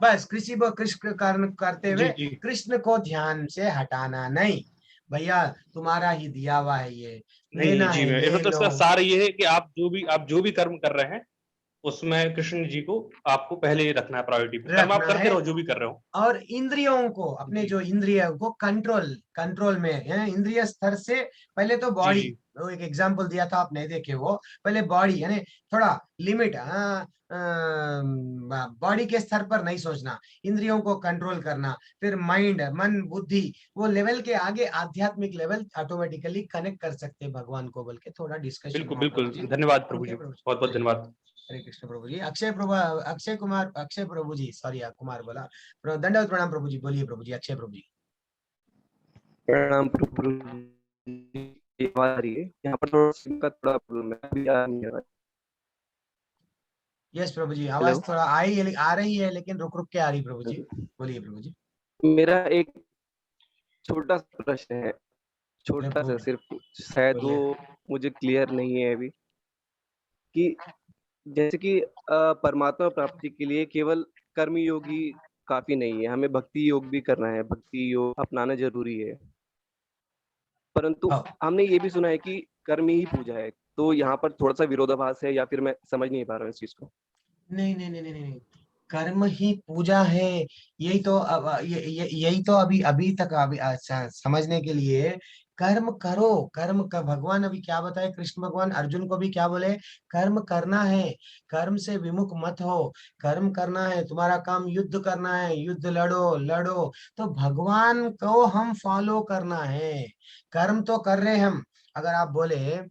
बस कृषि व कृष्ण कर्म करते हुए जी, जी, कृष्ण को ध्यान से हटाना नहीं। भैया तुम्हारा ही दिया हुआ है, ये नहीं, लेना जी, है ले मतलब लो। इसका सार ये है कि आप जो भी कर्म कर रहे हैं उसमें कृष्ण जी को आपको पहले रखना है प्रायोरिटी पे। कर्म आप रखना करते है, रहो जो भी कर रहे हो। और इंद्रियों को, अपने जी, जो इंद्रिय को कंट्रोल में है, इंद्रिय स्तर से पहले तो जी, बॉडी, जी, वो एक एग्जांपल दिया था, आप नहीं देखे वो, पहले बॉडी यानी थोड़ा लिमिट, बॉडी के स्तर पर नहीं सोचना, इंद्रियों को कंट्रोल करना, फिर माइंड, मन बुद्धि, वो लेवल के आगे आध्यात्मिक लेवल ऑटोमेटिकली कनेक्ट कर सकते हैं भगवान को, बोल के थोड़ा डिस्कशन बिल्कुल, हुआ प्रभु बिल्कुल। जी। धन्यवाद प्रभु जी, ओके प्रभु जी, बहुत बहुत धन्यवाद। हरे कृष्ण प्रभु जी। अक्षय प्रभु जी, सॉरी कुमार बोला, दंडवत प्रणाम प्रभु जी, बोलिए प्रभु जी। अक्षय प्रभु जी। प्रणाम प्रभु जी, आवाज आ रही है? यहाँ पर थोड़ा सिम का थोड़ा प्रॉब्लम है, अभी आ नहीं रहा है। यस प्रभु जी, हेलो। आवाज थोड़ा आ रही है, लेकिन रुक रुक के आ रही प्रभु जी, बोलिए प्रभु जी। मेरा एक छोटा सा प्रश्न है, छोटा सा सिर्फ, शायद वो मुझे क्लियर नहीं है अभी, कि जैसे कि परमात्मा प्राप्ति के लिए केवल कर्म योग ही काफी नहीं है, हमें भक्ति योग भी करना है, भक्ति योग अपनाना जरूरी है। परंतु हमने ये भी सुना है कि कर्म ही पूजा है, तो यहाँ पर थोड़ा सा विरोधाभास है, या फिर मैं समझ नहीं पा रहा हूँ इस चीज को। नहीं नहीं नहीं नहीं नहीं, कर्म ही पूजा है, यही तो यही तो अभी तक समझने के लिए, कर्म करो, कर्म का भगवान अभी क्या बताए, कृष्ण भगवान अर्जुन को भी क्या बोले, कर्म करना है, कर्म से विमुख मत हो, कर्म करना है, तुम्हारा काम युद्ध करना है, युद्ध लड़ो लड़ो, तो भगवान को हम फॉलो करना है, कर्म तो कर रहे हम। अगर आप बोले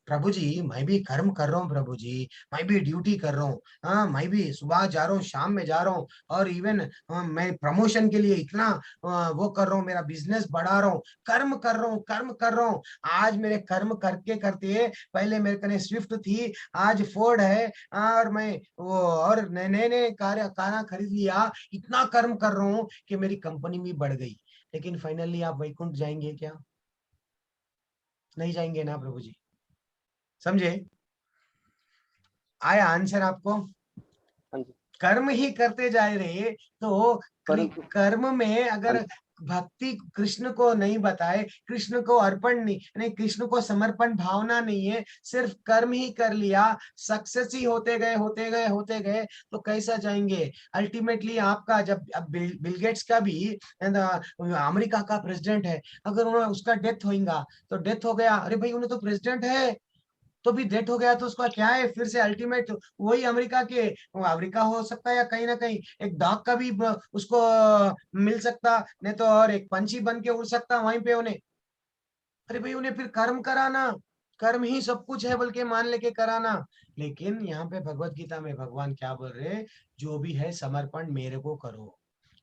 प्रभु जी मैं भी कर्म कर रहा हूँ प्रभु जी, मैं भी ड्यूटी कर रहा हूँ, हाँ मैं भी सुबह जा रहा हूँ, शाम में जा रहा हूँ, और इवन मैं प्रमोशन के लिए इतना वो कर रहा हूँ, मेरा बिजनेस बढ़ा रहा हूँ, कर्म कर रहा हूँ, कर्म कर रहा हूँ। आज मेरे कर्म करके करते, पहले मेरे कने स्विफ्ट थी, आज फोर्ड है, और मैं वो और नए नए कार खरीद लिया, इतना कर्म कर रहा हूँ कि मेरी कंपनी भी बढ़ गई। लेकिन फाइनली आप वैकुंठ जाएंगे क्या? नहीं जाएंगे ना प्रभु जी, समझे? आया आंसर आपको? कर्म ही करते जा रहे, तो कर्म में अगर भक्ति कृष्ण को नहीं बताए, कृष्ण को अर्पण नहीं, कृष्ण को समर्पण भावना नहीं है, सिर्फ कर्म ही कर लिया, सक्सेस ही होते गए, तो कैसा जाएंगे अल्टीमेटली। आपका जब अब बिल गेट्स का भी अमेरिका का प्रेसिडेंट है, अगर उसका डेथ होगा तो डेथ हो गया, अरे भाई उन्हें तो प्रेसिडेंट है, तो भी डेथ हो गया तो उसका क्या है, फिर से अल्टीमेट वही अमेरिका हो सकता है, या कहीं ना कहीं एक डॉग का भी उसको मिल सकता, नहीं तो और एक पंछी बन के उड़ सकता वहीं पे उन्हें। अरे भाई उन्हें फिर कर्म कराना, कर्म ही सब कुछ है बल्कि मान लेके कराना। लेकिन यहाँ पे भगवत गीता में भगवान क्या बोल रहे, जो भी है समर्पण मेरे को करो,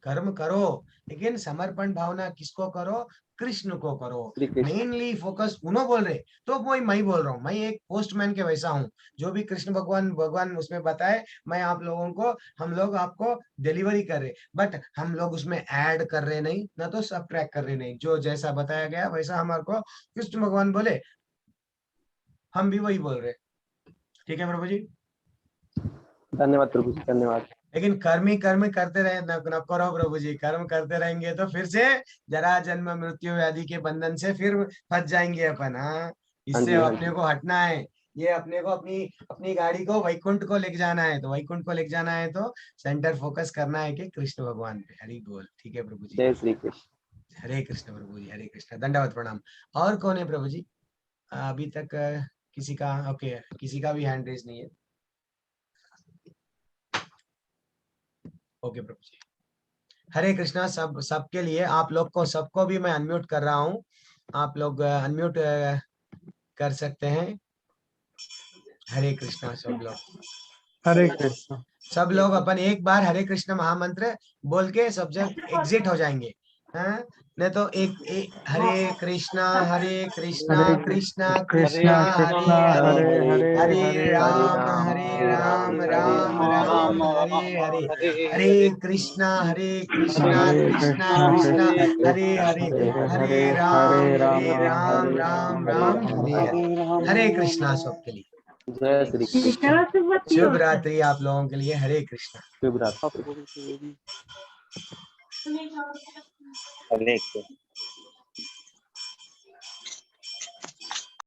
कर्म करो, लेकिन समर्पण भावना किसको करो, कृष्ण को करो, मेनली फोकस उन्होंने बोल रहे। तो वही मैं बोल रहा हूँ, मैं एक पोस्टमैन के वैसा हूँ, जो भी कृष्ण भगवान उसमें बताए मैं आप लोगों को, हम लोग आपको डिलीवरी कर रहे, बट हम लोग उसमें ऐड कर रहे नहीं, ना तो सबट्रैक्ट कर रहे नहीं, जो जैसा बताया गया वैसा हमारे को कृष्ण भगवान बोले, हम भी वही बोल रहे। ठीक है प्रभु जी, धन्यवाद प्रभु जी, धन्यवाद। लेकिन कर्म ही कर्म करते रहे, न करो प्रभु जी, कर्म करते रहेंगे तो फिर से जरा जन्म मृत्यु व्याधि के बंधन से फिर फंस जाएंगे अपन। हाँ, इससे अपने को हटना है, ये अपने को अपनी गाड़ी को वैकुंठ को लेके जाना है, तो वैकुंठ को लेके जाना है तो सेंटर फोकस करना है कि कृष्ण भगवान पे। हरि बोल। ठीक है प्रभु जी, जय श्री कृष्ण। हरे कृष्ण प्रभु जी, हरे कृष्ण, दंडवत प्रणाम। और कौन है प्रभु जी? अभी तक किसी का, ओके, किसी का भी हैंड रेज नहीं है। ओके प्रभु जी, हरे कृष्णा। सबके लिए, आप लोग को सबको भी मैं अनम्यूट कर रहा हूँ, आप लोग अनम्यूट कर सकते हैं। हरे कृष्णा सब लोग, हरे कृष्ण। सब लोग अपन एक बार हरे कृष्ण महामंत्र बोल के सब जग एग्जिट हो जाएंगे। हाँ, नहीं तो एक हरे कृष्णा कृष्णा कृष्णा हरे हरे, हरे राम राम राम हरे हरे, हरे कृष्णा कृष्णा कृष्णा हरे हरे, हरे राम राम हरे हरे। हरे कृष्णा सबके लिए, जय श्री कृष्ण। शुभ रात्रि आप लोगों के लिए। हरे कृष्णा। शुभ रात्रि। हरे कृष्ण।